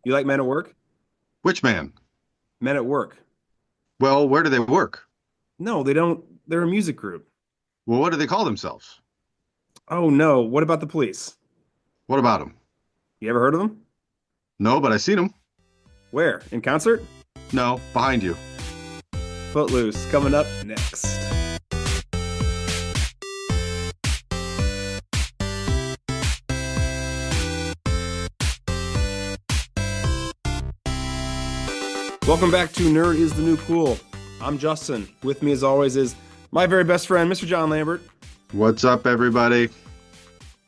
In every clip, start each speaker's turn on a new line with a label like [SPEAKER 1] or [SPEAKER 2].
[SPEAKER 1] You like Men at Work?
[SPEAKER 2] Which man?
[SPEAKER 1] Men at Work.
[SPEAKER 2] Well, where do they work?
[SPEAKER 1] No, they don't. They're a music group.
[SPEAKER 2] Well, what do they call themselves?
[SPEAKER 1] Oh no, what about the Police?
[SPEAKER 2] What about them?
[SPEAKER 1] You ever heard of them?
[SPEAKER 2] No, but I seen them.
[SPEAKER 1] Where? In concert?
[SPEAKER 2] No, behind you.
[SPEAKER 1] Footloose coming up next. Welcome back to Nerd is the New Cool. I'm Justin. With me as always is my very best friend, Mr. John Lambert.
[SPEAKER 2] What's up, everybody?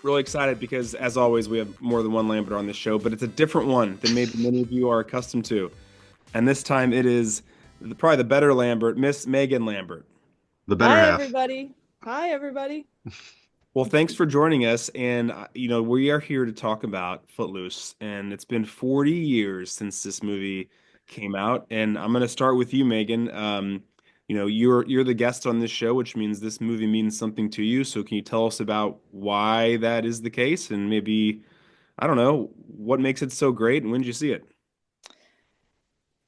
[SPEAKER 1] Really excited because, as always, we have more than one Lambert on this show, but it's a different one than maybe many of you are accustomed to. And this time it is probably the better Lambert, Miss Megan Lambert.
[SPEAKER 2] The better
[SPEAKER 3] Hi,
[SPEAKER 2] half.
[SPEAKER 3] everybody. Hi, everybody.
[SPEAKER 1] Well, thanks for joining us. And, we are here to talk about Footloose. And it's been 40 years since this movie came out. And I'm going to start with you, Megan. You're the guest on this show, which means this movie means something to you. So can you tell us about why that is the case? And maybe, I don't know, what makes it so great and when did you see it?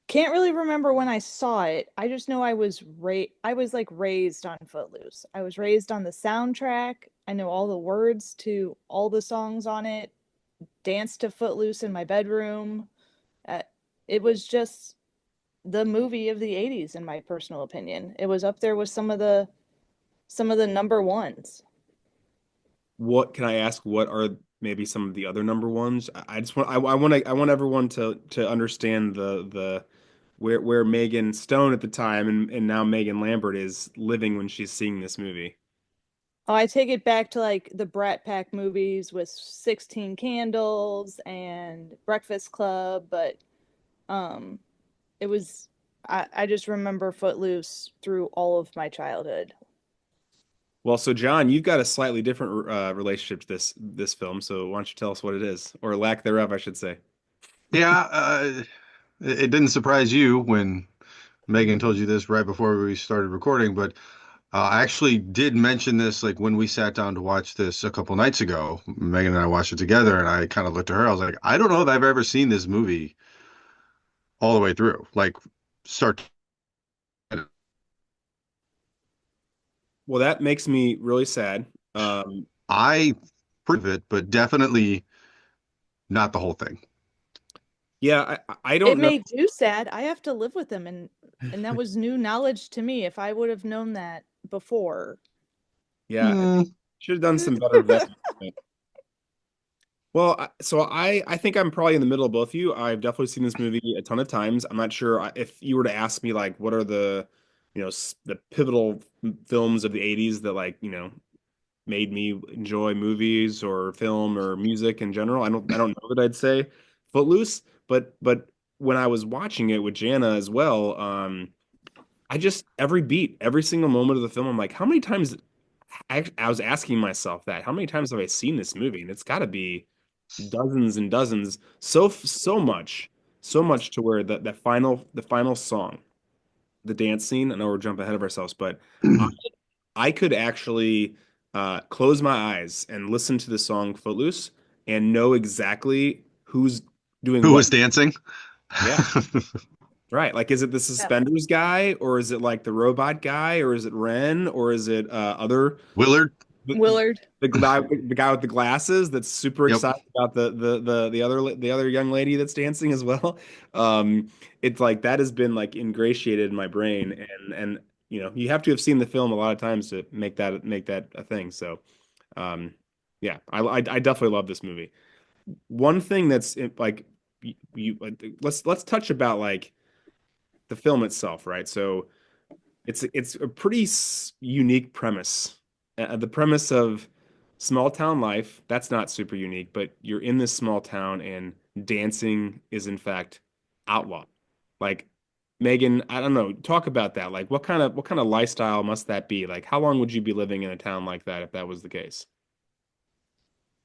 [SPEAKER 3] Can't really remember when I saw it. I just know I was like raised on Footloose. I was raised on the soundtrack. I know all the words to all the songs on it. Danced to Footloose in my bedroom. Uh, it was just the movie of the 80s in my personal opinion. It was up there with some of the number ones.
[SPEAKER 1] What can I ask? What are maybe some of the other number ones? I just want I want everyone to understand the where Megan Stone at the time and now Megan Lambert is living when she's seeing this movie.
[SPEAKER 3] Oh, I take it back to like the Brat Pack movies with 16 Candles and Breakfast Club, but um it was I just remember Footloose through all of my childhood.
[SPEAKER 1] Well, so John, you've got a slightly different relationship to this film. So why don't you tell us what it is, or lack thereof, I should say.
[SPEAKER 2] Yeah, it didn't surprise you when Megan told you this right before we started recording, but I actually did mention this like when we sat down to watch this a couple nights ago. Megan and I watched it together, and I kind of looked at her. I was like, I don't know if I've ever seen this movie all the way through, like start to
[SPEAKER 1] Well, that makes me really sad. Um,
[SPEAKER 2] I approve of it, but definitely not the whole thing.
[SPEAKER 1] yeah, I
[SPEAKER 3] It
[SPEAKER 1] don't know.
[SPEAKER 3] made you sad. I have to live with them, and that was new knowledge to me. If I would have known that before.
[SPEAKER 1] Yeah,
[SPEAKER 2] Hmm.
[SPEAKER 1] should have done some better vetting. Well, I think I'm probably in the middle of both of you. I've definitely seen this movie a ton of times. I'm not sure if you were to ask me like what are the pivotal films of the 80s that made me enjoy movies or film or music in general. I don't know that I'd say Footloose, but when I was watching it with Jana as well, I just every beat, every single moment of the film, I'm like, how many times I was asking myself that, how many times have I seen this movie? And it's got to be dozens and dozens, so much to where the final song, the dance scene. I know we're jumping ahead of ourselves, but I, I could actually close my eyes and listen to the song Footloose and know exactly who's doing
[SPEAKER 2] Who
[SPEAKER 1] what.
[SPEAKER 2] was dancing?
[SPEAKER 1] Yeah, right. Like, is it the
[SPEAKER 3] Yeah.
[SPEAKER 1] suspenders guy, or is it like the robot guy, or is it Ren, or is it other
[SPEAKER 2] Willard?
[SPEAKER 1] the,
[SPEAKER 3] Willard.
[SPEAKER 1] the guy with the glasses that's super
[SPEAKER 2] Yep.
[SPEAKER 1] excited about the other young lady that's dancing as well. Um, it's like that has been like ingratiated in my brain, and you have to have seen the film a lot of times to make that a thing. So, um, yeah, I definitely love this movie. One thing that's like let's touch about like the film itself, right? So it's a pretty unique premise. The premise of small town life, that's not super unique, but you're in this small town and dancing is in fact outlawed. Like Megan, I don't know, talk about that. Like what kind of lifestyle must that be? Like how long would you be living in a town like that if that was the case?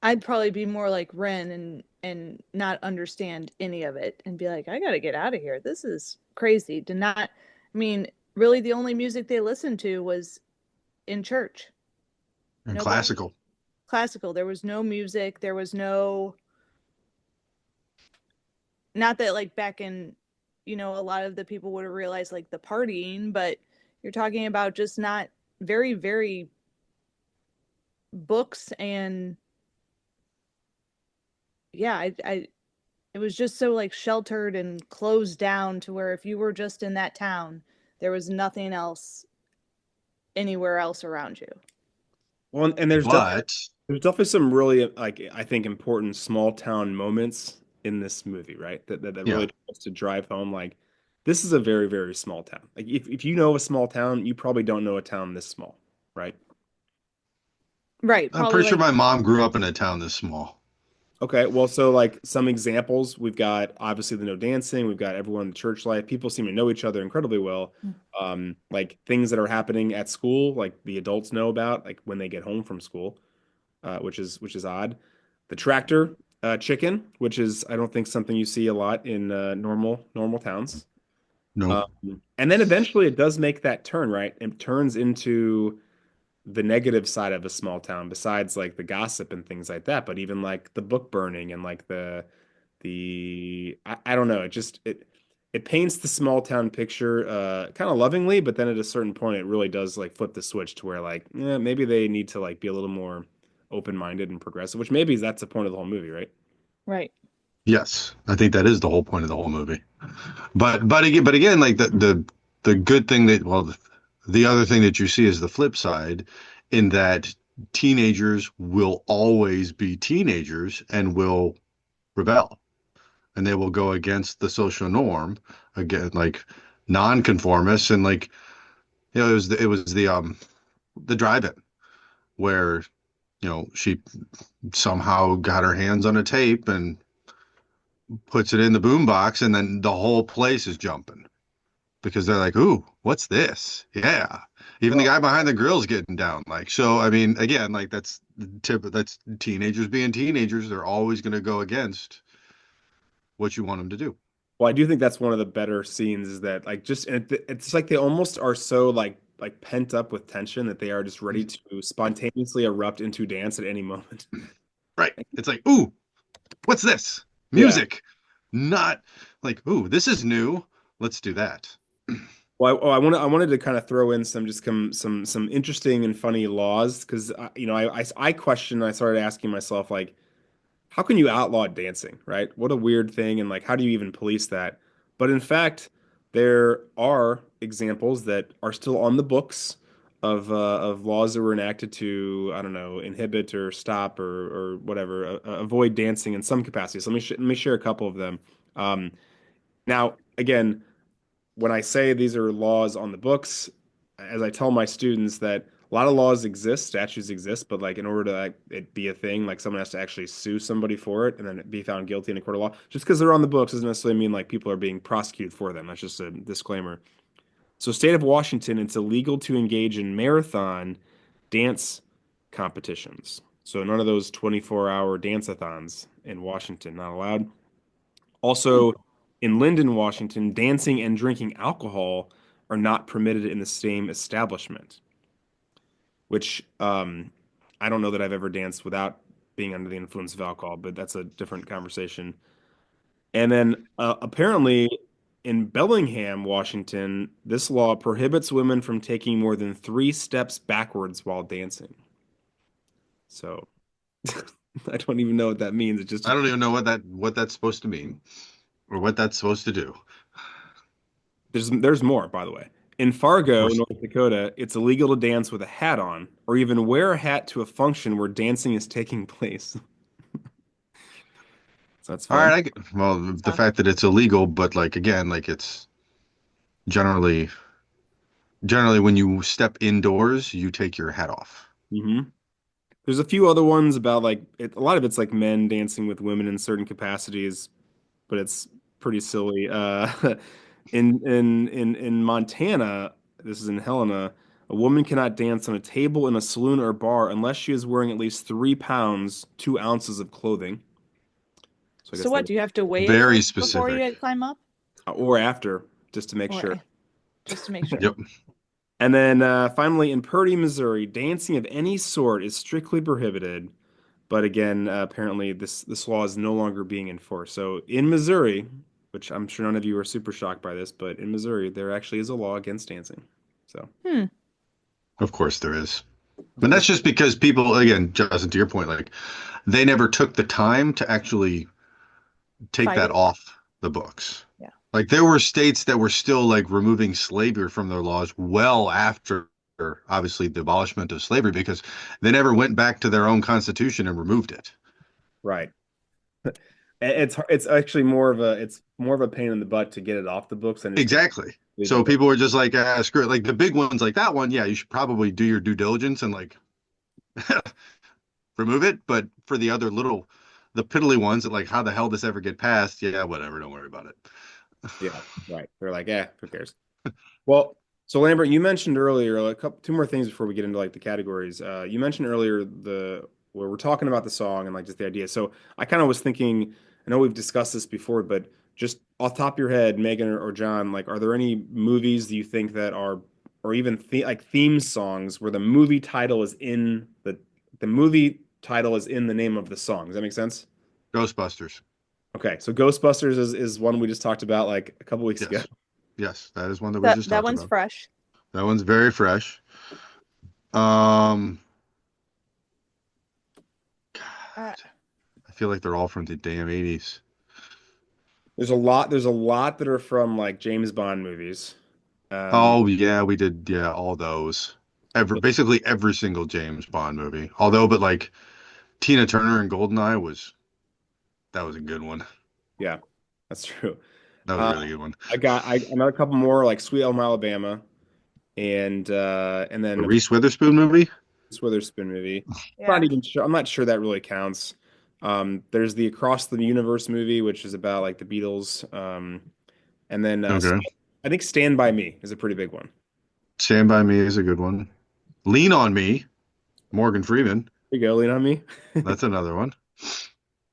[SPEAKER 3] I'd probably be more like Ren and not understand any of it and be like, I gotta get out of here. This is crazy. To not, I mean, really, the only music they listened to was in church.
[SPEAKER 2] And
[SPEAKER 3] Nobody
[SPEAKER 2] classical.
[SPEAKER 3] classical. There was no music. There was no not that like back in, a lot of the people would have realized like the partying, but you're talking about just not very, very books and yeah, it was just so like sheltered and closed down to where if you were just in that town, there was nothing else anywhere else around you.
[SPEAKER 1] Well, and
[SPEAKER 2] But
[SPEAKER 1] there's definitely some really like I think important small town moments in this movie, right? That
[SPEAKER 2] yeah,
[SPEAKER 1] really tries to drive home like this is a very, very small town. Like if you know a small town, you probably don't know a town this small, right?
[SPEAKER 3] Right,
[SPEAKER 2] I'm
[SPEAKER 3] probably
[SPEAKER 2] pretty sure
[SPEAKER 3] like
[SPEAKER 2] my mom grew up in a town this small.
[SPEAKER 1] Okay, well, so like some examples, we've got obviously the no dancing, we've got everyone in the church life. People seem to know each other incredibly well. Like things that are happening at school, like the adults know about, like when they get home from school, which is odd. The tractor chicken, which is I don't think something you see a lot in normal towns.
[SPEAKER 2] Nope.
[SPEAKER 1] And then eventually it does make that turn, right? It turns into the negative side of a small town besides like the gossip and things like that, but even like the book burning and like I don't know, it paints the small town picture kind of lovingly, but then at a certain point it really does like flip the switch to where like maybe they need to like be a little more open-minded and progressive, which maybe that's the point of the whole movie, right?
[SPEAKER 3] right.
[SPEAKER 2] Yes, I think that is the whole point of the whole movie. But again, like the good thing that well, the other thing that you see is the flip side, in that teenagers will always be teenagers and will rebel, and they will go against the social norm, again, like nonconformists, and like it was the drive-in where she somehow got her hands on a tape and puts it in the boombox, and then the whole place is jumping because they're like, "Ooh, what's this?" Yeah, even the
[SPEAKER 1] Well,
[SPEAKER 2] guy behind the grill's getting down. Like, so I mean, again, like that's teenagers being teenagers. They're always going to go against what you want them to do.
[SPEAKER 1] well, I do think that's one of the better scenes is that like just and it's like they almost are so like pent up with tension that they are just ready to spontaneously erupt into dance at any moment.
[SPEAKER 2] Right? It's like, "Ooh, what's this?
[SPEAKER 1] Yeah.
[SPEAKER 2] Music." Not like, "Ooh, this is new. Let's do that."
[SPEAKER 1] Well, I wanted to kind of throw in some just some interesting and funny laws because I questioned I started asking myself like how can you outlaw dancing, right? What a weird thing and like how do you even police that? But in fact, there are examples that are still on the books of laws that were enacted to I don't know inhibit or stop or whatever avoid dancing in some capacity. So let me share a couple of them. Now again when I say these are laws on the books, as I tell my students that a lot of laws exist, statutes exist, but like in order to like, it be a thing, like someone has to actually sue somebody for it and then be found guilty in a court of law. Just because they're on the books doesn't necessarily mean like people are being prosecuted for them. That's just a disclaimer. So, state of Washington, it's illegal to engage in marathon dance competitions. So, none of those 24-hour dance-a-thons in Washington, not allowed.
[SPEAKER 3] Hmm.
[SPEAKER 1] Also, in Linden, Washington, dancing and drinking alcohol are not permitted in the same establishment, which I don't know that I've ever danced without being under the influence of alcohol, but that's a different conversation. And then apparently in Bellingham, Washington, this law prohibits women from taking more than 3 steps backwards while dancing. So I don't even know what that means. It's just
[SPEAKER 2] I don't even know what that's supposed to mean or what that's supposed to do.
[SPEAKER 1] there's more, by the way. In
[SPEAKER 2] Of
[SPEAKER 1] Fargo,
[SPEAKER 2] course.
[SPEAKER 1] North Dakota, it's illegal to dance with a hat on or even wear a hat to a function where dancing is taking place. So that's
[SPEAKER 2] All
[SPEAKER 1] fun.
[SPEAKER 2] right, well, the fact that it's illegal, but like again, like it's generally generally when you step indoors, you take your hat off.
[SPEAKER 1] hmm There's a few other ones about like a lot of it's like men dancing with women in certain capacities, but it's pretty silly. In Montana, this is in Helena, a woman cannot dance on a table in a saloon or bar unless she is wearing at least 3 pounds, 2 ounces of clothing. So I
[SPEAKER 3] So
[SPEAKER 1] guess
[SPEAKER 3] what,
[SPEAKER 1] that
[SPEAKER 3] do you have to weigh it
[SPEAKER 2] Very
[SPEAKER 3] first before
[SPEAKER 2] specific.
[SPEAKER 3] you climb up?
[SPEAKER 1] or after, just to make
[SPEAKER 3] Or
[SPEAKER 1] sure.
[SPEAKER 3] just to make sure?
[SPEAKER 2] Yep.
[SPEAKER 1] And then finally, in Purdy, Missouri, dancing of any sort is strictly prohibited. But again, apparently this law is no longer being enforced. So in Missouri, which I'm sure none of you are super shocked by this, but in Missouri, there actually is a law against dancing. So
[SPEAKER 3] Hmm.
[SPEAKER 2] Of course there is. And that's just because people, again, Justin, to your point, like they never took the time to actually take
[SPEAKER 3] Fight
[SPEAKER 2] that
[SPEAKER 3] it.
[SPEAKER 2] off the books.
[SPEAKER 3] Yeah.
[SPEAKER 2] Like there were states that were still like removing slavery from their laws well after obviously the abolishment of slavery because they never went back to their own constitution and removed it.
[SPEAKER 1] right. It's actually more of a pain in the butt to get it off the books. I understand
[SPEAKER 2] Exactly.
[SPEAKER 1] leave
[SPEAKER 2] So
[SPEAKER 1] it, but
[SPEAKER 2] people were just like, ah, screw it. Like the big ones like that one, yeah, you should probably do your due diligence and like remove it. But for the other little, the piddly ones that like, how the hell this ever get passed? Yeah, whatever. Don't worry about it.
[SPEAKER 1] yeah, right. They're like, who cares? Well, so Lambert, you mentioned earlier two more things before we get into like the categories. You mentioned earlier the where we're talking about the song and like just the idea. So I kind of was thinking, I know we've discussed this before, but just off the top of your head, Megan or John, like, are there any movies that you think that are, or even like theme songs where the movie title is in the movie title is in the name of the song? Does that make sense?
[SPEAKER 2] Ghostbusters.
[SPEAKER 1] Okay, so Ghostbusters is one we just talked about like a couple weeks ago.
[SPEAKER 2] Yes. Yes, that is one that we
[SPEAKER 3] That
[SPEAKER 2] just
[SPEAKER 3] that
[SPEAKER 2] talked
[SPEAKER 3] one's
[SPEAKER 2] about.
[SPEAKER 3] fresh.
[SPEAKER 2] That one's very fresh. Um,
[SPEAKER 3] Uh,
[SPEAKER 2] I feel like they're all from the damn 80s.
[SPEAKER 1] There's a lot that are from like James Bond movies. Um,
[SPEAKER 2] Oh yeah, we did yeah, all those. Basically every single James Bond movie. Although but like Tina Turner and Goldeneye was that was a good one.
[SPEAKER 1] yeah, that's true.
[SPEAKER 2] That was a
[SPEAKER 1] Uh,
[SPEAKER 2] really good one.
[SPEAKER 1] I got a couple more like Sweet Home Alabama and
[SPEAKER 2] A
[SPEAKER 1] then of
[SPEAKER 2] Reese Witherspoon movie?
[SPEAKER 1] course Witherspoon movie.
[SPEAKER 3] yeah.
[SPEAKER 1] I'm not sure that really counts. There's the Across the Universe movie, which is about like the Beatles. And then
[SPEAKER 2] Okay.
[SPEAKER 1] I think Stand By Me is a pretty big one.
[SPEAKER 2] Stand By Me is a good one. Lean on Me, Morgan Freeman.
[SPEAKER 1] There you go, lean on me.
[SPEAKER 2] That's another one.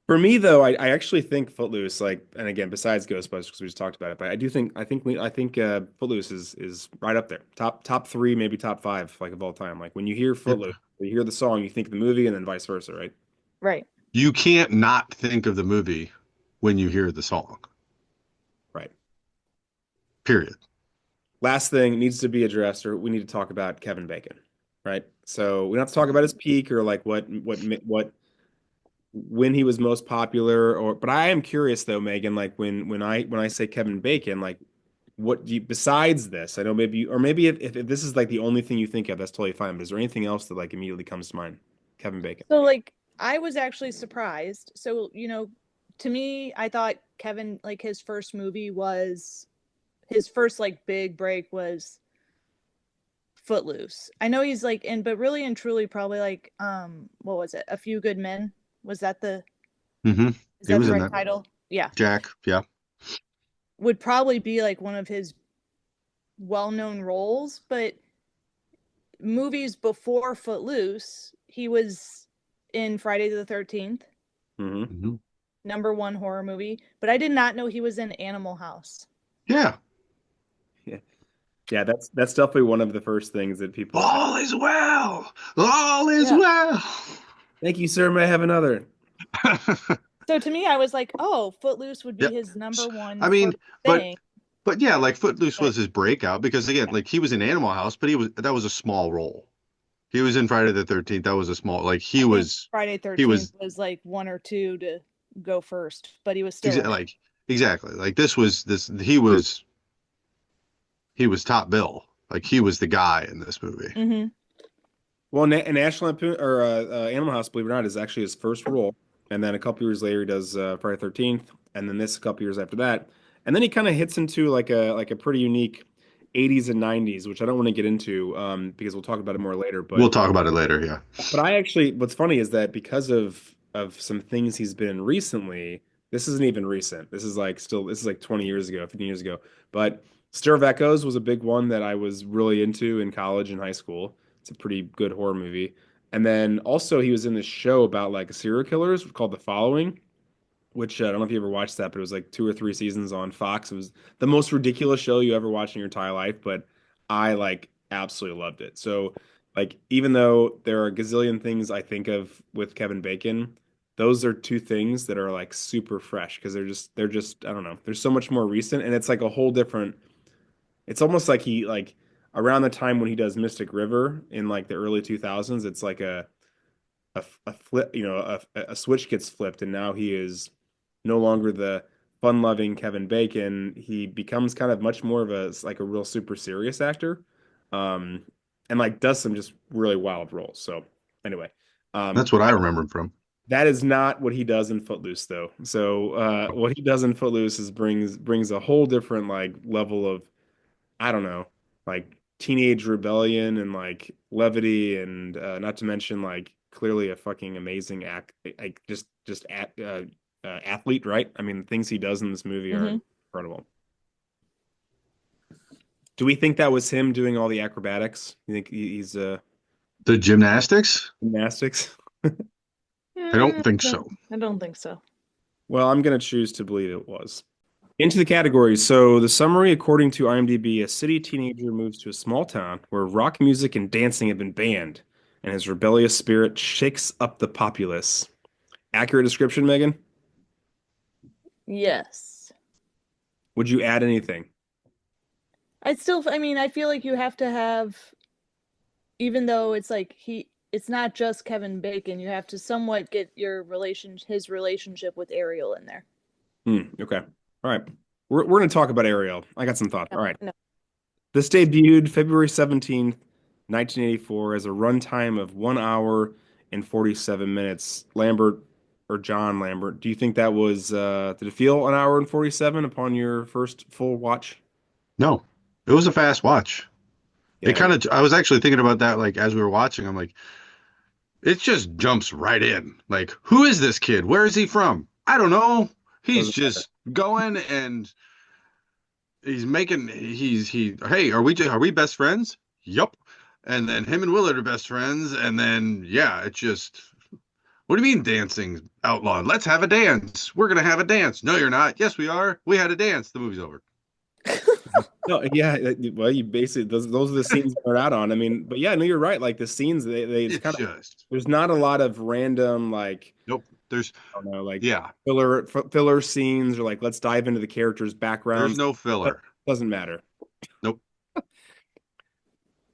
[SPEAKER 1] For me though, I actually think Footloose, like, and again, besides Ghostbusters, because we just talked about it, but I do think I think Footloose is right up there, top three, maybe top five, like of all time. Like when you hear
[SPEAKER 2] Yep.
[SPEAKER 1] Footloose, you hear the song, you think of the movie, and then vice versa, right?
[SPEAKER 3] Right.
[SPEAKER 2] You can't not think of the movie when you hear the song.
[SPEAKER 1] Right.
[SPEAKER 2] Period.
[SPEAKER 1] Last thing needs to be addressed, or we need to talk about Kevin Bacon, right? So we don't have to talk about his peak or like what when he was most popular, or but I am curious though, Megan, like when I say Kevin Bacon, like what do you, besides this? I know maybe, or maybe if this is like the only thing you think of, that's totally fine. But is there anything else that like immediately comes to mind? Kevin Bacon.
[SPEAKER 3] So like I was actually surprised. So, to me, I thought Kevin, like his first movie was his first like big break was Footloose. I know he's like in, but really and truly probably like what was it? A Few Good Men? Was that the
[SPEAKER 2] Hmm.
[SPEAKER 3] is
[SPEAKER 2] He
[SPEAKER 3] that
[SPEAKER 2] was
[SPEAKER 3] the
[SPEAKER 2] in
[SPEAKER 3] right
[SPEAKER 2] that.
[SPEAKER 3] title? Yeah.
[SPEAKER 2] Jack, yeah.
[SPEAKER 3] Would probably be like one of his well-known roles, but movies before Footloose, he was in Friday the 13th,
[SPEAKER 1] Hmm.
[SPEAKER 2] Hmm.
[SPEAKER 3] number one horror movie, but I did not know he was in Animal House.
[SPEAKER 2] Yeah.
[SPEAKER 1] Yeah, yeah, that's definitely one of the first things that people.
[SPEAKER 2] All is well. All is
[SPEAKER 3] Yeah.
[SPEAKER 2] well.
[SPEAKER 1] Thank you, sir. May I have another?
[SPEAKER 3] So to me, I was like, oh, Footloose would be
[SPEAKER 2] Yep.
[SPEAKER 3] his number one
[SPEAKER 2] I mean,
[SPEAKER 3] first
[SPEAKER 2] but
[SPEAKER 3] thing.
[SPEAKER 2] but yeah, like Footloose
[SPEAKER 3] But
[SPEAKER 2] was his breakout because again,
[SPEAKER 3] yeah,
[SPEAKER 2] like he was in Animal House, but that was a small role. He was in Friday the 13th. That was a small like
[SPEAKER 3] I think Friday
[SPEAKER 2] he
[SPEAKER 3] 13th
[SPEAKER 2] was
[SPEAKER 3] was like one or two to go first, but he was still in it.
[SPEAKER 2] like exactly like this he was top bill. Like he was the guy in this movie.
[SPEAKER 3] Mm-hmm.
[SPEAKER 1] Well, National Lampoon or Animal House, believe it or not, is actually his first role, and then a couple years later he does Friday 13th, and then this a couple years after that, and then he kind of hits into like a pretty unique 80s and 90s, which I don't want to get into because we'll talk about it more later.
[SPEAKER 2] We'll talk about it later. Yeah.
[SPEAKER 1] But I actually, what's funny is that because of some things he's been in recently, this isn't even recent. This is like 20 years ago, 15 years ago. But Stir of Echoes was a big one that I was really into in college and high school. It's a pretty good horror movie. And then also he was in this show about like serial killers called The Following, which I don't know if you ever watched that, but it was like two or three seasons on Fox. It was the most ridiculous show you ever watched in your entire life, but I like absolutely loved it. So Like, even though there are a gazillion things I think of with Kevin Bacon, those are two things that are like super fresh because they're just I don't know. They're so much more recent and it's like a whole different. It's almost like he like around the time when he does Mystic River in like the early 2000s, it's like a flip, a switch gets flipped, and now he is no longer the fun-loving Kevin Bacon. He becomes kind of much more of a like a real super serious actor, um, and like does some just really wild roles. So anyway,
[SPEAKER 2] That's
[SPEAKER 1] um,
[SPEAKER 2] what I remember him from.
[SPEAKER 1] that is not what he does in Footloose, though. So what he does in Footloose is brings a whole different like level of I don't know, like teenage rebellion and like levity and not to mention like clearly a fucking amazing act, like athlete, right? I mean, the things he does in this movie are
[SPEAKER 3] Hmm.
[SPEAKER 1] incredible. Do we think that was him doing all the acrobatics? You think he's
[SPEAKER 2] The gymnastics?
[SPEAKER 1] gymnastics?
[SPEAKER 2] I don't
[SPEAKER 3] Yeah,
[SPEAKER 2] think so.
[SPEAKER 3] I don't think so.
[SPEAKER 1] Well, I'm gonna choose to believe it was. Into the categories. So the summary, according to IMDb, a city teenager moves to a small town where rock music and dancing have been banned, and his rebellious spirit shakes up the populace. Accurate description, Megan?
[SPEAKER 3] Yes.
[SPEAKER 1] Would you add anything?
[SPEAKER 3] I mean, I feel like you have to have, even though it's like it's not just Kevin Bacon, you have to somewhat get his relationship with Ariel in there.
[SPEAKER 1] Okay. All right. We're going to talk about Ariel. I got some thoughts.
[SPEAKER 3] No,
[SPEAKER 1] All right.
[SPEAKER 3] no.
[SPEAKER 1] This debuted February 17th, 1984, as a runtime of 1 hour and 47 minutes. Lambert or John Lambert, do you think that was, did it feel an hour and 47 upon your first full watch?
[SPEAKER 2] No, it was a fast watch. It
[SPEAKER 1] Yeah,
[SPEAKER 2] kind of, I was actually thinking about that, like, as we were watching, I'm like, it just jumps right in. Like, who is this kid? Where is he from? I don't know. He's
[SPEAKER 1] doesn't matter.
[SPEAKER 2] just going and hey, are we best friends? Yup. And then him and Willard are best friends, and then yeah, it just what do you mean dancing outlawed? Let's have a dance. We're gonna have a dance. No, you're not. Yes, we are. We had a dance. The movie's over.
[SPEAKER 1] No, yeah, well, you basically those are the scenes we're out on. I mean, but yeah, no, you're right. Like the scenes, they it's
[SPEAKER 2] It's
[SPEAKER 1] kind of
[SPEAKER 2] just
[SPEAKER 1] there's not a lot of random like
[SPEAKER 2] nope. There's
[SPEAKER 1] I don't know like
[SPEAKER 2] yeah,
[SPEAKER 1] filler scenes or like let's dive into the characters'
[SPEAKER 2] there's
[SPEAKER 1] backgrounds.
[SPEAKER 2] no
[SPEAKER 1] That
[SPEAKER 2] filler.
[SPEAKER 1] doesn't matter.
[SPEAKER 2] Nope.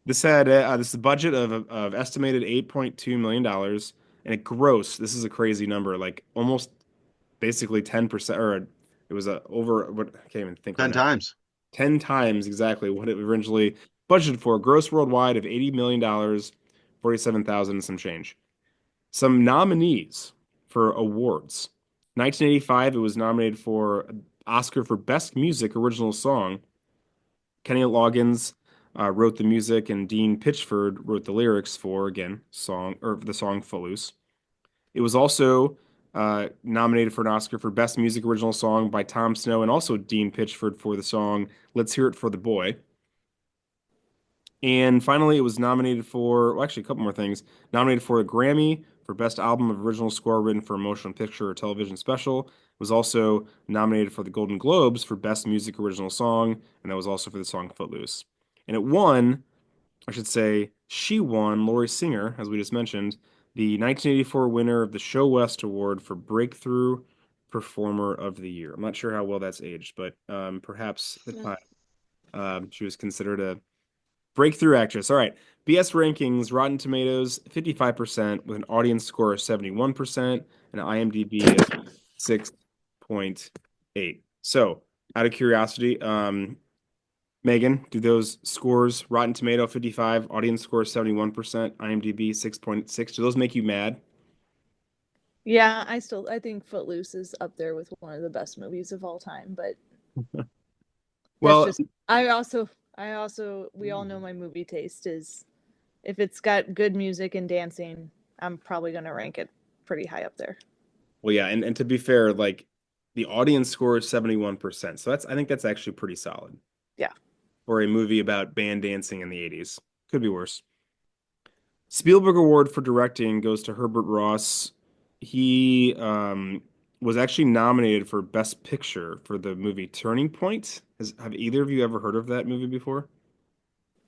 [SPEAKER 1] This is a budget of estimated $8.2 million and it gross. This is a crazy number, like almost basically 10% or it was a over what I can't even think right
[SPEAKER 2] Ten
[SPEAKER 1] now.
[SPEAKER 2] times.
[SPEAKER 1] 10 times exactly what it originally budgeted for. Gross worldwide of $80 million, 47,000 and some change. Some nominees for awards. 1985, it was nominated for Oscar for Best Music Original Song. Kenny Loggins wrote the music, and Dean Pitchford wrote the lyrics for again song or the song Footloose. It was also nominated for an Oscar for Best Music Original Song by Tom Snow and also Dean Pitchford for the song "Let's Hear It for the Boy." And finally, it was nominated for, well, actually, a couple more things. Nominated for a Grammy for Best Album of Original Score written for a motion picture or television special. It was also nominated for the Golden Globes for Best Music Original Song, and that was also for the song Footloose. And it won, I should say, she won, Laurie Singer, as we just mentioned, the 1984 winner of the Show West Award for Breakthrough Performer of the Year. I'm not sure how well that's aged, but perhaps at the time she was considered a breakthrough actress. All right. BS rankings, Rotten Tomatoes, 55% with an audience score of 71% and an IMDb of 6.8. So, out of curiosity, Megan, do those scores, Rotten Tomato 55, audience score 71%, IMDb 6.6, do those make you mad?
[SPEAKER 3] Yeah, I think Footloose is up there with one of the best movies of all time, but that's
[SPEAKER 1] Well,
[SPEAKER 3] just we all know my movie taste is if it's got good music and dancing, I'm probably gonna rank it pretty high up there.
[SPEAKER 1] well, yeah, and to be fair, like the audience score is 71%. So I think that's actually pretty solid
[SPEAKER 3] Yeah.
[SPEAKER 1] for a movie about band dancing in the 80s. Could be worse. Spielberg Award for directing goes to Herbert Ross. He was actually nominated for Best Picture for the movie Turning Point. Have either of you ever heard of that movie before?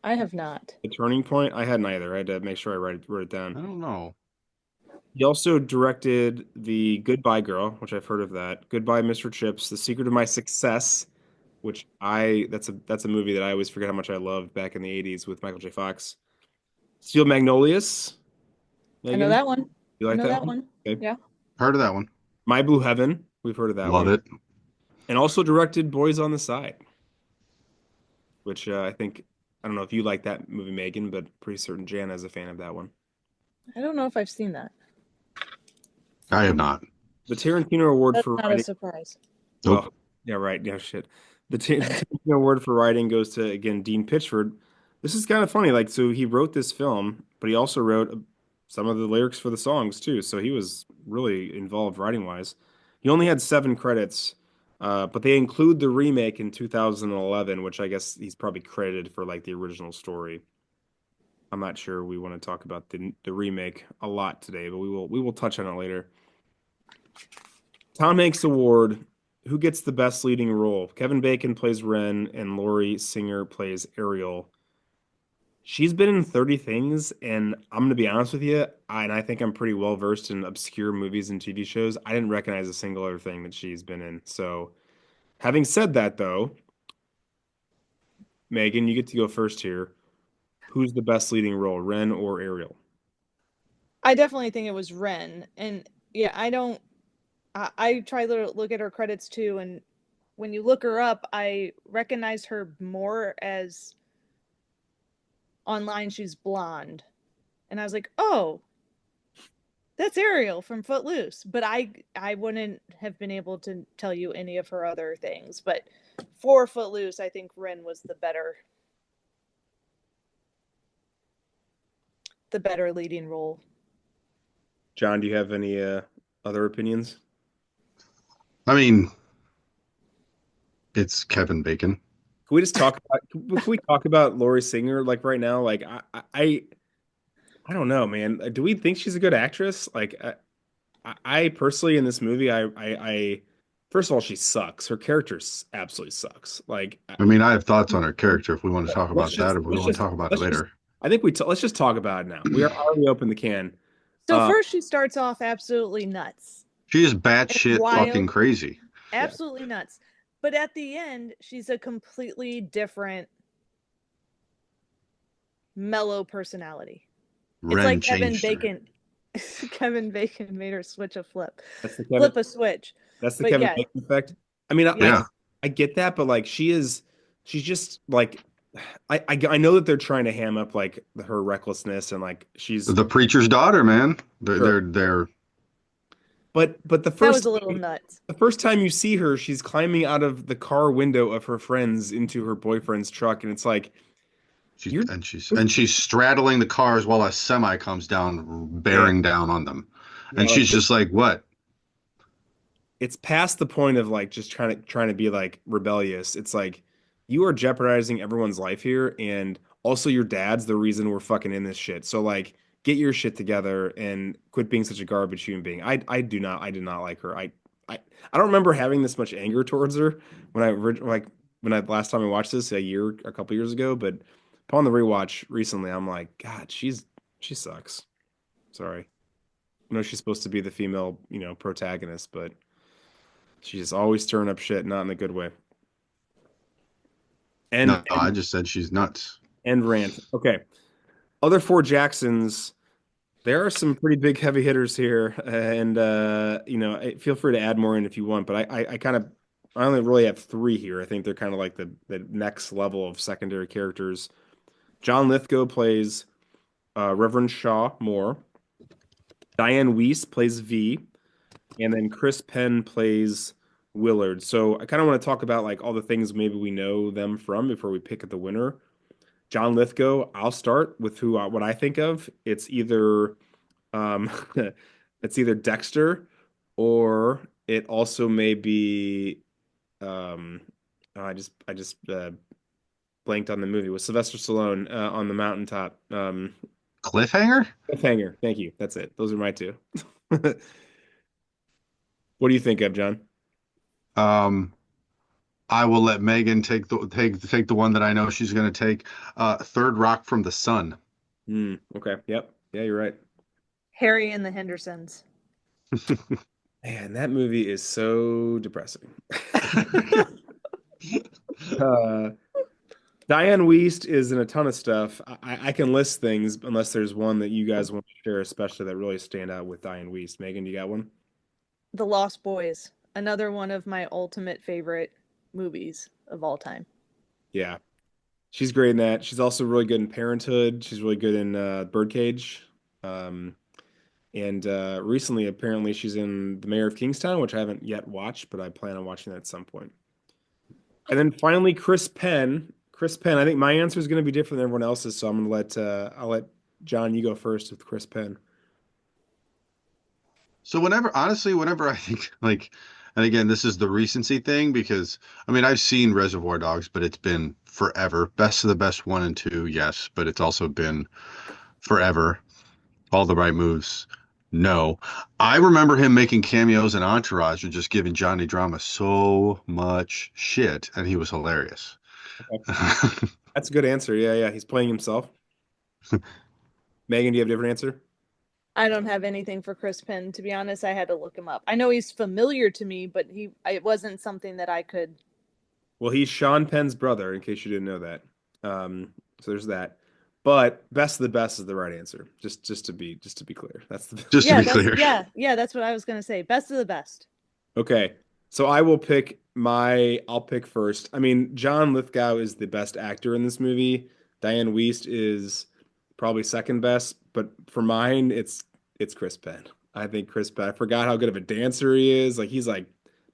[SPEAKER 3] I have not.
[SPEAKER 1] The Turning Point. I hadn't either. I had to make sure I wrote it down.
[SPEAKER 2] I don't know.
[SPEAKER 1] He also directed the Goodbye Girl, which I've heard of that. Goodbye, Mr. Chips, The Secret of My Success, which I that's a movie that I always forget how much I loved back in the 80s with Michael J. Fox. Steel Magnolias,
[SPEAKER 3] I know
[SPEAKER 1] Megan.
[SPEAKER 3] that one.
[SPEAKER 1] You
[SPEAKER 3] I
[SPEAKER 1] like
[SPEAKER 3] know
[SPEAKER 1] that
[SPEAKER 3] that
[SPEAKER 1] one?
[SPEAKER 3] one.
[SPEAKER 1] Okay.
[SPEAKER 3] Yeah.
[SPEAKER 2] Heard of that one?
[SPEAKER 1] My Blue Heaven. We've heard of that
[SPEAKER 2] Love
[SPEAKER 1] one.
[SPEAKER 2] it.
[SPEAKER 1] And also directed Boys on the Side, which I think I don't know if you like that movie, Megan, but pretty certain Jan is a fan of that one.
[SPEAKER 3] I don't know if I've seen that.
[SPEAKER 2] I have not.
[SPEAKER 1] The Tarantino Award
[SPEAKER 3] That's
[SPEAKER 1] for
[SPEAKER 3] not a
[SPEAKER 1] writing.
[SPEAKER 3] surprise.
[SPEAKER 1] Well,
[SPEAKER 2] Nope.
[SPEAKER 1] yeah, right. Yeah, shit. The Tarantino Award for writing goes to again Dean Pitchford. This is kind of funny. Like, so he wrote this film, but he also wrote some of the lyrics for the songs too. So he was really involved writing wise. He only had 7 credits, but they include the remake in 2011, which I guess he's probably credited for like the original story. I'm not sure we want to talk about the remake a lot today, but we will touch on it later. Tom Hanks Award. Who gets the best leading role? Kevin Bacon plays Ren, and Laurie Singer plays Ariel. She's been in 30 things, and I'm gonna be honest with you, and I think I'm pretty well versed in obscure movies and TV shows. I didn't recognize a single other thing that she's been in. So, having said that, though, Megan, you get to go first here. Who's the best leading role, Ren or Ariel?
[SPEAKER 3] I definitely think it was Ren. And yeah, I don't I try to look at her credits too, and when you look her up, I recognize her more as online she's blonde. And I was like, "Oh, that's Ariel from Footloose." But I wouldn't have been able to tell you any of her other things. But for Footloose, I think Ren was the better leading role.
[SPEAKER 1] John, do you have any other opinions?
[SPEAKER 2] I mean, it's Kevin Bacon.
[SPEAKER 1] Can we just talk about can we talk about Laurie Singer like right now? Like I don't know, man. Do we think she's a good actress? Like I personally in this movie, I first of all, she sucks. Her character absolutely sucks. Like
[SPEAKER 2] I mean, I have thoughts on her character if we want to talk
[SPEAKER 1] let's
[SPEAKER 2] about that,
[SPEAKER 1] just
[SPEAKER 2] or if we want to talk about it
[SPEAKER 1] let's just
[SPEAKER 2] later.
[SPEAKER 1] I think let's just talk about it now. We are already open the can.
[SPEAKER 3] So
[SPEAKER 1] Uh
[SPEAKER 3] first she starts off absolutely nuts
[SPEAKER 2] She is
[SPEAKER 3] and
[SPEAKER 2] batshit fucking
[SPEAKER 3] wild,
[SPEAKER 2] crazy.
[SPEAKER 1] yeah.
[SPEAKER 3] absolutely nuts. But at the end, she's a completely different mellow personality. It's
[SPEAKER 2] Ren
[SPEAKER 3] like Kevin
[SPEAKER 2] changed her.
[SPEAKER 3] Bacon. Kevin Bacon made her switch a flip,
[SPEAKER 1] That's the
[SPEAKER 3] flip a switch.
[SPEAKER 1] Kevin
[SPEAKER 3] But yeah,
[SPEAKER 1] Bacon effect. I mean,
[SPEAKER 3] yes,
[SPEAKER 2] Yeah,
[SPEAKER 1] I get that, but like she's just like I know that they're trying to ham up like her recklessness and like she's
[SPEAKER 2] the preacher's daughter, man. They're
[SPEAKER 1] sure.
[SPEAKER 2] they're they're
[SPEAKER 1] But
[SPEAKER 3] that was a little nuts.
[SPEAKER 1] the first time you see her, she's climbing out of the car window of her friends into her boyfriend's truck, and it's like
[SPEAKER 2] she's
[SPEAKER 1] you're
[SPEAKER 2] and she's and she's straddling the cars while a semi comes down,
[SPEAKER 1] man,
[SPEAKER 2] bearing down on them, and
[SPEAKER 1] no,
[SPEAKER 2] she's just like, "What?
[SPEAKER 1] it's past the point of like just trying to be like rebellious. It's like you are jeopardizing everyone's life here, and also your dad's the reason we're fucking in this shit. So like, get your shit together and quit being such a garbage human being. I do not like her. I I don't remember having this much anger towards her when when I last time I watched this a couple years ago, but upon the rewatch recently, I'm like, God, she sucks. Sorry. I know she's supposed to be the female, protagonist, but. She's just always stirring up shit, not in a good way. And
[SPEAKER 2] No, I just said she's nuts."
[SPEAKER 1] and rant. Okay. Other four Jacksons, there are some pretty big heavy hitters here. And feel free to add more in if you want, but I only really have 3 here. I think they're kind of like the next level of secondary characters. John Lithgow plays Reverend Shaw Moore. Diane Weiss plays V. And then Chris Penn plays Willard. So I kind of want to talk about like all the things maybe we know them from before we pick the winner. John Lithgow, I'll start with what I think of. It's either um it's either Dexter or it also may be um I just blanked on the movie with Sylvester Stallone on the mountaintop.
[SPEAKER 2] Cliffhanger?
[SPEAKER 1] Cliffhanger. Thank you. That's it. Those are my 2. What do you think of, John?
[SPEAKER 2] Um, I will let Megan take the one that I know she's going to take. Third Rock from the Sun.
[SPEAKER 1] Okay. Yep. Yeah, you're right.
[SPEAKER 3] Harry and the Hendersons.
[SPEAKER 1] Man, that movie is so depressing. Uh, Diane Wiest is in a ton of stuff. I can list things unless there's one that you guys want to share, especially that really stand out with Diane Wiest. Megan, you got one?
[SPEAKER 3] The Lost Boys. Another one of my ultimate favorite movies of all time.
[SPEAKER 1] Yeah, she's great in that. She's also really good in Parenthood. She's really good in Birdcage. Um, and recently, apparently, she's in The Mayor of Kingstown, which I haven't yet watched, but I plan on watching that at some point. And then finally, Chris Penn. Chris Penn. I think my answer is going to be different than everyone else's, so I'm going to I'll let John you go first with Chris Penn.
[SPEAKER 2] So whenever I think like, and again, this is the recency thing because I mean I've seen Reservoir Dogs, but it's been forever. Best of the Best one and two, yes, but it's also been forever. All the Right Moves, no. I remember him making cameos in Entourage and just giving Johnny Drama so much shit, and he was hilarious.
[SPEAKER 1] Okay. That's a good answer. Yeah, yeah. He's playing himself. Megan, do you have a different answer?
[SPEAKER 3] I don't have anything for Chris Penn. To be honest, I had to look him up. I know he's familiar to me, but it wasn't something that I could.
[SPEAKER 1] Well, he's Sean Penn's brother, in case you didn't know that. So there's that. But best of the best is the right answer. Just to be clear. That's the
[SPEAKER 2] Just to
[SPEAKER 3] Yeah,
[SPEAKER 2] be
[SPEAKER 3] that's
[SPEAKER 2] clear.
[SPEAKER 3] yeah, that's what I was gonna say. Best of the best.
[SPEAKER 1] Okay. So I'll pick first. I mean, John Lithgow is the best actor in this movie. Diane Wiest is probably second best, but for mine, it's Chris Penn. I think Chris Penn. I forgot how good of a dancer he is. Like he's like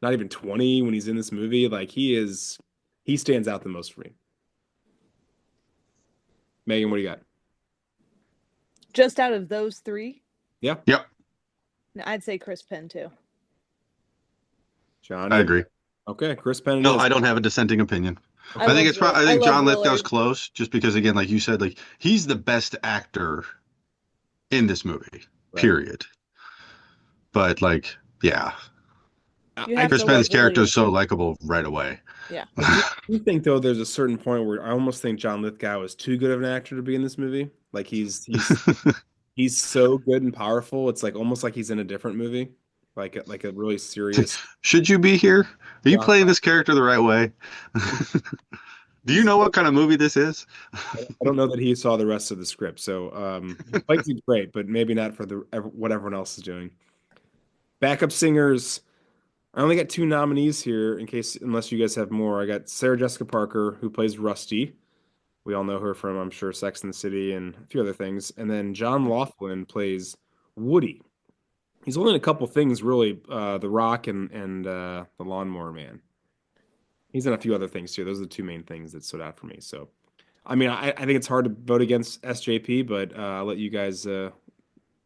[SPEAKER 1] not even 20 when he's in this movie. Like he stands out the most for me. Megan, what do you got?
[SPEAKER 3] Just out of those three,
[SPEAKER 1] Yeah.
[SPEAKER 2] Yep,
[SPEAKER 3] I'd say Chris Penn too.
[SPEAKER 1] John,
[SPEAKER 2] I
[SPEAKER 1] you have
[SPEAKER 2] agree.
[SPEAKER 1] okay, Chris Penn it
[SPEAKER 2] No,
[SPEAKER 1] is.
[SPEAKER 2] I don't have a dissenting opinion.
[SPEAKER 3] I
[SPEAKER 1] Okay.
[SPEAKER 2] I think
[SPEAKER 3] love
[SPEAKER 2] it's probably I
[SPEAKER 3] I
[SPEAKER 2] think
[SPEAKER 3] love
[SPEAKER 2] John Lithgow's
[SPEAKER 3] Willard.
[SPEAKER 2] close just because again, like you said, like he's the best actor in this movie.
[SPEAKER 1] Right.
[SPEAKER 2] Period. But like, yeah,
[SPEAKER 3] You
[SPEAKER 1] I
[SPEAKER 3] have
[SPEAKER 2] Chris
[SPEAKER 3] to
[SPEAKER 2] Penn's
[SPEAKER 3] love
[SPEAKER 2] character is
[SPEAKER 3] William.
[SPEAKER 2] so likable right away.
[SPEAKER 3] Yeah.
[SPEAKER 1] I do think though there's a certain point where I almost think John Lithgow is too good of an actor to be in this movie. Like he's so good and powerful. It's like almost like he's in a different movie, like a really serious
[SPEAKER 2] Should you be here? Are you playing
[SPEAKER 1] drama.
[SPEAKER 2] this character the right way? Do you
[SPEAKER 1] He's
[SPEAKER 2] know what kind of movie this is?
[SPEAKER 1] I don't know that he saw the rest of the script, so he fights it great, but maybe not for what everyone else is doing. Backup singers. I only got two nominees here in case unless you guys have more. I got Sarah Jessica Parker who plays Rusty. We all know her from, I'm sure, Sex and the City and a few other things. And then John Laughlin plays Woody. He's only in a couple things, really. The Rock and The Lawnmower Man. He's in a few other things too. Those are the two main things that stood out for me. So, I mean, I think it's hard to vote against SJP, but I'll let you guys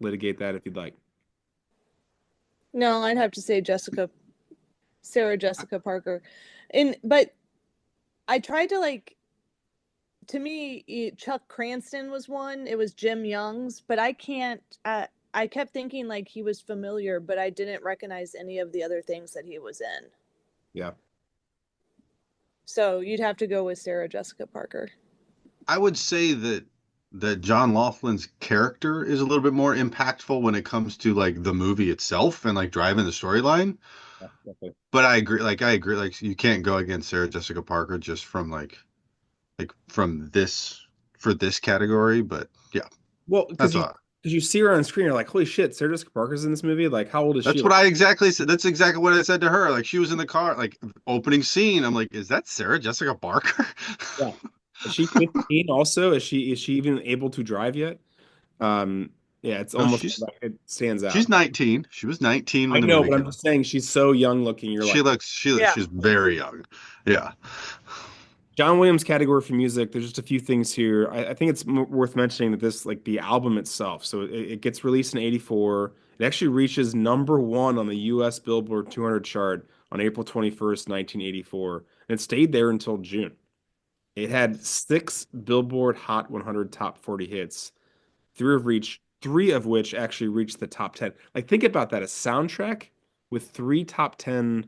[SPEAKER 1] litigate that if you'd like.
[SPEAKER 3] No, I'd have to say Sarah Jessica Parker. But I tried to like to me Chuck Cranston was one. It was Jim Young's, but I can't I kept thinking like he was familiar, but I didn't recognize any of the other things that he was in.
[SPEAKER 1] Yeah.
[SPEAKER 3] So you'd have to go with Sarah Jessica Parker.
[SPEAKER 2] I would say that John Laughlin's character is a little bit more impactful when it comes to like the movie itself and like driving the storyline.
[SPEAKER 1] Yeah, definitely.
[SPEAKER 2] But I agree. Like you can't go against Sarah Jessica Parker just from like from this for this category. But yeah,
[SPEAKER 1] Well,
[SPEAKER 2] that's all.
[SPEAKER 1] because you see her on screen, you're like, holy shit, Sarah Jessica Parker's in this movie. Like, how old is she?
[SPEAKER 2] That's what
[SPEAKER 1] Like,
[SPEAKER 2] I exactly said. That's exactly what I said to her. Like she was in the car, like opening scene. I'm like, is that Sarah Jessica Parker?
[SPEAKER 1] yeah. Is she 15 also? Is she even able to drive yet? Um, yeah, it's
[SPEAKER 2] No,
[SPEAKER 1] almost like it stands
[SPEAKER 2] she's
[SPEAKER 1] out.
[SPEAKER 2] 19. She was 19
[SPEAKER 1] I
[SPEAKER 2] when the
[SPEAKER 1] know,
[SPEAKER 2] movie
[SPEAKER 1] but I'm
[SPEAKER 2] came
[SPEAKER 1] just
[SPEAKER 2] out.
[SPEAKER 1] saying she's so young looking. You're like
[SPEAKER 3] Yeah.
[SPEAKER 2] She's very young. Yeah.
[SPEAKER 1] John Williams category for music. There's just a few things here. I think it's worth mentioning that this like the album itself. So it gets released in '84. It actually reaches number one on the U.S. Billboard 200 chart on April 21st, 1984, and it stayed there until June. It had six Billboard Hot 100 top 40 hits. Three of which actually reached the top 10. Like think about that, a soundtrack with three top 10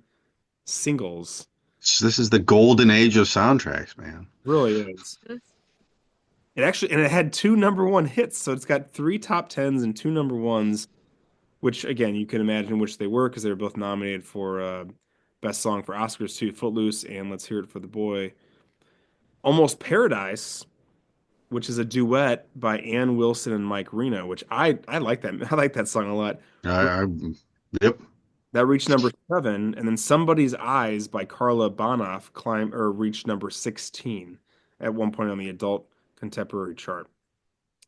[SPEAKER 1] singles.
[SPEAKER 2] This is the golden age of soundtracks, man.
[SPEAKER 1] Really is. It actually, and it had two number one hits, so it's got three top tens and two number ones, which again you can imagine which they were because they were both nominated for best song for Oscars too. Footloose and Let's Hear It for the Boy. Almost Paradise, which is a duet by Ann Wilson and Mike Reno, which I like that I like that song a lot.
[SPEAKER 2] I yep.
[SPEAKER 1] That reached number seven, and then Somebody's Eyes by Carla Bonoff climb or reached number 16 at one point on the adult contemporary chart.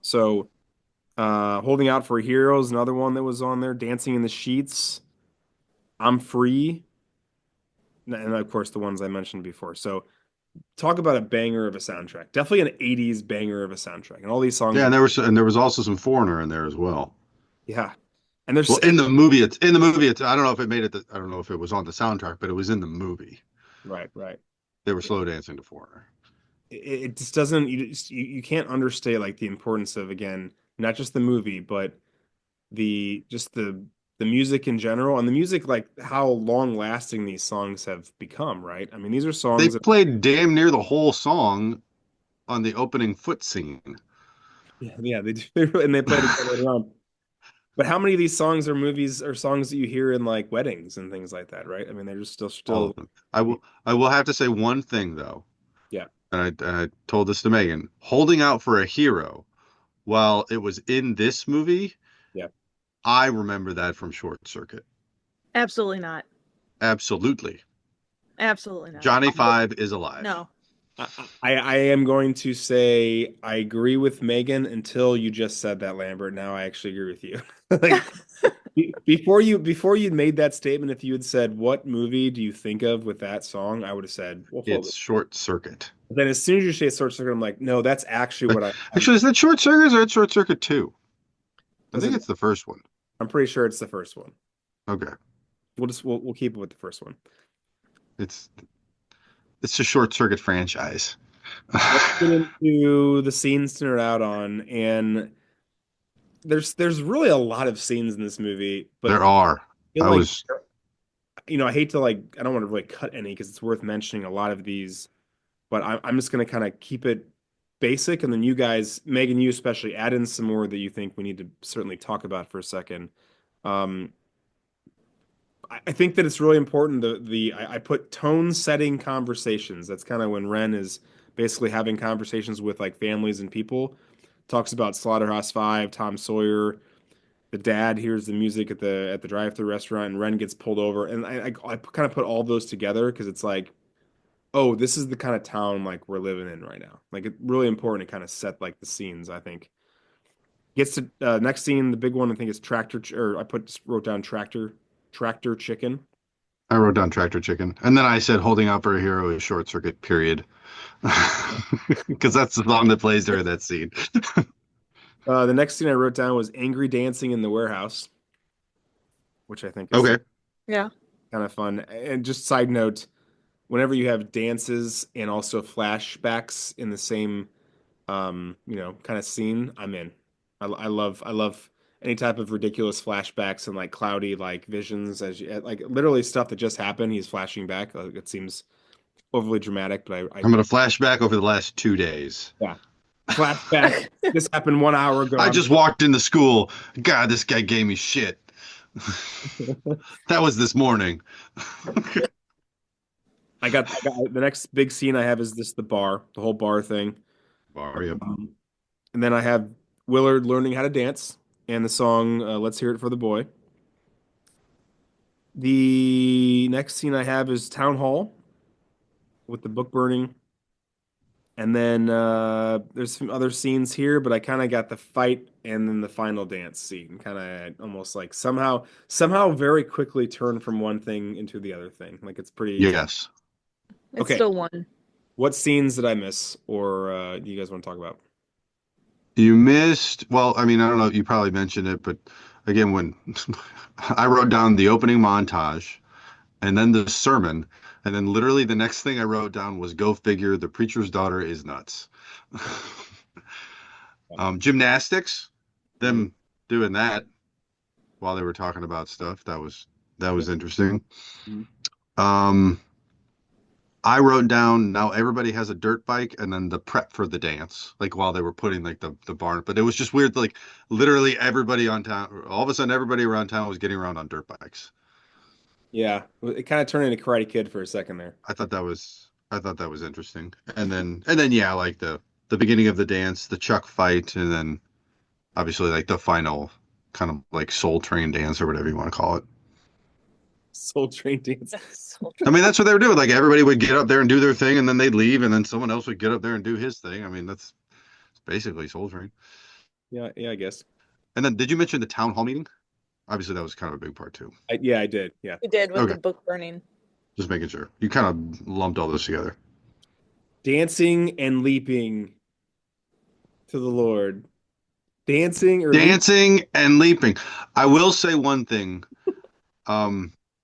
[SPEAKER 1] So Holding Out for a Hero is another one that was on there. Dancing in the Sheets, I'm Free, and of course the ones I mentioned before. So talk about a banger of a soundtrack. Definitely an 80s banger of a soundtrack. And all these songs
[SPEAKER 2] Yeah,
[SPEAKER 1] are,
[SPEAKER 2] and there was also some Foreigner in there as well.
[SPEAKER 1] yeah. And there's,
[SPEAKER 2] Well, in the movie, I don't know if it made it. I don't know if it was on the soundtrack, but it was in the movie.
[SPEAKER 1] right, right.
[SPEAKER 2] They were slow dancing to Foreigner.
[SPEAKER 1] It just doesn't, you can't understate like the importance of, again, not just the movie, but just the music in general and the music, like how long lasting these songs have become, right? I mean, these are
[SPEAKER 2] They
[SPEAKER 1] songs that,
[SPEAKER 2] played damn near the whole song on the opening foot scene.
[SPEAKER 1] yeah, they do, and they played it later on. But how many of these songs are movies or songs that you hear in like weddings and things like that, right? I mean, they're just
[SPEAKER 2] All
[SPEAKER 1] still,
[SPEAKER 2] of them. I will have to say one thing though,
[SPEAKER 1] yeah,
[SPEAKER 2] and I told this to Megan. Holding Out for a Hero, while it was in this movie,
[SPEAKER 1] yeah.
[SPEAKER 2] I remember that from Short Circuit.
[SPEAKER 3] Absolutely not.
[SPEAKER 2] Absolutely.
[SPEAKER 3] Absolutely not.
[SPEAKER 2] Johnny Five is alive.
[SPEAKER 3] No.
[SPEAKER 1] I am going to say I agree with Megan until you just said that, Lambert. Now I actually agree with you. Like before you made that statement, if you had said what movie do you think of with that song, I would have said, well,
[SPEAKER 2] It's
[SPEAKER 1] Footloose.
[SPEAKER 2] Short Circuit.
[SPEAKER 1] But then as soon as you say Short Circuit, I'm like, no, that's actually what I'm.
[SPEAKER 2] Actually, is that Short Circuit or it's Short Circuit 2? I think
[SPEAKER 1] Doesn't
[SPEAKER 2] it's the first one.
[SPEAKER 1] I'm pretty sure it's the first one.
[SPEAKER 2] Okay.
[SPEAKER 1] We'll keep it with the first one.
[SPEAKER 2] It's it's a Short Circuit franchise.
[SPEAKER 1] Let's get into the scenes to nerd out on, and there's really a lot of scenes in this movie, but
[SPEAKER 2] There are.
[SPEAKER 1] I feel
[SPEAKER 2] I
[SPEAKER 1] like
[SPEAKER 2] was
[SPEAKER 1] I hate to like I don't want to really cut any because it's worth mentioning a lot of these, but I'm just gonna kind of keep it basic, and then you guys, Megan, you especially, add in some more that you think we need to certainly talk about for a second. Um, I think that it's really important I put tone setting conversations. That's kind of when Ren is basically having conversations with like families and people. Talks about Slaughterhouse Five, Tom Sawyer. The dad hears the music at the drive-through restaurant, and Ren gets pulled over. And I kind of put all those together because it's like, oh, this is the kind of town like we're living in right now. Like it's really important to kind of set like the scenes, I think. Gets to next scene, the big one I think is or I wrote down tractor chicken.
[SPEAKER 2] I wrote down Tractor Chicken, and then I said Holding Out for a Hero is Short Circuit. Period. Because that's the song that plays during that scene.
[SPEAKER 1] The next scene I wrote down was angry dancing in the warehouse, which I think is
[SPEAKER 2] Okay.
[SPEAKER 3] Yeah.
[SPEAKER 1] kind of fun. And just side note, whenever you have dances and also flashbacks in the same kind of scene, I'm in. I love any type of ridiculous flashbacks and like cloudy like visions as you like literally stuff that just happened. He's flashing back. Like, it seems overly dramatic, but
[SPEAKER 2] I'm going to flash back over the last 2 days.
[SPEAKER 1] yeah. Flashback. This happened 1 hour ago.
[SPEAKER 2] I just walked into school. God, this guy gave me shit. That was this morning.
[SPEAKER 1] I got the next big scene I have is the bar, the whole bar thing.
[SPEAKER 2] Bar, yep.
[SPEAKER 1] And then I have Willard learning how to dance and the song Let's Hear It for the Boy. The next scene I have is Town Hall with the book burning. And then there's some other scenes here, but I kind of got the fight and then the final dance scene, kind of almost like somehow very quickly turn from one thing into the other thing. Like it's pretty
[SPEAKER 2] Yes.
[SPEAKER 3] It's
[SPEAKER 1] okay.
[SPEAKER 3] still one.
[SPEAKER 1] What scenes did I miss, or do you guys want to talk about?
[SPEAKER 2] You missed, well, I mean, I don't know, you probably mentioned it, but again, when I wrote down the opening montage and then the sermon, and then literally the next thing I wrote down was go figure, the preacher's daughter is nuts. Gymnastics, them doing that while they were talking about stuff, that was
[SPEAKER 1] Yep.
[SPEAKER 2] interesting.
[SPEAKER 1] Mhm.
[SPEAKER 2] Um, I wrote down now everybody has a dirt bike and then the prep for the dance, like while they were putting like the barn. But it was just weird, like literally everybody on town, all of a sudden everybody around town was getting around on dirt bikes.
[SPEAKER 1] Yeah, it kind of turned into Karate Kid for a second there.
[SPEAKER 2] I thought that was interesting. And then yeah, like the beginning of the dance, the Chuck fight, and then obviously like the final kind of like Soul Train dance or whatever you want to call it.
[SPEAKER 1] Soul Train dance.
[SPEAKER 3] So
[SPEAKER 2] I mean, that's what they were doing. Like everybody would get up there and do their thing, and then they'd leave, and then someone else would get up there and do his thing. I mean, that's basically Soul Train.
[SPEAKER 1] Yeah, yeah, I guess.
[SPEAKER 2] And then, did you mention the town hall meeting? Obviously, that was kind of a big part too.
[SPEAKER 1] Yeah, I did. Yeah.
[SPEAKER 3] we did with the
[SPEAKER 2] Okay,
[SPEAKER 3] book burning.
[SPEAKER 2] just making sure. You kind of lumped all this together.
[SPEAKER 1] Dancing and leaping to the Lord. Dancing or leap.
[SPEAKER 2] Dancing and leaping. I will say one thing.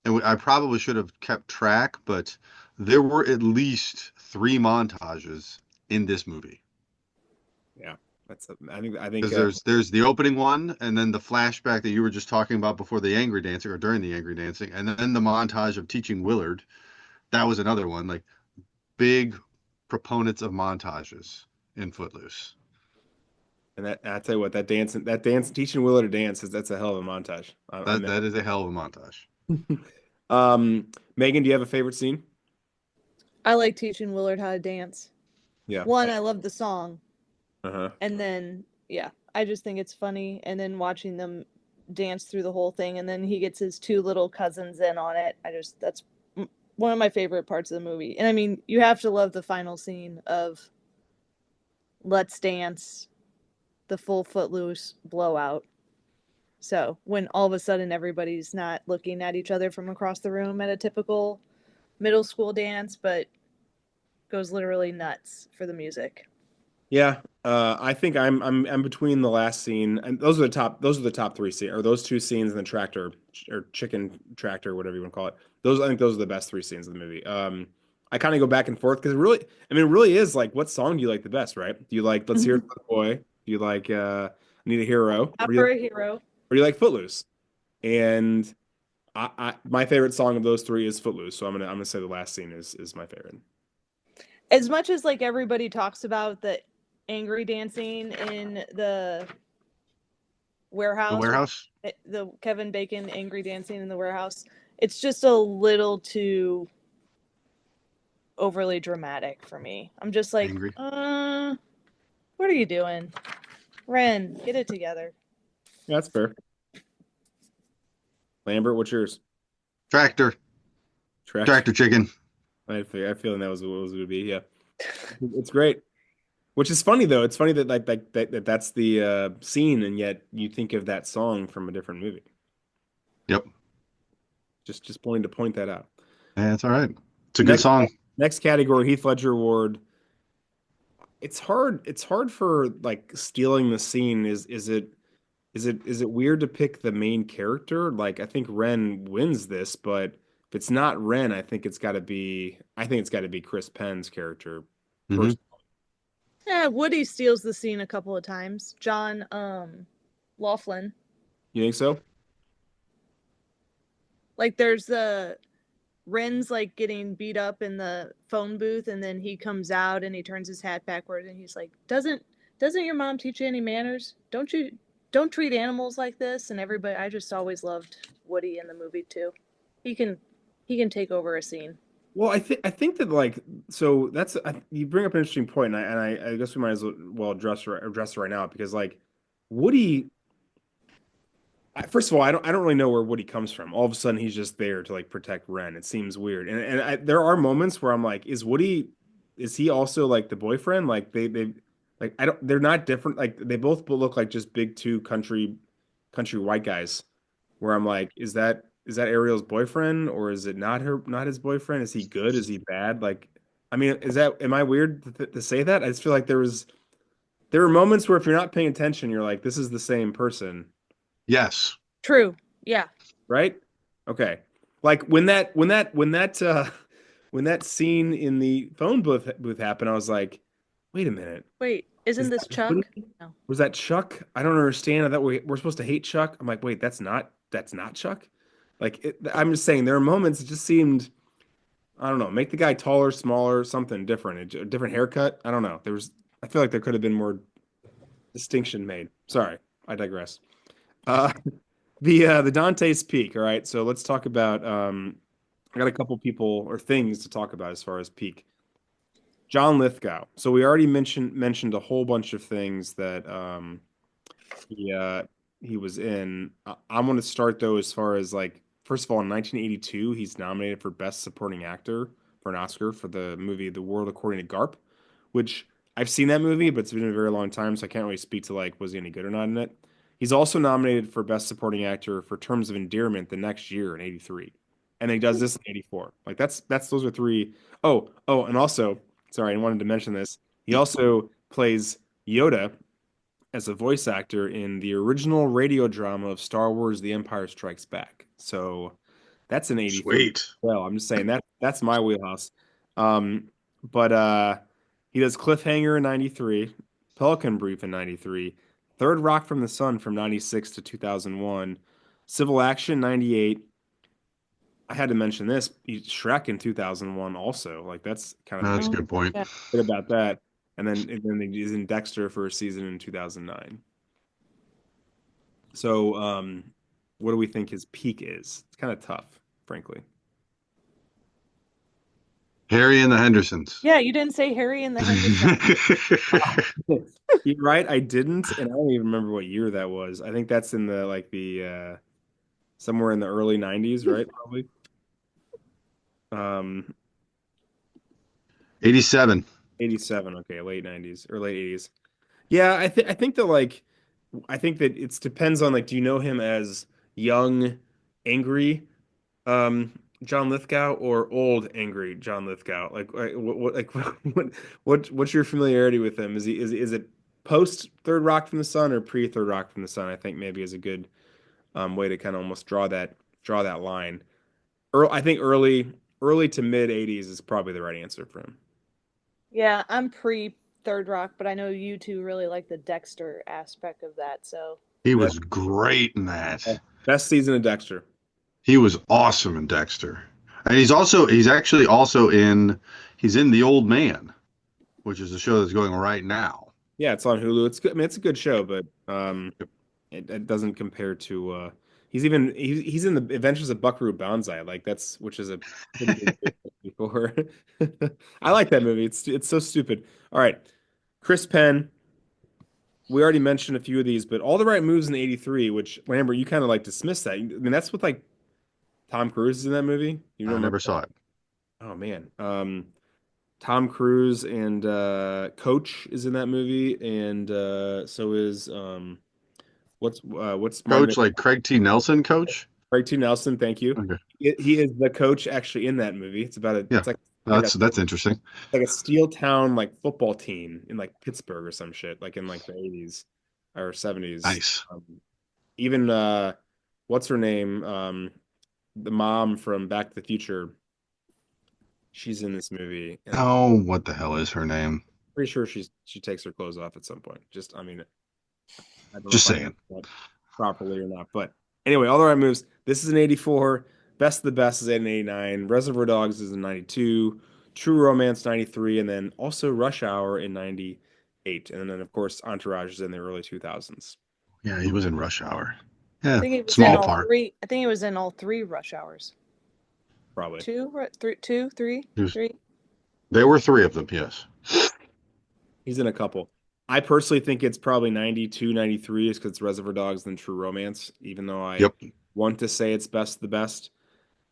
[SPEAKER 2] And I probably should have kept track, but there were at least three montages in this movie.
[SPEAKER 1] Yeah, I think
[SPEAKER 2] Because there's the opening one, and then the flashback that you were just talking about before the angry dancing or during the angry dancing, and then the montage of teaching Willard. That was another one. Like big proponents of montages in Footloose.
[SPEAKER 1] and that I tell you what, that dance teaching Willow to dance is that's a hell of a montage.
[SPEAKER 2] That is a hell of a montage.
[SPEAKER 1] Megan, do you have a favorite scene?
[SPEAKER 3] I like teaching Willard how to dance.
[SPEAKER 1] Yeah.
[SPEAKER 3] One, I love the song,
[SPEAKER 1] Uh-huh.
[SPEAKER 3] and then yeah, I just think it's funny. And then watching them dance through the whole thing, and then he gets his two little cousins in on it. That's one of my favorite parts of the movie. And I mean, you have to love the final scene of Let's Dance, the full Footloose blowout. So when all of a sudden everybody's not looking at each other from across the room at a typical middle school dance, but goes literally nuts for the music.
[SPEAKER 1] Yeah, I think I'm between the last scene and those are the top three scenes or those two scenes in the tractor or chicken tractor whatever you want to call it. I think those are the best three scenes of the movie. I kind of go back and forth because it really is like what song do you like the best, right? Do you like Let's Hear It for the Boy? Do you like Need a Hero?
[SPEAKER 3] Opera Hero.
[SPEAKER 1] Or do you like Footloose? And my favorite song of those three is Footloose, so I'm gonna say the last scene is my favorite.
[SPEAKER 3] As much as like everybody talks about the angry dancing in the
[SPEAKER 2] The
[SPEAKER 3] warehouse,
[SPEAKER 2] warehouse.
[SPEAKER 3] the Kevin Bacon angry dancing in the warehouse, it's just a little too overly dramatic for me. I'm just like,
[SPEAKER 2] Angry.
[SPEAKER 3] what are you doing? Ren, get it together.
[SPEAKER 1] Yeah, that's fair. Lambert, what's yours?
[SPEAKER 2] Tractor.
[SPEAKER 1] Track.
[SPEAKER 2] Tractor chicken.
[SPEAKER 1] I feel that was what it would be. Yeah, it's great. Which is funny though. It's funny that that's the scene, and yet you think of that song from a different movie.
[SPEAKER 2] Yep.
[SPEAKER 1] Just wanting to point that out.
[SPEAKER 2] Yeah, that's all right. It's a good
[SPEAKER 1] Next
[SPEAKER 2] song.
[SPEAKER 1] next category, Heath Ledger Award. It's hard. It's hard for like stealing the scene. Is it weird to pick the main character? Like I think Ren wins this, but if it's not Ren, I think it's got to be Chris Penn's character
[SPEAKER 2] Hmm.
[SPEAKER 1] first.
[SPEAKER 3] Yeah, Woody steals the scene a couple of times. John Laughlin.
[SPEAKER 1] You think so?
[SPEAKER 3] Like there's the Ren's like getting beat up in the phone booth, and then he comes out and he turns his hat backward and he's like, Doesn't your mom teach you any manners? Don't treat animals like this? And everybody, I just always loved Woody in the movie too. He can take over a scene.
[SPEAKER 1] Well, I think that like so you bring up an interesting point, and I guess we might as well address it right now because like Woody. First of all, I don't really know where Woody comes from. All of a sudden, he's just there to like protect Ren. It seems weird, and there are moments where I'm like, is he also like the boyfriend? Like they like I don't they're not different. Like they both look like just big two country white guys. Where I'm like, is that Ariel's boyfriend or is it not his boyfriend? Is he good? Is he bad? Like, I mean, am I weird to say that? I just feel like there were moments where if you're not paying attention, you're like, this is the same person.
[SPEAKER 2] Yes.
[SPEAKER 3] True. Yeah.
[SPEAKER 1] Right? Okay. Like when that scene in the phone booth happened, I was like, wait a minute.
[SPEAKER 3] Wait, isn't
[SPEAKER 1] Is
[SPEAKER 3] this
[SPEAKER 1] that
[SPEAKER 3] Chuck?
[SPEAKER 1] Woody?
[SPEAKER 3] No.
[SPEAKER 1] Was that Chuck? I don't understand. I thought we're supposed to hate Chuck. I'm like, wait, that's not Chuck. Like I'm just saying there are moments it just seemed I don't know, make the guy taller, smaller, something different, a different haircut. I don't know. I feel like there could have been more distinction made. Sorry, I digress. Uh, the Dante's Peak. All right, so let's talk about. I got a couple people or things to talk about as far as Peak. John Lithgow. So we already mentioned a whole bunch of things that he he was in. I'm going to start though as far as like first of all in 1982 he's nominated for Best Supporting Actor for an Oscar for the movie The World According to Garp, which I've seen that movie, but it's been a very long time, so I can't really speak to like was he any good or not in it. He's also nominated for Best Supporting Actor for Terms of Endearment the next year in '83, and he does this in '84. Like that's those are three. Oh, and also, sorry, I wanted to mention this. He also plays Yoda as a voice actor in the original radio drama of Star Wars: The Empire Strikes Back. So that's an '83.
[SPEAKER 2] Sweet.
[SPEAKER 1] Well, I'm just saying that's my wheelhouse. Um, but he does Cliffhanger in '93, Pelican Brief in '93, Third Rock from the Sun from '96 to 2001, Civil Action '98. I had to mention this. Shrek in 2001 also. Like that's kind of a
[SPEAKER 2] That's a
[SPEAKER 1] big
[SPEAKER 3] Oh,
[SPEAKER 2] good point.
[SPEAKER 3] yeah.
[SPEAKER 1] bit about that. And then he's in Dexter for a season in 2009. So, what do we think his peak is? It's kind of tough, frankly.
[SPEAKER 2] Harry and the Hendersons.
[SPEAKER 3] Yeah, you didn't say Harry and the Hendersons.
[SPEAKER 1] You're right, I didn't, and I don't even remember what year that was. I think that's in the somewhere in the early 90s, right? Probably. Um,
[SPEAKER 2] 87.
[SPEAKER 1] 87, okay, late 90s or late 80s. Yeah, I think that like I think that it depends on like do you know him as young, angry John Lithgow or old angry John Lithgow? What's your familiarity with him? Is it post Third Rock from the Sun or pre Third Rock from the Sun? I think maybe is a good way to kind of almost draw that line. I think early to mid 80s is probably the right answer for him.
[SPEAKER 3] Yeah, I'm pre Third Rock, but I know you two really like the Dexter aspect of that. So
[SPEAKER 2] He
[SPEAKER 1] Yeah.
[SPEAKER 2] was great in that.
[SPEAKER 1] Best season of Dexter.
[SPEAKER 2] He was awesome in Dexter. And he's in The Old Man, which is a show that's going right now.
[SPEAKER 1] Yeah, it's on Hulu. It's good. I mean, it's a good show, but it doesn't compare to he's in the Adventures of Buckaroo Banzai. Like that's which is a pretty big deal before. I like that movie. It's so stupid. All right. Chris Penn, we already mentioned a few of these, but All the Right Moves in '83, which Lambert, you kind of like dismissed that. I mean, that's with like Tom Cruise is in that movie. You don't
[SPEAKER 2] I
[SPEAKER 1] remember
[SPEAKER 2] never
[SPEAKER 1] that?
[SPEAKER 2] saw it.
[SPEAKER 1] Oh man. Tom Cruise and Coach is in that movie, and so is what's Martin
[SPEAKER 2] Coach, like Craig T. Nelson, coach?
[SPEAKER 1] Craig T. Nelson. Thank you.
[SPEAKER 2] Okay.
[SPEAKER 1] He is the coach actually in that movie.
[SPEAKER 2] Yeah.
[SPEAKER 1] It's like a
[SPEAKER 2] That's interesting.
[SPEAKER 1] like a steel town like football team in like Pittsburgh or some shit like in like the '80s or '70s.
[SPEAKER 2] Nice.
[SPEAKER 1] Even what's her name? The mom from Back to the Future. She's in this movie, and I'm
[SPEAKER 2] Oh, what the hell is her name?
[SPEAKER 1] pretty sure she takes her clothes off at some point. Just I mean, I don't know
[SPEAKER 2] Just
[SPEAKER 1] if I
[SPEAKER 2] saying.
[SPEAKER 1] know that properly or not. But anyway, All the Right Moves. This is an '84. Best of the Best is in '89. Reservoir Dogs is in '92. True Romance '93, and then also Rush Hour in '98, and then of course Entourage is in the early 2000s.
[SPEAKER 2] Yeah, he was in Rush Hour.
[SPEAKER 3] I
[SPEAKER 2] Yeah,
[SPEAKER 3] think he was in
[SPEAKER 2] small
[SPEAKER 3] all
[SPEAKER 2] part.
[SPEAKER 3] three. I think he was in all three Rush Hours.
[SPEAKER 1] Probably.
[SPEAKER 3] Two, three,
[SPEAKER 2] He was,
[SPEAKER 3] three.
[SPEAKER 2] there were three of them, yes.
[SPEAKER 1] He's in a couple. I personally think it's probably '92, '93 is because it's Reservoir Dogs than True Romance, even though I
[SPEAKER 2] Yep.
[SPEAKER 1] want to say it's Best of the Best.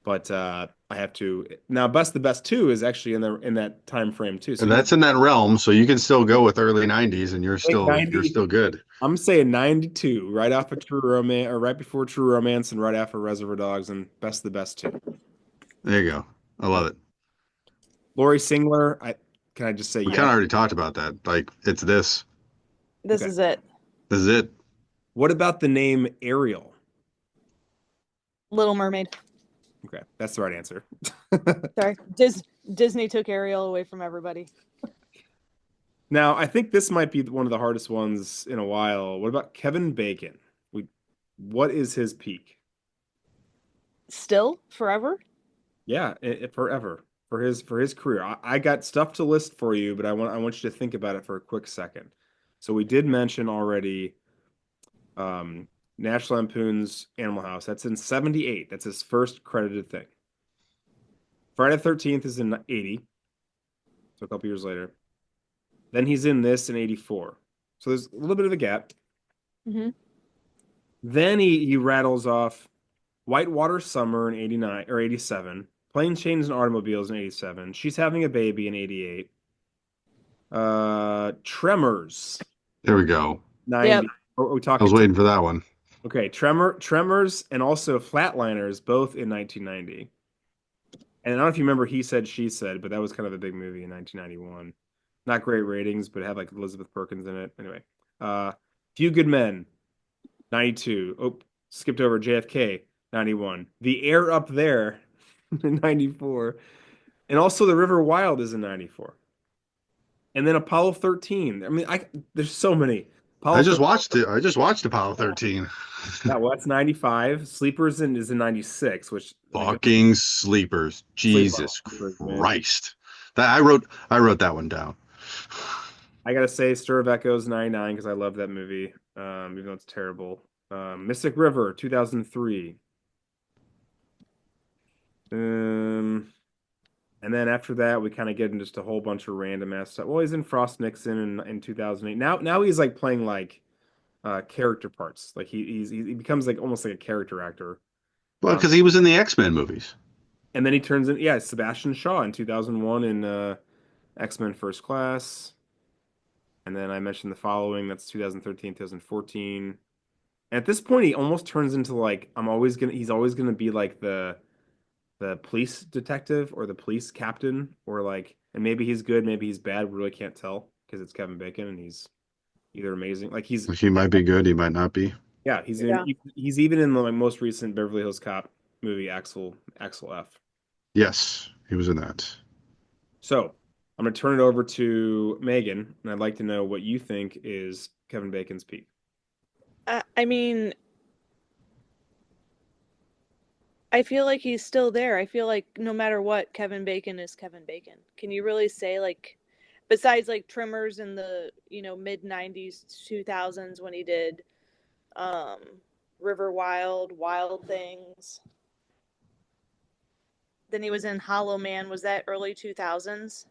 [SPEAKER 1] But I have to now. Best of the Best 2 is actually in that time frame too. So
[SPEAKER 2] And
[SPEAKER 1] you
[SPEAKER 2] that's in that realm, so you can still go with early 90s and
[SPEAKER 1] think
[SPEAKER 2] you're
[SPEAKER 1] 90.
[SPEAKER 2] still good.
[SPEAKER 1] I'm saying '92, right after True Romance, or right before True Romance, and right after Reservoir Dogs, and Best of the Best 2.
[SPEAKER 2] There you go. I love it.
[SPEAKER 1] Lori Singler, can I just say
[SPEAKER 2] We kind
[SPEAKER 1] yes?
[SPEAKER 2] of already talked about that. Like it's this.
[SPEAKER 3] This
[SPEAKER 1] Okay.
[SPEAKER 3] is it.
[SPEAKER 2] This is it.
[SPEAKER 1] What about the name Ariel?
[SPEAKER 3] Little Mermaid.
[SPEAKER 1] Okay, that's the right answer.
[SPEAKER 3] Sorry, Disney took Ariel away from everybody.
[SPEAKER 1] Now, I think this might be one of the hardest ones in a while. What about Kevin Bacon? What is his peak?
[SPEAKER 3] Still, forever.
[SPEAKER 1] Yeah, forever, for his career. I got stuff to list for you, but I want you to think about it for a quick second. So we did mention already um, National Lampoon's Animal House. That's in 78. That's his first credited thing. Friday the 13th is in 80, so a couple years later. Then he's in this in 84. So there's a little bit of a gap.
[SPEAKER 3] Hmm.
[SPEAKER 1] Then he rattles off Whitewater Summer in 89 or 87, Planes, Chains, and Automobiles in 87, She's Having a Baby in 88, Tremors
[SPEAKER 2] There we go.
[SPEAKER 3] Yep.
[SPEAKER 1] 90. We
[SPEAKER 2] I was
[SPEAKER 1] talking
[SPEAKER 2] waiting for that one.
[SPEAKER 1] okay, Tremors and also Flatliners both in 1990. And I don't know if you remember He Said, She Said, but that was kind of a big movie in 1991. Not great ratings, but it had like Elizabeth Perkins in it. Anyway, Few Good Men, 92. Oh, skipped over JFK, 91. The Air Up There in 94. And also The River Wild is in 94. And then Apollo 13. I mean, there's so many.
[SPEAKER 2] I
[SPEAKER 1] Apollo
[SPEAKER 2] just
[SPEAKER 1] 13.
[SPEAKER 2] watched it. I just watched Apollo 13.
[SPEAKER 1] Yeah, well, that's 95. Is in 96, which I mean,
[SPEAKER 2] Fucking sleepers.
[SPEAKER 1] sleep on
[SPEAKER 2] Jesus
[SPEAKER 1] sleepers, man.
[SPEAKER 2] Christ. That I wrote that one down.
[SPEAKER 1] I gotta say, Stir of Echoes 99 because I love that movie, even though it's terrible. Mystic River 2003. Um, and then after that, we kind of get into just a whole bunch of random ass stuff. Well, he's in Frost Nixon in 2008. Now he's like playing like character parts. Like he becomes like almost like a character actor.
[SPEAKER 2] Well,
[SPEAKER 1] Um,
[SPEAKER 2] because he was in the X-Men movies.
[SPEAKER 1] and then he turns in yeah Sebastian Shaw in 2001 in X-Men First Class. And then I mentioned the following. That's 2013, 2014. And at this point, he almost turns into like he's always gonna be like the police detective or the police captain or like, and maybe he's good, maybe he's bad. We really can't tell because it's Kevin Bacon and he's either amazing, like
[SPEAKER 2] He might be good. He might not be.
[SPEAKER 1] yeah,
[SPEAKER 3] Yeah.
[SPEAKER 1] he's even in the like, most recent Beverly Hills Cop movie, Axel F.
[SPEAKER 2] Yes, he was in that.
[SPEAKER 1] So I'm gonna turn it over to Megan, and I'd like to know what you think is Kevin Bacon's peak.
[SPEAKER 3] I mean, I feel like he's still there. I feel like no matter what, Kevin Bacon is Kevin Bacon. Can you really say like, besides like Tremors in the mid '90s, 2000s when he did um, River Wild, Wild Things. Then he was in Hollow Man. Was that early 2000s?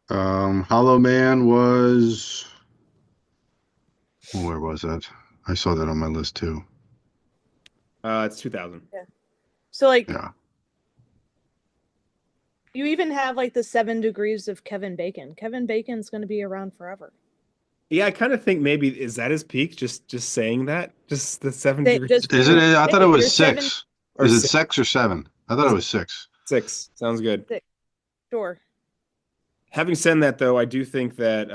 [SPEAKER 2] Hollow Man was. Where was that? I saw that on my list too.
[SPEAKER 1] It's 2000.
[SPEAKER 3] Yeah. So like
[SPEAKER 2] Yeah.
[SPEAKER 3] you even have like the 7 degrees of Kevin Bacon. Kevin Bacon's going to be around forever.
[SPEAKER 1] Yeah, I kind of think maybe is that his peak? Just saying that, just the seven
[SPEAKER 3] They
[SPEAKER 1] degrees
[SPEAKER 3] just
[SPEAKER 2] Isn't it? I thought it
[SPEAKER 3] hey,
[SPEAKER 2] was
[SPEAKER 3] you're seven.
[SPEAKER 2] 6.
[SPEAKER 1] or
[SPEAKER 2] Is it
[SPEAKER 1] six.
[SPEAKER 2] 6 or 7? I thought it was 6.
[SPEAKER 1] Six sounds good.
[SPEAKER 3] Sure.
[SPEAKER 1] Having said that, though, I do think that,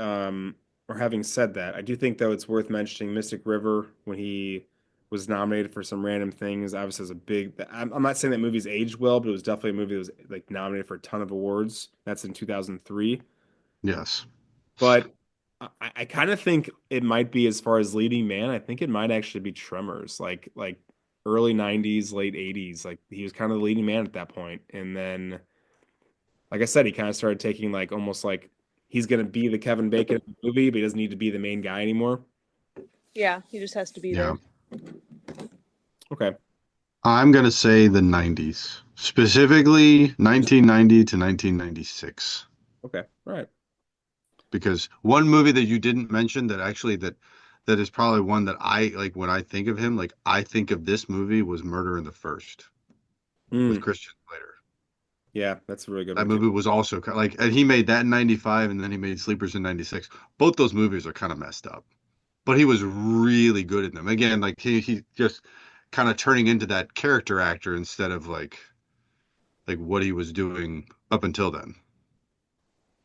[SPEAKER 1] or having said that, I do think though it's worth mentioning Mystic River when he was nominated for some random things. Obviously, as a big. I'm not saying that movie's aged well, but it was definitely a movie that was like nominated for a ton of awards. That's in 2003.
[SPEAKER 2] Yes.
[SPEAKER 1] But I kind of think it might be as far as leading man. I think it might actually be Tremors, like early '90s, late '80s. Like he was kind of the leading man at that point, and then, like I said, he kind of started taking like almost like he's gonna be the Kevin Bacon of the movie, but he doesn't need to be the main guy anymore.
[SPEAKER 3] Yeah, he just has to be
[SPEAKER 2] Yeah.
[SPEAKER 3] there.
[SPEAKER 1] Okay,
[SPEAKER 2] I'm going to say the 90s, specifically 1990 to 1996.
[SPEAKER 1] okay, all right.
[SPEAKER 2] Because one movie that you didn't mention that is probably one that I like when I think of him, like I think of this movie was Murder in the First with
[SPEAKER 1] Mm,
[SPEAKER 2] Christian Slater.
[SPEAKER 1] yeah, that's a really good
[SPEAKER 2] That
[SPEAKER 1] one too.
[SPEAKER 2] movie was also like, and he made that in 95 and then he made Sleepers in 96. Both those movies are kind of messed up, but he was really good in them. Again, like he just kind of turning into that character actor instead of like what he was doing up until then.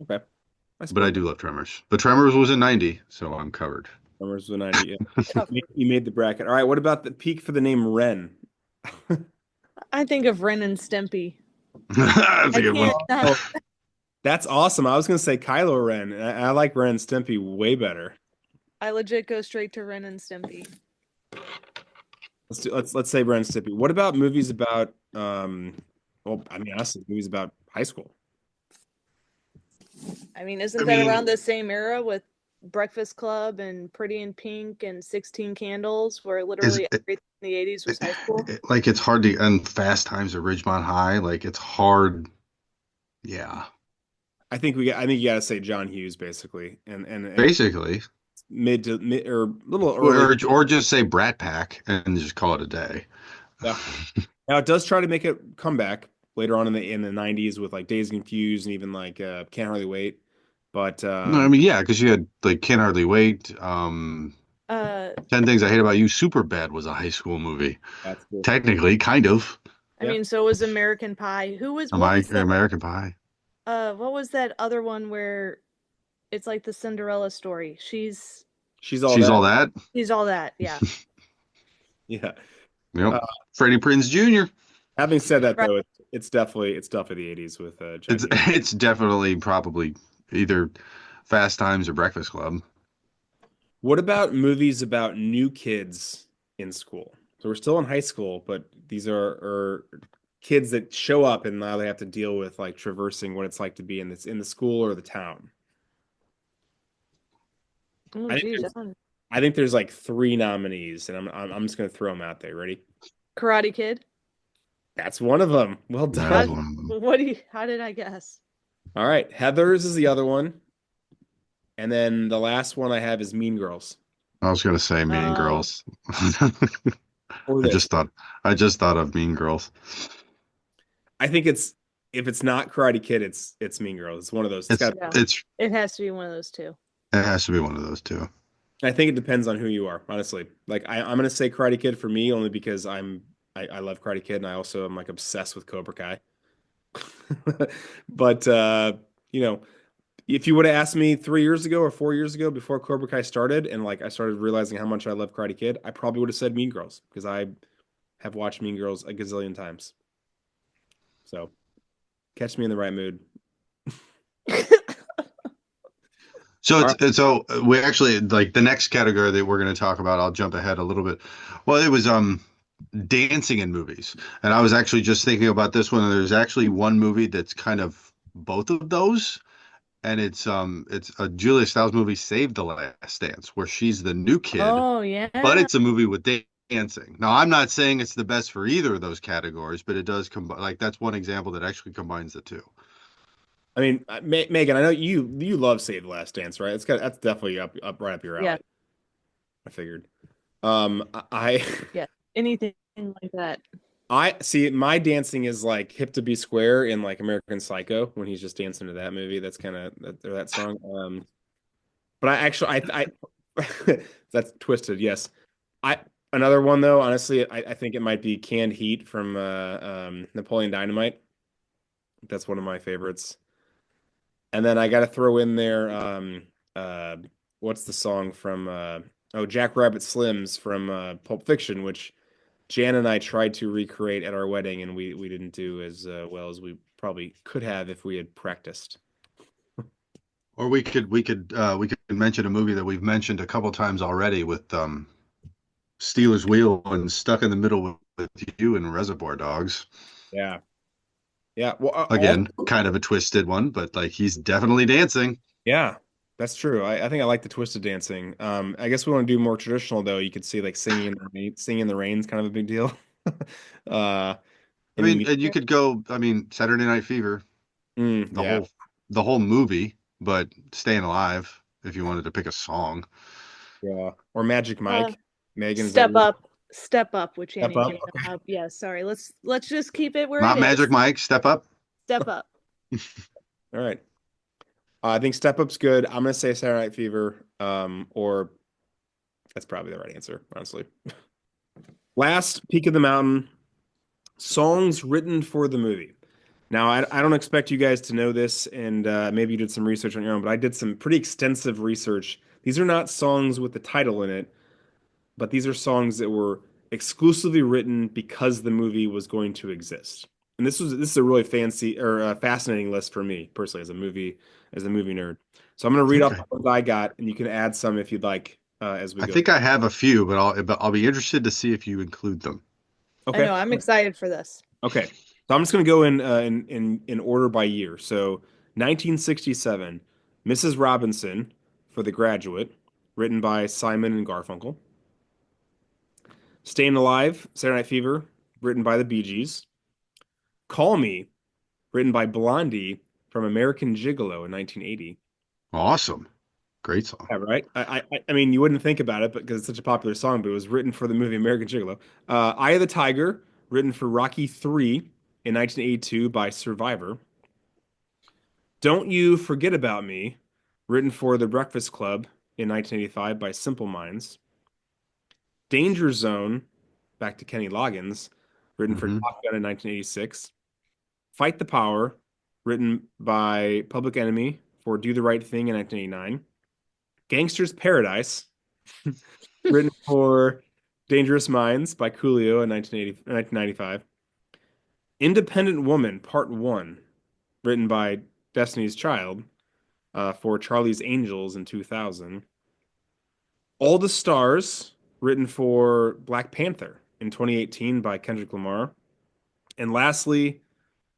[SPEAKER 1] Okay, I
[SPEAKER 2] But I
[SPEAKER 1] support that.
[SPEAKER 2] do love Tremors. But Tremors was in 90, so I'm covered.
[SPEAKER 1] Tremors was 90. Yeah,
[SPEAKER 3] Cover.
[SPEAKER 1] you made the bracket. All right, what about the peak for the name Ren?
[SPEAKER 3] I think of Ren and Stimpy.
[SPEAKER 2] That's a
[SPEAKER 3] I
[SPEAKER 2] good one.
[SPEAKER 3] can't not.
[SPEAKER 1] Oh, that's awesome. I was gonna say Kylo Ren. I like Ren and Stimpy way better.
[SPEAKER 3] I legit go straight to Ren and Stimpy.
[SPEAKER 1] Let's say Ren and Stimpy. What about movies about well, I mean honestly, movies about high school.
[SPEAKER 3] I mean,
[SPEAKER 2] I
[SPEAKER 3] isn't that
[SPEAKER 2] mean,
[SPEAKER 3] around the same era with Breakfast Club and Pretty in Pink and 16 Candles, where
[SPEAKER 2] is
[SPEAKER 3] literally everything in the 80s was high school?
[SPEAKER 2] like it's hard to and Fast Times at Ridgemont High, like it's hard. Yeah,
[SPEAKER 1] I think you got to say John Hughes basically, and
[SPEAKER 2] basically,
[SPEAKER 1] mid to mid or a little early.
[SPEAKER 2] or just say Brat Pack and just call it a day.
[SPEAKER 1] Yeah. Now it does try to make a comeback later on in the 90s with like Days Confused and even like Can't Hardly Wait. But
[SPEAKER 2] No, I mean, yeah, because you had like Can't Hardly Wait,
[SPEAKER 3] Uh,
[SPEAKER 2] 10 Things I Hate About You. Super Bad was a high school movie.
[SPEAKER 1] that's cool.
[SPEAKER 2] Technically, kind of.
[SPEAKER 3] I
[SPEAKER 1] Yeah.
[SPEAKER 3] mean, so was American Pie. Who was
[SPEAKER 2] Am
[SPEAKER 3] what
[SPEAKER 2] I
[SPEAKER 3] was the
[SPEAKER 2] American Pie?
[SPEAKER 3] what was that other one where it's like the Cinderella story?
[SPEAKER 1] She's all
[SPEAKER 2] She's
[SPEAKER 1] that.
[SPEAKER 2] all that.
[SPEAKER 3] She's all that. Yeah.
[SPEAKER 1] Yeah.
[SPEAKER 2] Yep.
[SPEAKER 1] Uh,
[SPEAKER 2] Freddie Prinze Jr.
[SPEAKER 1] Having said that
[SPEAKER 3] Right.
[SPEAKER 1] though, it's definitely the 80s with John
[SPEAKER 2] It's
[SPEAKER 1] Hughes.
[SPEAKER 2] it's definitely probably either Fast Times or Breakfast Club.
[SPEAKER 1] What about movies about new kids in school? So we're still in high school, but these are kids that show up and now they have to deal with like traversing what it's like to be in the school or the town.
[SPEAKER 3] Oh,
[SPEAKER 1] I think
[SPEAKER 3] geez.
[SPEAKER 1] there's I think there's like three nominees, and I'm just gonna throw them out there. Ready?
[SPEAKER 3] Karate Kid.
[SPEAKER 1] That's one of them. Well
[SPEAKER 2] That
[SPEAKER 3] How,
[SPEAKER 2] is
[SPEAKER 1] done.
[SPEAKER 2] one of them.
[SPEAKER 3] what do you, how did I guess?
[SPEAKER 1] All right, Heather's is the other one, and then the last one I have is Mean Girls.
[SPEAKER 2] I was gonna say Mean
[SPEAKER 3] Oh,
[SPEAKER 2] Girls.
[SPEAKER 1] Or
[SPEAKER 2] I
[SPEAKER 1] this.
[SPEAKER 2] just thought I just thought of Mean Girls.
[SPEAKER 1] I think it's if it's not Karate Kid, it's Mean Girls. It's one of those. It's
[SPEAKER 2] It's
[SPEAKER 1] got.
[SPEAKER 3] yeah.
[SPEAKER 2] it's
[SPEAKER 3] It has to be one of those two.
[SPEAKER 2] it has to be one of those two.
[SPEAKER 1] I think it depends on who you are, honestly. Like I'm gonna say Karate Kid for me only because I love Karate Kid and I also am like obsessed with Cobra Kai. But you know, if you would have asked me 3 years ago or 4 years ago before Cobra Kai started and like I started realizing how much I love Karate Kid, I probably would have said Mean Girls because I have watched Mean Girls a gazillion times. So catch me in the right mood.
[SPEAKER 2] So
[SPEAKER 1] All right.
[SPEAKER 2] we actually like the next category that we're going to talk about. I'll jump ahead a little bit. Well, it was dancing in movies, and I was actually just thinking about this one. There's actually one movie that's kind of both of those, and it's a Julia Stiles movie, Save the Last Dance, where she's the new kid,
[SPEAKER 3] Oh,
[SPEAKER 2] but
[SPEAKER 3] yeah.
[SPEAKER 2] it's a movie with dancing. Now, I'm not saying it's the best for either of those categories, but it does combine. Like that's one example that actually combines the two.
[SPEAKER 1] I mean, Megan, I know you love Save the Last Dance, right? That's definitely up right up your
[SPEAKER 3] Yeah.
[SPEAKER 1] alley. I figured. I
[SPEAKER 3] Yeah. Anything like that.
[SPEAKER 1] I see my dancing is like Hip to Be Square in like American Psycho when he's just dancing to that movie. That's kind of that song. But I actually that's Twisted. Yes, I another one though. Honestly, I think it might be Canned Heat from Napoleon Dynamite. That's one of my favorites. And then I got to throw in there uh, what's the song from Jack Rabbit Slims from Pulp Fiction, which Jan and I tried to recreate at our wedding, and we didn't do as well as we probably could have if we had practiced.
[SPEAKER 2] Or we could mention a movie that we've mentioned a couple times already with Steelers Wheel and Stuck in the Middle with You and Reservoir Dogs.
[SPEAKER 1] Yeah, yeah. Well, all
[SPEAKER 2] Again, kind of a twisted one, but like he's definitely dancing.
[SPEAKER 1] yeah, that's true. I think I like the twisted dancing. I guess we want to do more traditional though. You could see like singing in the rain is kind of a big deal. uh,
[SPEAKER 2] I
[SPEAKER 1] any
[SPEAKER 2] mean,
[SPEAKER 1] mu-
[SPEAKER 2] and you could go, I mean, Saturday Night Fever, the
[SPEAKER 1] yeah,
[SPEAKER 2] whole movie, but Staying Alive if you wanted to pick a song.
[SPEAKER 1] yeah, or Magic
[SPEAKER 3] Uh,
[SPEAKER 1] Mike. Megan, is that
[SPEAKER 3] Step
[SPEAKER 1] your
[SPEAKER 3] Up. Step Up with
[SPEAKER 1] step
[SPEAKER 3] Channing
[SPEAKER 1] up?
[SPEAKER 3] Tatum. Yeah, sorry. Let's just keep it where it
[SPEAKER 2] Not Magic
[SPEAKER 3] is.
[SPEAKER 2] Mike, Step Up.
[SPEAKER 3] Step Up.
[SPEAKER 1] All right. I think Step Up's good. I'm gonna say Saturday Night Fever. Or that's probably the right answer, honestly. Last, Peak of the Mountain, songs written for the movie. Now, I don't expect you guys to know this, and maybe you did some research on your own, but I did some pretty extensive research. These are not songs with the title in it, but these are songs that were exclusively written because the movie was going to exist. And this is a really fancy or fascinating list for me personally as a movie nerd. So I'm going to
[SPEAKER 2] I
[SPEAKER 1] read
[SPEAKER 2] think
[SPEAKER 1] off the ones I got, and you can add some if you'd like as we
[SPEAKER 2] I
[SPEAKER 1] go.
[SPEAKER 2] think I have a few, but I'll be interested to see if you include them.
[SPEAKER 3] I
[SPEAKER 1] Okay.
[SPEAKER 3] know. I'm excited for this.
[SPEAKER 1] Okay. So I'm just going to go in order by year. So 1967, Mrs. Robinson for The Graduate, written by Simon and Garfunkel. Staying Alive, Saturday Night Fever, written by the Bee Gees. Call Me, written by Blondie from American Gigolo in 1980.
[SPEAKER 2] Awesome. Great song.
[SPEAKER 1] Yeah, right. I mean, you wouldn't think about it, but because it's such a popular song, but it was written for the movie American Gigolo. Eye of the Tiger, written for Rocky 3 in 1982 by Survivor. Don't You Forget About Me, written for The Breakfast Club in 1985 by Simple Minds. Danger Zone, back to Kenny Loggins, written for
[SPEAKER 2] Hmm.
[SPEAKER 1] Top Gun in 1986. Fight the Power, written by Public Enemy for Do the Right Thing in 1989. Gangster's Paradise, written for Dangerous Minds by Coolio in 1995. Independent Woman, Part 1, written by Destiny's Child for Charlie's Angels in 2000. All the Stars, written for Black Panther in 2018 by Kendrick Lamar. And lastly,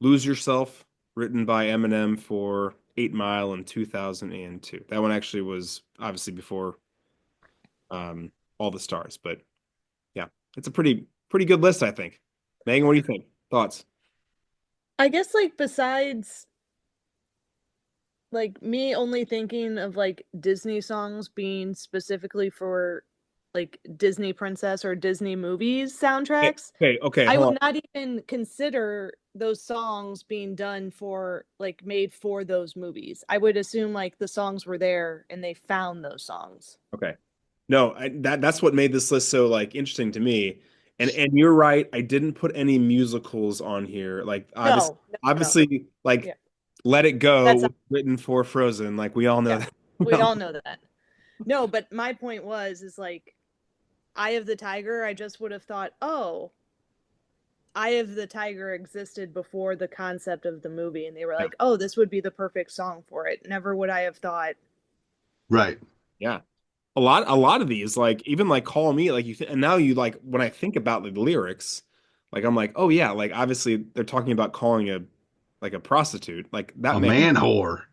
[SPEAKER 1] Lose Yourself, written by Eminem for 8 Mile in 2002. That one actually was obviously before All the Stars, but yeah, it's a pretty good list, I think. Megan, what do you think? Thoughts?
[SPEAKER 3] I guess like besides like me only thinking of like Disney songs being specifically for like Disney princess or Disney movies
[SPEAKER 1] Okay,
[SPEAKER 3] soundtracks,
[SPEAKER 1] okay,
[SPEAKER 3] I
[SPEAKER 1] hold
[SPEAKER 3] would
[SPEAKER 1] on.
[SPEAKER 3] not even consider those songs being done for like made for those movies. I would assume like the songs were there and they found those songs.
[SPEAKER 1] Okay. No, that's what made this list so like interesting to me. And you're right, I didn't put any musicals on here. Like
[SPEAKER 3] No, no, no.
[SPEAKER 1] obviously like
[SPEAKER 3] Yeah.
[SPEAKER 1] Let It Go
[SPEAKER 3] That's
[SPEAKER 1] was written for Frozen. Like we all know
[SPEAKER 3] yeah.
[SPEAKER 1] that.
[SPEAKER 3] We all know that. No, but my point was is like Eye of the Tiger, I just would have thought, "Oh, Eye of the Tiger existed before the concept of the movie." And they were
[SPEAKER 1] Yeah.
[SPEAKER 3] like, "Oh, this would be the perfect song for it." Never would I have thought,
[SPEAKER 2] Right.
[SPEAKER 1] Yeah. A lot of these, like even like Call Me, like and now you like when I think about the lyrics, like I'm like, oh yeah, like obviously they're talking about calling a like a prostitute. Like that
[SPEAKER 2] A
[SPEAKER 1] makes
[SPEAKER 2] man whore.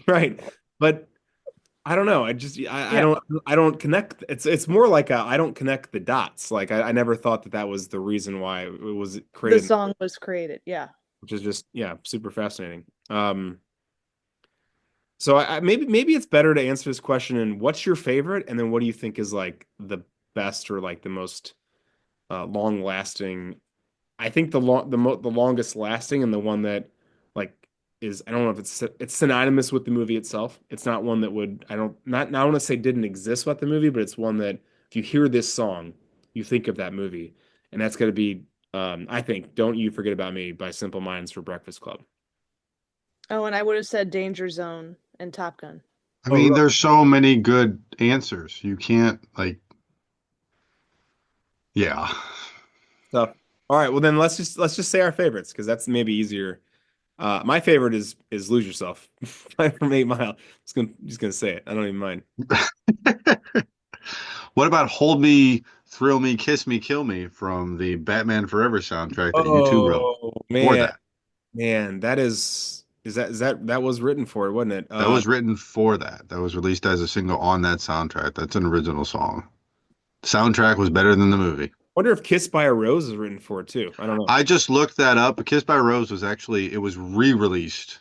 [SPEAKER 1] right. But I don't know.
[SPEAKER 3] yeah,
[SPEAKER 1] I don't connect. It's more like I don't connect the dots. Like I never thought that that was the reason why it was
[SPEAKER 3] the
[SPEAKER 1] created,
[SPEAKER 3] song was created. Yeah.
[SPEAKER 1] which is just yeah, super fascinating. So maybe it's better to answer this question in what's your favorite, and then what do you think is like the best or like the most long lasting. I think the longest lasting and the one that like is I don't know if it's synonymous with the movie itself. It's not one that would I don't want to say didn't exist with the movie, but it's one that if you hear this song, you think of that movie, and that's going to be I think "Don't You Forget About Me" by Simple Minds for Breakfast Club.
[SPEAKER 3] Oh, and I would have said Danger Zone and Top Gun.
[SPEAKER 2] I
[SPEAKER 1] Oh,
[SPEAKER 2] mean,
[SPEAKER 1] really?
[SPEAKER 2] there's so many good answers. You can't like, yeah.
[SPEAKER 1] Tough. All right, well then let's just say our favorites because that's maybe easier. My favorite is "Lose Yourself" from 8 Mile. Just gonna say it. I don't even mind.
[SPEAKER 2] What about Hold Me, Thrill Me, Kiss Me, Kill Me from the Batman Forever soundtrack that you two wrote
[SPEAKER 1] Oh
[SPEAKER 2] for
[SPEAKER 1] man,
[SPEAKER 2] that?
[SPEAKER 1] man, that is that was written for it, wasn't it?
[SPEAKER 2] That was written for that. That was released as a single on that soundtrack. That's an original song. Soundtrack was better than the movie.
[SPEAKER 1] Wonder if "Kiss by a Rose" is written for it too. I don't know.
[SPEAKER 2] I just looked that up. Kiss by Rose was actually it was re-released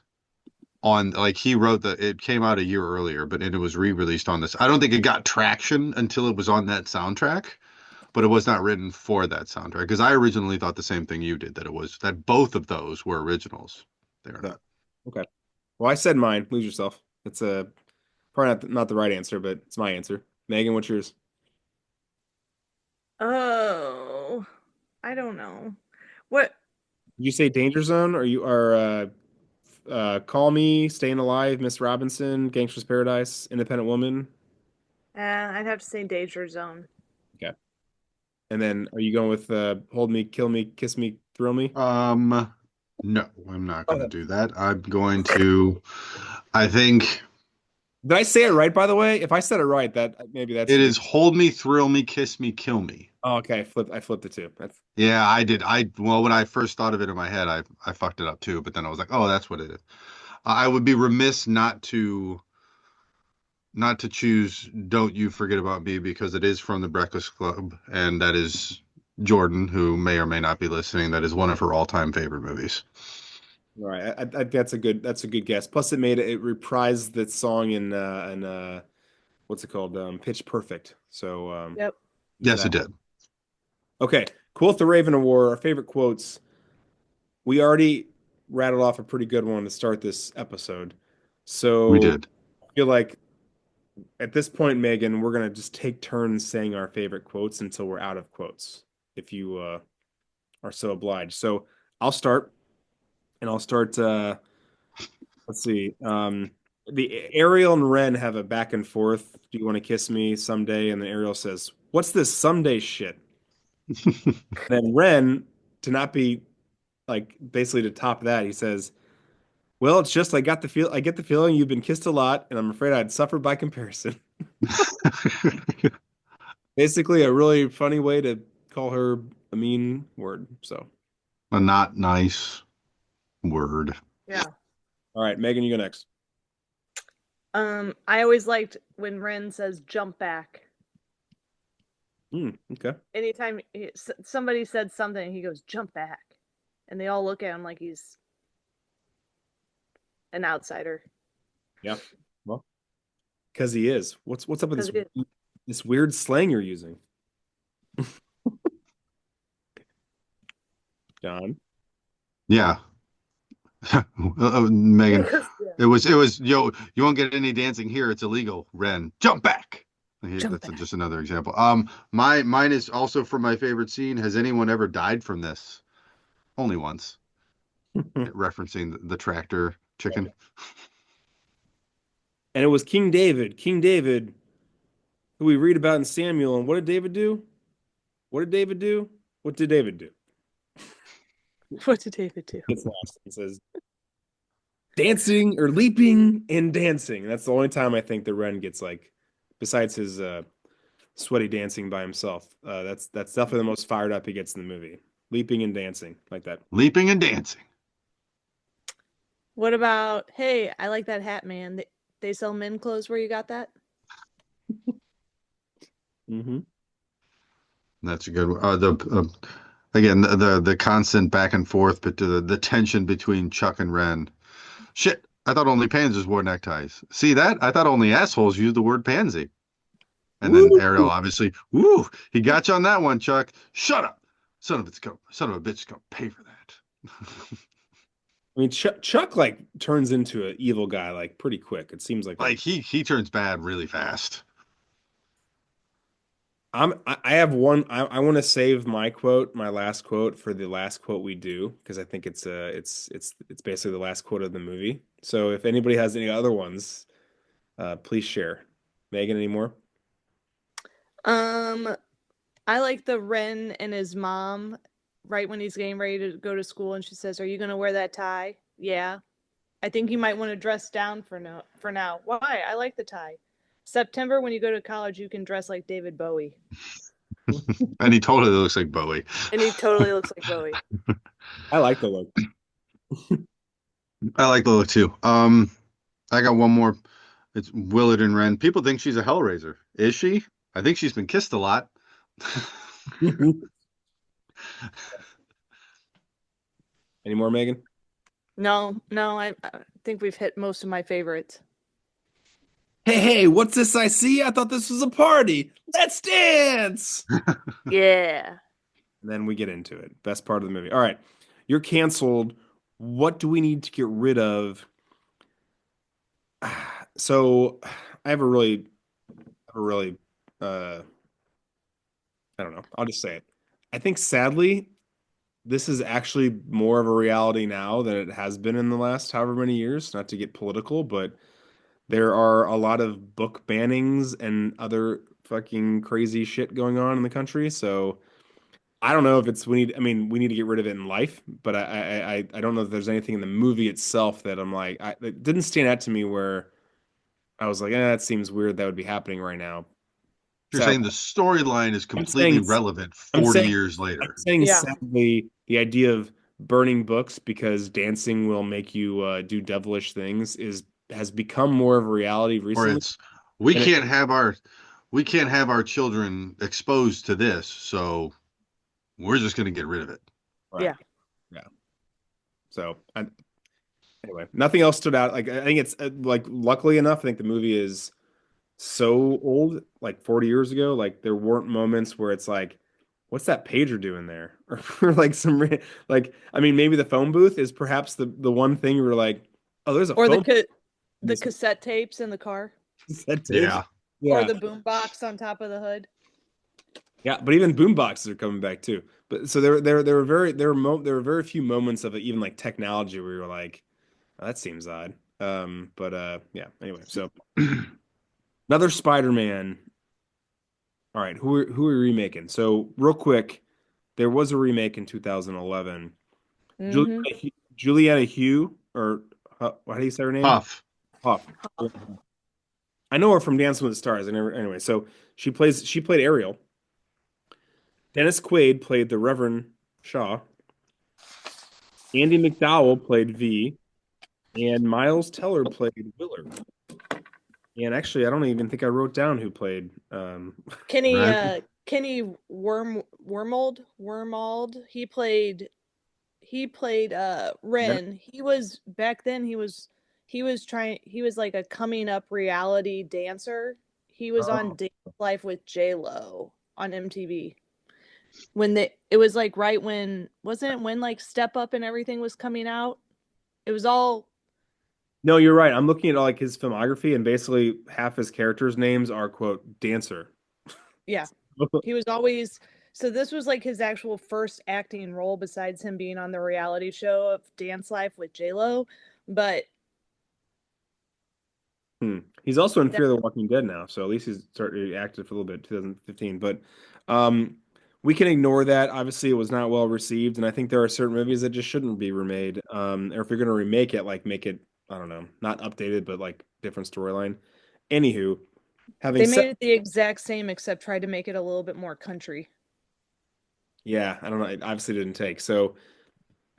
[SPEAKER 2] on like he wrote the it came out a year earlier, but it was re-released on this. I don't think it got traction until it was on that soundtrack, but it was not written for that soundtrack because I originally thought the same thing you did that it was that both of those were originals. They're
[SPEAKER 1] So,
[SPEAKER 2] not.
[SPEAKER 1] okay. Well, I said mine. "Lose Yourself." It's a probably not the right answer, but it's my answer. Megan, what's yours?
[SPEAKER 3] Oh, I don't know. What?
[SPEAKER 1] Did you say "Danger Zone" or you are "Call Me," "Staying Alive," "Miss Robinson," "Gangster's Paradise," "Independent Woman"?
[SPEAKER 3] I'd have to say Danger Zone.
[SPEAKER 1] Okay. And then are you going with "Hold Me, Kill Me, Kiss Me, Thrill Me"?
[SPEAKER 2] No, I'm not going to
[SPEAKER 1] Okay.
[SPEAKER 2] do that. I'm going to. I think
[SPEAKER 1] Did I say it right, by the way? If I said it right, that maybe that's
[SPEAKER 2] it is Hold Me, Thrill Me, Kiss Me, Kill Me.
[SPEAKER 1] Oh, okay. I flipped it too. That's
[SPEAKER 2] Yeah, I did. Well, when I first thought of it in my head, I fucked it up too. But then I was like, oh, that's what it is. I would be remiss not to choose "Don't You Forget About Me" because it is from The Breakfast Club, and that is Jordan, who may or may not be listening. That is one of her all-time favorite movies.
[SPEAKER 1] all right. That's a good guess. Plus, it reprised that song in what's it called? Pitch Perfect. So
[SPEAKER 3] Yep.
[SPEAKER 1] there's
[SPEAKER 2] Yes, it
[SPEAKER 1] that.
[SPEAKER 2] did.
[SPEAKER 1] Okay. Quote the Raven Award. Our favorite quotes. We already rattled off a pretty good one to start this episode.
[SPEAKER 2] We
[SPEAKER 1] So
[SPEAKER 2] did.
[SPEAKER 1] I feel like at this point, Megan, we're gonna just take turns saying our favorite quotes until we're out of quotes, if you are so obliged. So I'll start, and I'll start. Let's see. The Ariel and Ren have a back and forth. Do you want to kiss me someday? And then Ariel says, "What's this someday shit?" Then Ren, to not be like basically to top that, he says, "Well, it's just I get the feeling you've been kissed a lot, and I'm afraid I'd suffer by comparison." Basically, a really funny way to call her a mean word. So,
[SPEAKER 2] A not nice word.
[SPEAKER 3] Yeah.
[SPEAKER 1] all right, Megan, you go next.
[SPEAKER 3] I always liked when Ren says jump back.
[SPEAKER 1] Okay.
[SPEAKER 3] Anytime somebody said something, he goes jump back, and they all look at him like he's an outsider.
[SPEAKER 1] Yeah. Well, because he is. What's up with
[SPEAKER 3] Because
[SPEAKER 1] this weird slang you're using, John?
[SPEAKER 2] Yeah. Megan,
[SPEAKER 3] yeah.
[SPEAKER 2] it was yo, you won't get any dancing here. It's illegal. Ren, jump back.
[SPEAKER 3] Jump
[SPEAKER 2] That's
[SPEAKER 3] back.
[SPEAKER 2] just another example. Mine is also from my favorite scene. Has anyone ever died from this? Only once.
[SPEAKER 1] And
[SPEAKER 2] Referencing the tractor chicken.
[SPEAKER 1] it was King David. King David, who we read about in Samuel. And what did David do? What did David do? What did David do?
[SPEAKER 3] What did David do?
[SPEAKER 1] It's lost. It says dancing or leaping and dancing. That's the only time I think the Ren gets like, besides his sweaty dancing by himself. That's definitely the most fired up he gets in the movie. Leaping and dancing like that.
[SPEAKER 2] Leaping and dancing.
[SPEAKER 3] What about, hey, I like that hat, man. They sell men clothes where you got that?
[SPEAKER 1] Hmm.
[SPEAKER 2] That's a good one. Again, the constant back and forth, but the tension between Chuck and Ren. Shit, I thought only pansies wore neckties. See that? I thought only assholes used the word pansy. And then
[SPEAKER 1] Woo!
[SPEAKER 2] Ariel, obviously, woo, he got you on that one, Chuck. Shut up, son of a bitch, gonna pay for that.
[SPEAKER 1] I mean, Chuck like turns into an evil guy like pretty quick. It seems like that.
[SPEAKER 2] Like he turns bad really fast.
[SPEAKER 1] I have one. I want to save my quote, my last quote, for the last quote we do because I think it's basically the last quote of the movie. So if anybody has any other ones, please share. Megan, any more?
[SPEAKER 3] Um, I like the Ren and his mom right when he's getting ready to go to school and she says, "Are you going to wear that tie?" "Yeah." "I think you might want to dress down for now." "Why? I like the tie." "September when you go to college, you can dress like David Bowie."
[SPEAKER 2] And he totally looks like Bowie.
[SPEAKER 3] And he totally looks like Bowie.
[SPEAKER 1] I like the look.
[SPEAKER 2] I like the look too. I got one more. It's Willard and Ren. People think she's a Hellraiser. Is she? I think she's been kissed a lot.
[SPEAKER 1] Any more, Megan?
[SPEAKER 3] No, I think we've hit most of my favorites.
[SPEAKER 1] Hey, what's this I see? I thought this was a party. Let's dance.
[SPEAKER 3] Yeah.
[SPEAKER 1] And then we get into it. Best part of the movie. All right. You're canceled. What do we need to get rid of? So I have a really, uh, I don't know. I'll just say it. I think sadly, this is actually more of a reality now than it has been in the last however many years. Not to get political, but there are a lot of book bannings and other fucking crazy shit going on in the country. So I don't know if it's we need. I mean, we need to get rid of it in life, but I don't know if there's anything in the movie itself that I'm like, it didn't stand out to me where I was like, that seems weird. That would be happening right now.
[SPEAKER 2] You're
[SPEAKER 1] So
[SPEAKER 2] saying the storyline is
[SPEAKER 1] I'm
[SPEAKER 2] completely
[SPEAKER 1] saying
[SPEAKER 2] relevant
[SPEAKER 1] I'm
[SPEAKER 2] 40
[SPEAKER 1] saying
[SPEAKER 2] years
[SPEAKER 1] I'm
[SPEAKER 2] later.
[SPEAKER 1] saying
[SPEAKER 3] Yeah.
[SPEAKER 1] sadly the idea of burning books because dancing will make you do devilish things is has become more of a reality
[SPEAKER 2] Or
[SPEAKER 1] recently.
[SPEAKER 2] it's we
[SPEAKER 1] And it
[SPEAKER 2] can't have our we can't have our children exposed to this, so we're just going to get rid of it.
[SPEAKER 1] right.
[SPEAKER 3] Yeah.
[SPEAKER 1] Yeah. So anyway, nothing else stood out. Like I think it's like luckily enough, I think the movie is so old, like 40 years ago. Like there weren't moments where it's like, what's that pager doing there? Or like like I mean, maybe the phone booth is perhaps the one thing where like, oh, there's a
[SPEAKER 3] Or
[SPEAKER 1] phone in
[SPEAKER 3] the
[SPEAKER 1] this
[SPEAKER 3] cassette tapes in the car,
[SPEAKER 1] set tapes.
[SPEAKER 2] Yeah.
[SPEAKER 3] or
[SPEAKER 1] Yeah.
[SPEAKER 3] the boom box on top of the hood.
[SPEAKER 1] Yeah, but even boom boxes are coming back too. But so there were very few moments of even like technology where you were like, oh, that seems odd. But yeah, anyway, so another Spider-Man. All right, who are we remaking? So real quick, there was a remake in 2011.
[SPEAKER 3] Mm-hmm.
[SPEAKER 1] Juliana Hugh, or how do you say her name?
[SPEAKER 2] Puff.
[SPEAKER 1] Huff. I know her from Dancing with the Stars. I never, anyway, so she played Ariel. Dennis Quaid played the Reverend Shaw. Andy McDowell played V, and Miles Teller played Willard. And actually, I don't even think I wrote down who played.
[SPEAKER 3] Kenny
[SPEAKER 2] Right?
[SPEAKER 3] Kenny Wormald. He played
[SPEAKER 1] Yeah.
[SPEAKER 3] Ren. He was back then he was like a coming up reality dancer. He was on
[SPEAKER 1] Oh.
[SPEAKER 3] Dance Life with J Lo on MTV. When it was like right when wasn't it when like Step Up and everything was coming out? It was all
[SPEAKER 1] No, you're right. I'm looking at like his filmography, and basically half his characters' names are quote dancer.
[SPEAKER 3] yeah. He was always so this was like his actual first acting role besides him being on the reality show of Dance Life with J Lo. But
[SPEAKER 1] Hmm. He's also in
[SPEAKER 3] that
[SPEAKER 1] Fear the Walking Dead now, so at least he's started active for a little bit, 2015. But um, we can ignore that. Obviously, it was not well received, and I think there are certain movies that just shouldn't be remade. Or if you're going to remake it, like make it, I don't know, not updated, but like different storyline. Anywho, having
[SPEAKER 3] they
[SPEAKER 1] said,
[SPEAKER 3] made it the exact same except tried to make it a little bit more country.
[SPEAKER 1] yeah, I don't know. It obviously didn't take. So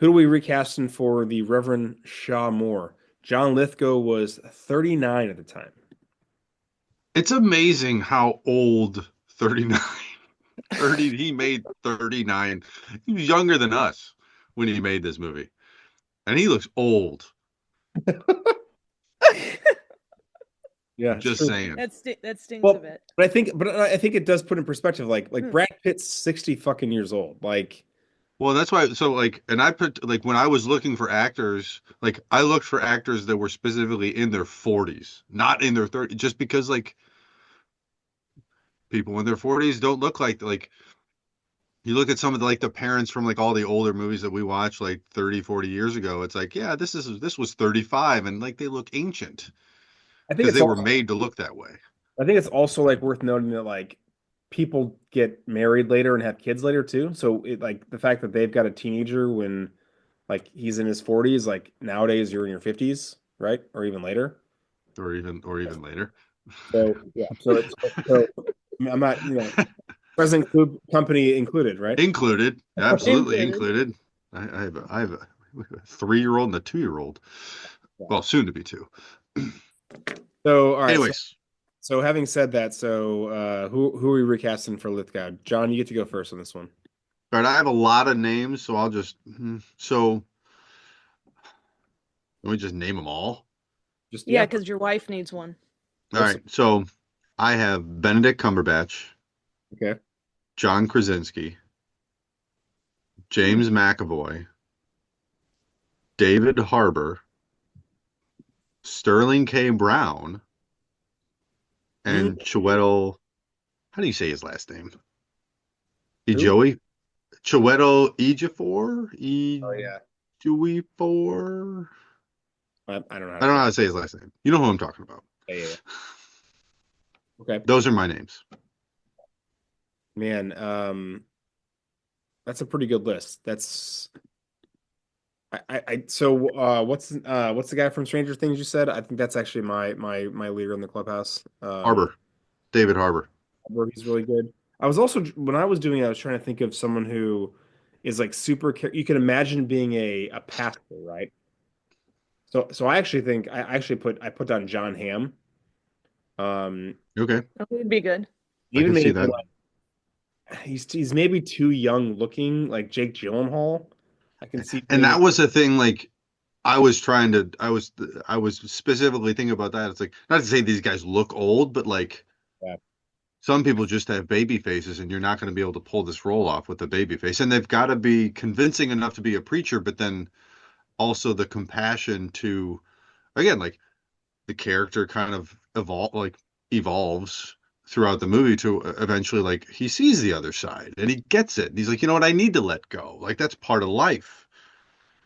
[SPEAKER 1] who do we recasting for the Reverend Shaw Moore? John Lithgow was 39 at the time.
[SPEAKER 2] It's amazing how old 39 30 he made 39. He was younger than us when he made this movie. And he looks old.
[SPEAKER 1] Yeah, it's
[SPEAKER 2] Just
[SPEAKER 1] true.
[SPEAKER 2] saying.
[SPEAKER 3] That stings a
[SPEAKER 1] Well,
[SPEAKER 3] bit.
[SPEAKER 1] but I think it does put in perspective. Like
[SPEAKER 3] Hmm.
[SPEAKER 1] Brad Pitt's 60 fucking years old. Like,
[SPEAKER 2] Well, that's why. So, like, and I put, like, when I was looking for actors, like, I looked for actors that were specifically in their 40s, not in their 30s, just because, like, people in their 40s don't look like, you look at some of the, like, the parents from, like, all the older movies that we watched, like, 30, 40 years ago. It's like, yeah, this was 35, and, like, they look ancient
[SPEAKER 1] I think
[SPEAKER 2] because
[SPEAKER 1] it's
[SPEAKER 2] they were
[SPEAKER 1] also
[SPEAKER 2] made to look that way.
[SPEAKER 1] I think it's also like worth noting that like people get married later and have kids later too. So it like the fact that they've got a teenager when like he's in his 40s, like nowadays you're in your 50s, right? Or even later.
[SPEAKER 2] Or even later.
[SPEAKER 1] So yeah. So I'm not, present company included, right?
[SPEAKER 2] Included, absolutely
[SPEAKER 3] Included.
[SPEAKER 2] included. I have a 3-year-old and a 2-year-old.
[SPEAKER 1] Yeah.
[SPEAKER 2] Well, soon to be two.
[SPEAKER 1] So all right,
[SPEAKER 2] Anyways,
[SPEAKER 1] so having said that, so who are we recasting for Lithgow? John, you get to go first on this one.
[SPEAKER 2] all right, I have a lot of names, so I'll just so let me just name them all.
[SPEAKER 1] Just
[SPEAKER 3] Yeah,
[SPEAKER 1] yeah.
[SPEAKER 3] because your wife needs one.
[SPEAKER 2] All right, so I have Benedict Cumberbatch,
[SPEAKER 1] Okay.
[SPEAKER 2] John Krasinski,
[SPEAKER 1] Hmm.
[SPEAKER 2] James McAvoy, David Harbour, Sterling K. Brown,
[SPEAKER 1] Mm.
[SPEAKER 2] and Chiwetel. How do you say his last name?
[SPEAKER 1] Who?
[SPEAKER 2] Joey Chiwetel Ejiofor?
[SPEAKER 1] Oh yeah.
[SPEAKER 2] Ejiofor?
[SPEAKER 1] I don't know how
[SPEAKER 2] I
[SPEAKER 1] to
[SPEAKER 2] don't know
[SPEAKER 1] pronounce.
[SPEAKER 2] how to say his last name. You know who I'm talking about.
[SPEAKER 1] Yeah, yeah, yeah. Okay.
[SPEAKER 2] Those are my names.
[SPEAKER 1] Man, that's a pretty good list. So what's the guy from Stranger Things you said? I think that's actually my leader in the clubhouse.
[SPEAKER 2] Harbor. David Harbor.
[SPEAKER 1] where he's really good. I was also when I was doing it, I was trying to think of someone who is like super. You can imagine being a pastor, right? So I actually think I put down John Hamm. Um,
[SPEAKER 2] Okay,
[SPEAKER 3] That would be good.
[SPEAKER 2] I
[SPEAKER 1] even
[SPEAKER 2] can see
[SPEAKER 1] maybe
[SPEAKER 2] that.
[SPEAKER 1] like he's maybe too young looking, like Jake Gyllenhaal. I can see
[SPEAKER 2] And
[SPEAKER 1] maybe
[SPEAKER 2] that was the thing, like I was specifically thinking about that. It's like not to say these guys look old, but like
[SPEAKER 1] yeah,
[SPEAKER 2] some people just have baby faces and you're not going to be able to pull this role off with a baby face. And they've got to be convincing enough to be a preacher, but then also the compassion to again, like the character kind of evolves throughout the movie to eventually like he sees the other side and he gets it. And he's like, you know what, I need to let go. Like that's part of life.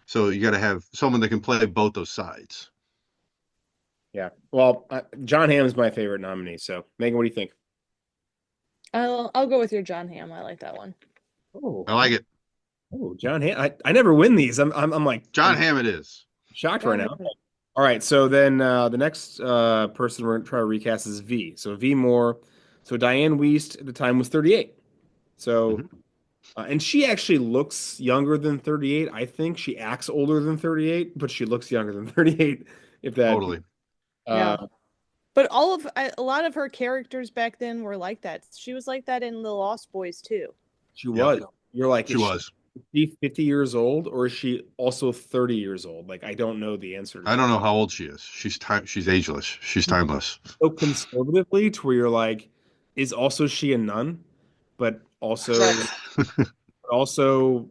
[SPEAKER 2] So you got to have someone that can play both those sides.
[SPEAKER 1] yeah. Well, John Hamm is my favorite nominee. So Megan, what do you think?
[SPEAKER 3] I'll go with your John Hamm. I like that one.
[SPEAKER 1] Oh,
[SPEAKER 2] I like it.
[SPEAKER 1] John Hamm. I never win these. I'm like
[SPEAKER 2] John
[SPEAKER 1] I'm
[SPEAKER 2] Hammond is.
[SPEAKER 1] shocked right
[SPEAKER 3] John
[SPEAKER 1] now.
[SPEAKER 3] Hamm.
[SPEAKER 1] All right, so then the next person we're gonna try to recast is V. So V Moore. So Diane Wiest at the time was 38. So
[SPEAKER 2] Mhm.
[SPEAKER 1] and she actually looks younger than 38. I think she acts older than 38, but she looks younger than 38. If that,
[SPEAKER 2] Totally.
[SPEAKER 3] Yeah.
[SPEAKER 1] uh,
[SPEAKER 3] But a lot of her characters back then were like that. She was like that in The Lost Boys too.
[SPEAKER 1] she
[SPEAKER 2] Yep.
[SPEAKER 1] was. You're like,
[SPEAKER 2] She
[SPEAKER 1] is
[SPEAKER 2] was.
[SPEAKER 1] she 50 years old or is she also 30 years old? Like, I don't know the answer to
[SPEAKER 2] I don't
[SPEAKER 1] that.
[SPEAKER 2] know how old she is. She's ageless. She's timeless.
[SPEAKER 1] So conservatively to where you're like, is also she a nun? But
[SPEAKER 3] Right.
[SPEAKER 1] also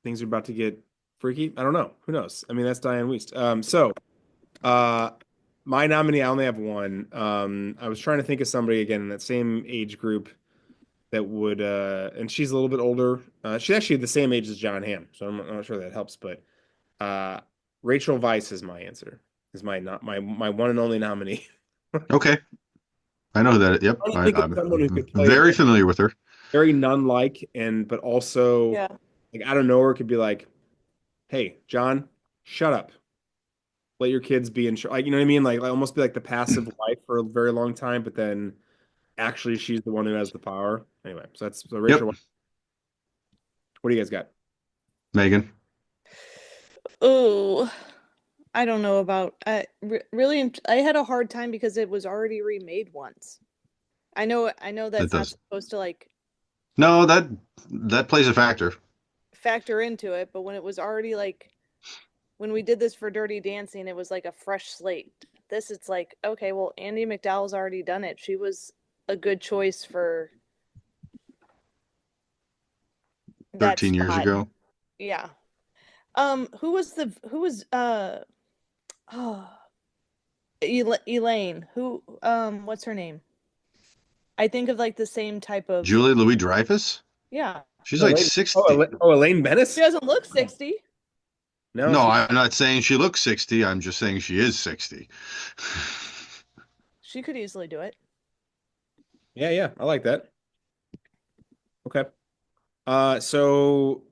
[SPEAKER 1] things are about to get freaky. I don't know. Who knows? I mean, that's Diane Wiest. Uh, my nominee, I only have one. I was trying to think of somebody again in that same age group that would, and she's a little bit older. She's actually the same age as John Hamm, so I'm not sure that helps. But uh, Rachel Weisz is my answer. Is my not my one and only nominee.
[SPEAKER 2] Okay. I know that. Yep.
[SPEAKER 1] I think of someone who
[SPEAKER 2] I'm
[SPEAKER 1] could play
[SPEAKER 2] very
[SPEAKER 1] like
[SPEAKER 2] familiar with her.
[SPEAKER 1] very nun-like, and but also
[SPEAKER 3] Yeah.
[SPEAKER 1] like out of nowhere could be like, "Hey, John, shut up. Let your kids be in charge." Like, you know what I mean? Like almost be like the passive wife for a very long time, but then actually she's the one who has the power. Anyway, so
[SPEAKER 2] Yep.
[SPEAKER 1] Rachel, what do you guys got?
[SPEAKER 2] Megan.
[SPEAKER 3] Oh, I don't know about. Really, I had a hard time because it was already remade once. I know
[SPEAKER 2] That
[SPEAKER 3] that's not
[SPEAKER 2] does.
[SPEAKER 3] supposed to like
[SPEAKER 2] No, that plays a factor.
[SPEAKER 3] factor into it, but when it was already like when we did this for Dirty Dancing, it was like a fresh slate. This it's like, okay, well, Andy McDowell's already done it. She was a good choice for that
[SPEAKER 2] 13 years
[SPEAKER 3] spot.
[SPEAKER 2] ago.
[SPEAKER 3] Yeah. Who was oh, Elaine? Who what's her name? I think of like the same type of
[SPEAKER 2] Julie Louis Dreyfus.
[SPEAKER 3] yeah.
[SPEAKER 2] She's like
[SPEAKER 1] Elaine,
[SPEAKER 2] 60.
[SPEAKER 1] Elaine
[SPEAKER 3] She
[SPEAKER 1] Bennis?
[SPEAKER 3] doesn't look 60.
[SPEAKER 1] No,
[SPEAKER 2] No,
[SPEAKER 1] she.
[SPEAKER 2] I'm not saying she looks 60. I'm just saying she is 60.
[SPEAKER 3] She could easily do it.
[SPEAKER 1] Yeah, yeah, I like that. Okay. So,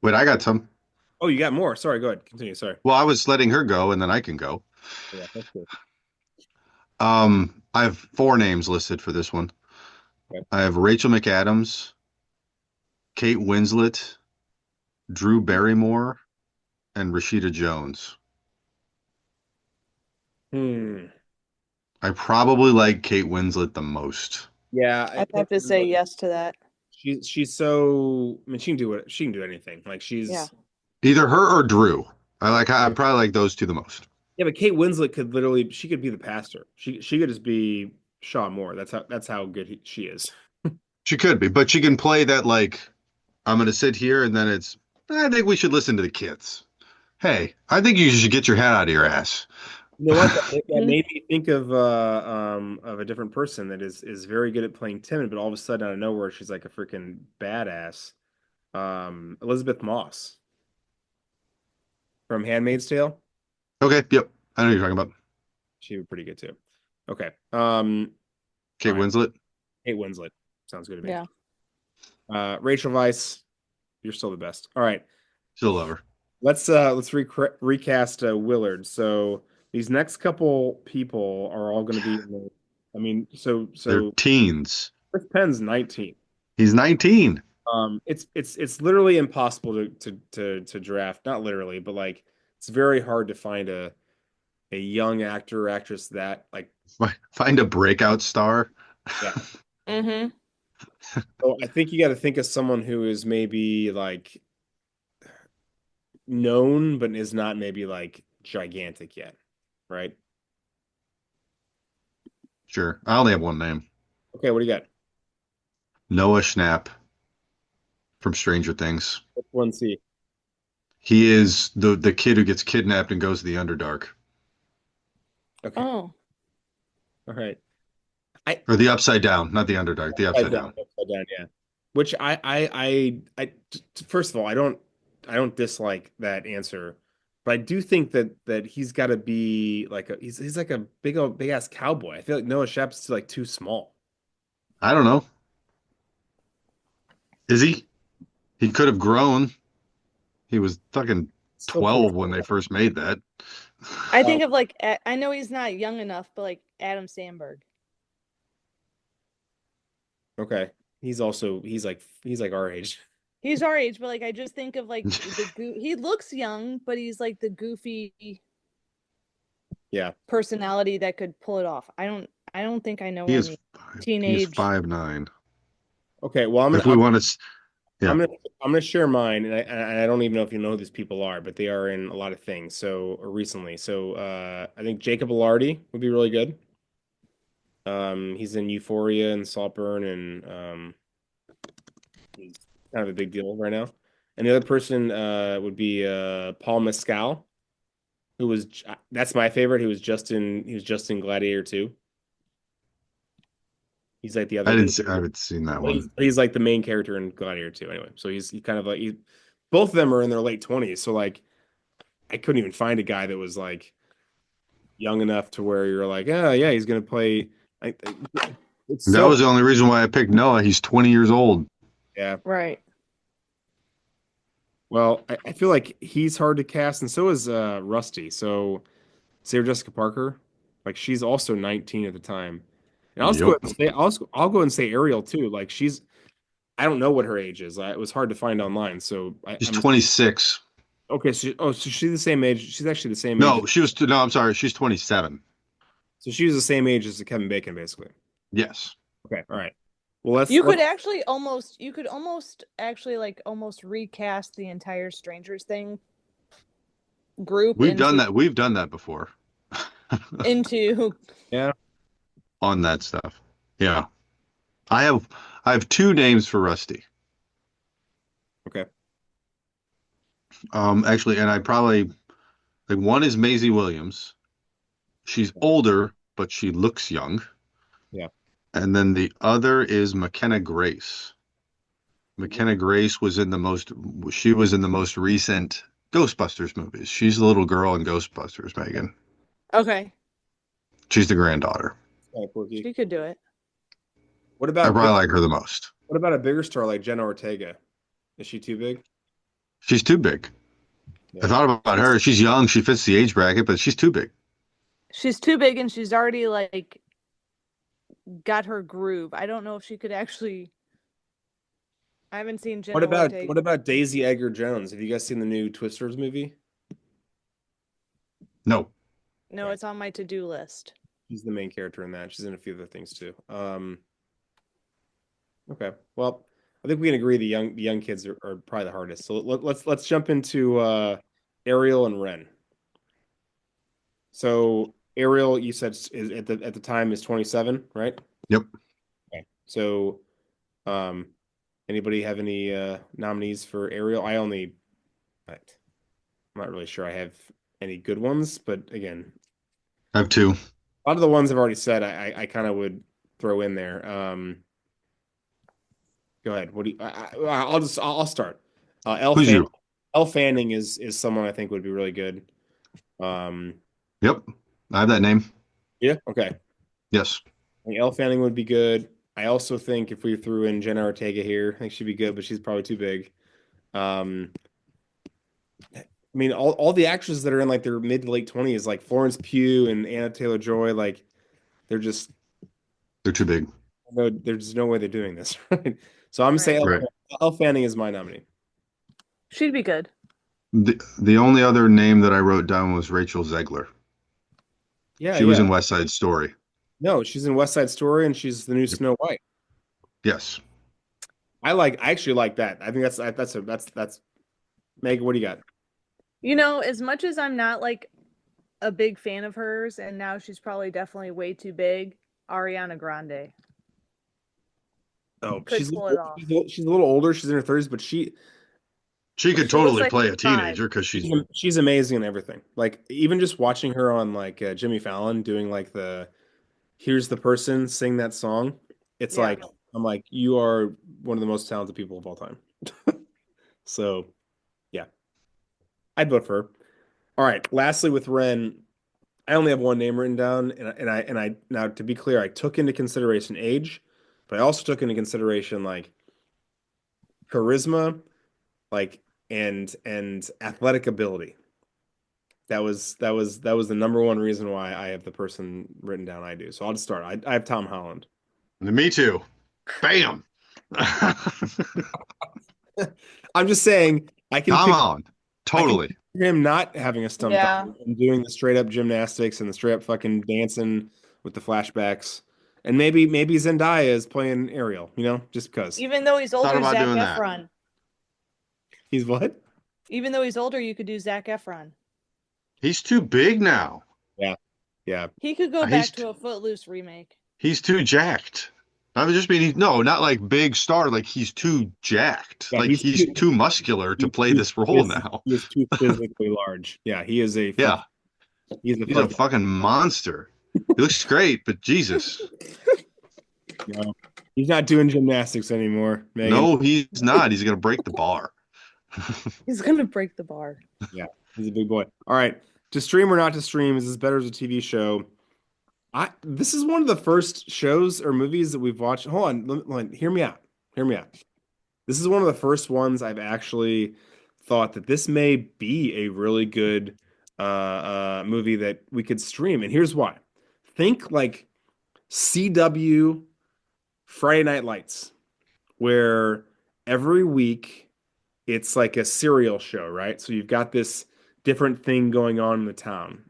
[SPEAKER 2] Wait, I got some.
[SPEAKER 1] oh, you got more. Sorry, go ahead. Continue. Sorry.
[SPEAKER 2] Well, I was letting her go and then I can go.
[SPEAKER 1] Yeah, that's good.
[SPEAKER 2] I have four names listed for this one.
[SPEAKER 1] Okay.
[SPEAKER 2] I have Rachel McAdams, Kate Winslet, Drew Barrymore, and Rashida Jones.
[SPEAKER 1] Hmm.
[SPEAKER 2] I probably like Kate Winslet the most.
[SPEAKER 1] Yeah,
[SPEAKER 3] I'd have to say yes to that.
[SPEAKER 1] she's so. I mean, she can do anything. Like
[SPEAKER 3] Yeah.
[SPEAKER 1] she's.
[SPEAKER 2] Either her or Drew. I probably like those two the most.
[SPEAKER 1] Yeah, but Kate Winslet could literally. She could be the pastor. She could just be Shaw Moore. That's how good she is.
[SPEAKER 2] She could be, but she can play that like I'm going to sit here and then it's I think we should listen to the kids. Hey, I think you should get your head out of your ass.
[SPEAKER 1] You know what? That
[SPEAKER 3] Mhm.
[SPEAKER 1] made me think of a different person that is very good at playing timid, but all of a sudden out of nowhere she's like a freaking badass. Elizabeth Moss from Handmaid's Tale.
[SPEAKER 2] Okay, yep. I know what you're talking about.
[SPEAKER 1] She was pretty good too. Okay.
[SPEAKER 2] Kate
[SPEAKER 1] Fine.
[SPEAKER 2] Winslet,
[SPEAKER 1] Kate Winslet. Sounds good to me.
[SPEAKER 3] Yeah.
[SPEAKER 1] Rachel Weisz, you're still the best. All right.
[SPEAKER 2] still love her.
[SPEAKER 1] Let's recast Willard. So these next couple people are all going to be I mean,
[SPEAKER 2] They're teens.
[SPEAKER 1] Chris Penn's 19.
[SPEAKER 2] He's 19.
[SPEAKER 1] It's literally impossible to draft. Not literally, but like it's very hard to find a young actor or actress that like
[SPEAKER 2] Find a breakout star.
[SPEAKER 1] yeah.
[SPEAKER 3] Mm-hmm.
[SPEAKER 1] So I think you got to think of someone who is maybe like known, but is not maybe like gigantic yet, right?
[SPEAKER 2] Sure. I only have one name.
[SPEAKER 1] Okay, what do you got?
[SPEAKER 2] Noah Schnapp from Stranger Things.
[SPEAKER 1] What's one C?
[SPEAKER 2] He is the kid who gets kidnapped and goes to the Underdark.
[SPEAKER 1] Okay,
[SPEAKER 3] Oh.
[SPEAKER 1] all right. I
[SPEAKER 2] Or the Upside Down, not the Underdark, the
[SPEAKER 1] upside
[SPEAKER 2] Upside
[SPEAKER 1] down,
[SPEAKER 2] Down.
[SPEAKER 1] upside down, yeah. Which first of all, I don't dislike that answer, but I do think that he's got to be like he's like a big old big ass cowboy. I feel like Noah Shep's like too small.
[SPEAKER 2] I don't know. Is he? He could have grown. He was fucking
[SPEAKER 1] Still pretty
[SPEAKER 2] 12 when they first made that.
[SPEAKER 3] I
[SPEAKER 1] small.
[SPEAKER 3] think of like I know he's not young enough, but like Adam Sandberg.
[SPEAKER 1] Okay, he's like our age.
[SPEAKER 3] He's our age, but like I just think of like he looks young, but he's like the goofy
[SPEAKER 1] Yeah.
[SPEAKER 3] personality that could pull it off. I don't think I know
[SPEAKER 2] He is
[SPEAKER 3] any
[SPEAKER 2] he is
[SPEAKER 3] teenage.
[SPEAKER 2] 5'9".
[SPEAKER 1] Okay. Well,
[SPEAKER 2] If we want to, yeah,
[SPEAKER 1] I'm gonna share mine, and I don't even know if you know who these people are, but they are in a lot of things. So or recently, so I think Jacob Elordi would be really good. He's in Euphoria and Saltburn, and he's kind of a big deal right now. And the other person would be Paul Mescal, who was that's my favorite. He was just in Gladiator 2. He's like the other lead.
[SPEAKER 2] I haven't seen that one.
[SPEAKER 1] He's like the main character in Gladiator 2 anyway. So he kind of like both of them are in their late 20s. So like I couldn't even find a guy that was like young enough to where you're like, oh yeah, he's gonna play. It's
[SPEAKER 2] That
[SPEAKER 1] so
[SPEAKER 2] was the only reason why I picked Noah. He's 20 years old.
[SPEAKER 1] yeah.
[SPEAKER 3] Right.
[SPEAKER 1] Well, I feel like he's hard to cast, and so is Rusty. So Sarah Jessica Parker, like she's also 19 at the time. And I'll just go ahead
[SPEAKER 2] Yep.
[SPEAKER 1] and say I'll go and say Ariel too. Like she's I don't know what her age is. It was hard to find online. So
[SPEAKER 2] He's
[SPEAKER 1] I'm
[SPEAKER 2] 26.
[SPEAKER 1] okay. So she's the same age. She's actually the same age.
[SPEAKER 2] No, no, I'm sorry. She's 27.
[SPEAKER 1] So she was the same age as Kevin Bacon, basically.
[SPEAKER 2] Yes.
[SPEAKER 1] Okay, all right. Well,
[SPEAKER 3] You could almost actually like almost recast the entire Strangers Thing group
[SPEAKER 2] We've done that. We've done that before
[SPEAKER 3] into
[SPEAKER 1] yeah.
[SPEAKER 2] on that stuff. Yeah. I have I have two names for Rusty.
[SPEAKER 1] Okay.
[SPEAKER 2] Actually, and I probably like one is Maisie Williams. She's older, but she looks young.
[SPEAKER 1] Yeah.
[SPEAKER 2] And then the other is McKenna Grace. McKenna Grace was in the most she was in the most recent Ghostbusters movies. She's the little girl in Ghostbusters, Megan.
[SPEAKER 3] okay,
[SPEAKER 2] She's the granddaughter.
[SPEAKER 1] Kind of quirky.
[SPEAKER 3] she could do it.
[SPEAKER 1] What
[SPEAKER 2] I
[SPEAKER 1] about
[SPEAKER 2] probably like her the most.
[SPEAKER 1] what about a bigger star like Jenna Ortega? Is she too big?
[SPEAKER 2] She's too big. I
[SPEAKER 1] Yeah.
[SPEAKER 2] thought about her. She's young. She fits the age bracket, but she's too big.
[SPEAKER 3] She's too big and she's already like got her groove. I don't know if she could actually. I haven't seen Jenna Ortega.
[SPEAKER 1] What about Daisy Edgar Jones? Have you guys seen the new Twisters movie?
[SPEAKER 2] No.
[SPEAKER 3] No, it's on my to-do list.
[SPEAKER 1] She's the main character in that. She's in a few other things too. Okay. Well, I think we can agree the young kids are probably the hardest. So let's jump into Ariel and Ren. So Ariel, you said is at the time is 27, right?
[SPEAKER 2] Yep.
[SPEAKER 1] Okay. So, um, anybody have any nominees for Ariel? I'm not really sure I have any good ones, but again,
[SPEAKER 2] I have two.
[SPEAKER 1] a lot of the ones I've already said, I kind of would throw in there. Go ahead. What do you? I'll start. Elle
[SPEAKER 2] Who's
[SPEAKER 1] Fan,
[SPEAKER 2] you?
[SPEAKER 1] Elle Fanning is someone I think would be really good. Um,
[SPEAKER 2] Yep. I have that name.
[SPEAKER 1] yeah. Okay.
[SPEAKER 2] Yes.
[SPEAKER 1] I think Elle Fanning would be good. I also think if we threw in Jenna Ortega here, I think she'd be good, but she's probably too big. I mean, all the actresses that are in like their mid to late 20s, like Florence Pugh and Anna Taylor-Joy, like they're just
[SPEAKER 2] They're too big.
[SPEAKER 1] No, there's no way they're doing this, right? So I'm saying
[SPEAKER 3] Right.
[SPEAKER 2] Right.
[SPEAKER 1] Elle Fanning is my nominee.
[SPEAKER 3] She'd be good.
[SPEAKER 2] The only other name that I wrote down was Rachel Zegler.
[SPEAKER 1] Yeah,
[SPEAKER 2] She was
[SPEAKER 1] yeah.
[SPEAKER 2] in West Side Story.
[SPEAKER 1] No, she's in West Side Story and she's the new
[SPEAKER 2] Yep.
[SPEAKER 1] Snow White.
[SPEAKER 2] Yes.
[SPEAKER 1] I actually like that. I think that's Meg, what do you got?
[SPEAKER 3] As much as I'm not like a big fan of hers, and now she's probably definitely way too big, Ariana Grande
[SPEAKER 1] Oh,
[SPEAKER 3] could pull it off.
[SPEAKER 1] she's a little older. She's in her 30s, but
[SPEAKER 2] She could
[SPEAKER 3] She looks
[SPEAKER 2] totally
[SPEAKER 3] like
[SPEAKER 2] play a
[SPEAKER 3] 5.
[SPEAKER 2] teenager because
[SPEAKER 1] she's amazing in everything. Like even just watching her on like Jimmy Fallon doing like the here's the person sing that song. It's
[SPEAKER 3] Yeah.
[SPEAKER 1] like I'm like you are one of the most talented people of all time. So yeah, I'd vote for her. All right. Lastly, with Ren, I only have one name written down, and I now to be clear, I took into consideration age, but I also took into consideration like charisma, like and athletic ability. That was the number one reason why I have the person written down I do. So I'll just start. I have Tom Holland.
[SPEAKER 2] me too. Bam.
[SPEAKER 1] I'm just saying I can
[SPEAKER 2] Come
[SPEAKER 1] pick
[SPEAKER 2] on.
[SPEAKER 1] I can
[SPEAKER 2] Totally.
[SPEAKER 1] picture him not having a stump
[SPEAKER 3] Yeah.
[SPEAKER 1] double and doing the straight up gymnastics and the straight up fucking dancing with the flashbacks. And maybe Zendaya is playing Ariel, just because.
[SPEAKER 3] Even though he's
[SPEAKER 2] Thought
[SPEAKER 3] older,
[SPEAKER 2] about
[SPEAKER 3] Zac
[SPEAKER 2] doing that.
[SPEAKER 3] Efron.
[SPEAKER 1] He's what?
[SPEAKER 3] Even though he's older, you could do Zac Efron.
[SPEAKER 2] He's too big now.
[SPEAKER 1] Yeah. Yeah.
[SPEAKER 3] He could go
[SPEAKER 2] He's
[SPEAKER 3] back to a Footloose remake.
[SPEAKER 2] he's too jacked. I was just meaning, no, not like big star. Like he's too jacked.
[SPEAKER 1] Yeah,
[SPEAKER 2] Like he's too muscular to play
[SPEAKER 1] he,
[SPEAKER 2] this role now.
[SPEAKER 1] he is too physically large. Yeah,
[SPEAKER 2] Yeah,
[SPEAKER 1] he's a
[SPEAKER 2] he's a
[SPEAKER 1] fucking
[SPEAKER 2] fucking monster. He looks great, but Jesus.
[SPEAKER 1] no. He's not doing gymnastics anymore, Megan.
[SPEAKER 2] No, he's not. He's gonna break the bar.
[SPEAKER 3] He's gonna break the bar.
[SPEAKER 1] Yeah, he's a big boy. All right. To stream or not to stream, is this better as a TV show? This is one of the first shows or movies that we've watched. Hold on, hear me out. Hear me out. This is one of the first ones I've actually thought that this may be a really good movie that we could stream. And here's why. Think like CW Friday Night Lights, where every week it's like a serial show, right? So you've got this different thing going on in the town.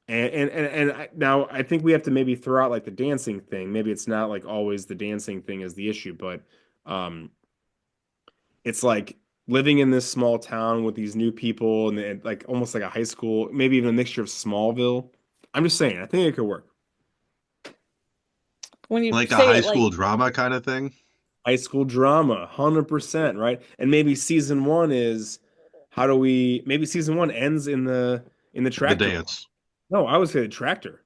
[SPEAKER 1] Now I think we have to maybe throw out like the dancing thing. Maybe it's not like always the dancing thing is the issue, but um it's like living in this small town with these new people and like almost like a high school, maybe even a mixture of Smallville. I'm just saying, I think it could work.
[SPEAKER 3] When you
[SPEAKER 2] Like a
[SPEAKER 3] say
[SPEAKER 2] high
[SPEAKER 3] it like
[SPEAKER 2] school drama kind of thing.
[SPEAKER 1] High school drama, 100%, right? And maybe season one is maybe season one ends in the
[SPEAKER 2] The
[SPEAKER 1] tractor.
[SPEAKER 2] dance.
[SPEAKER 1] No, I would say the tractor.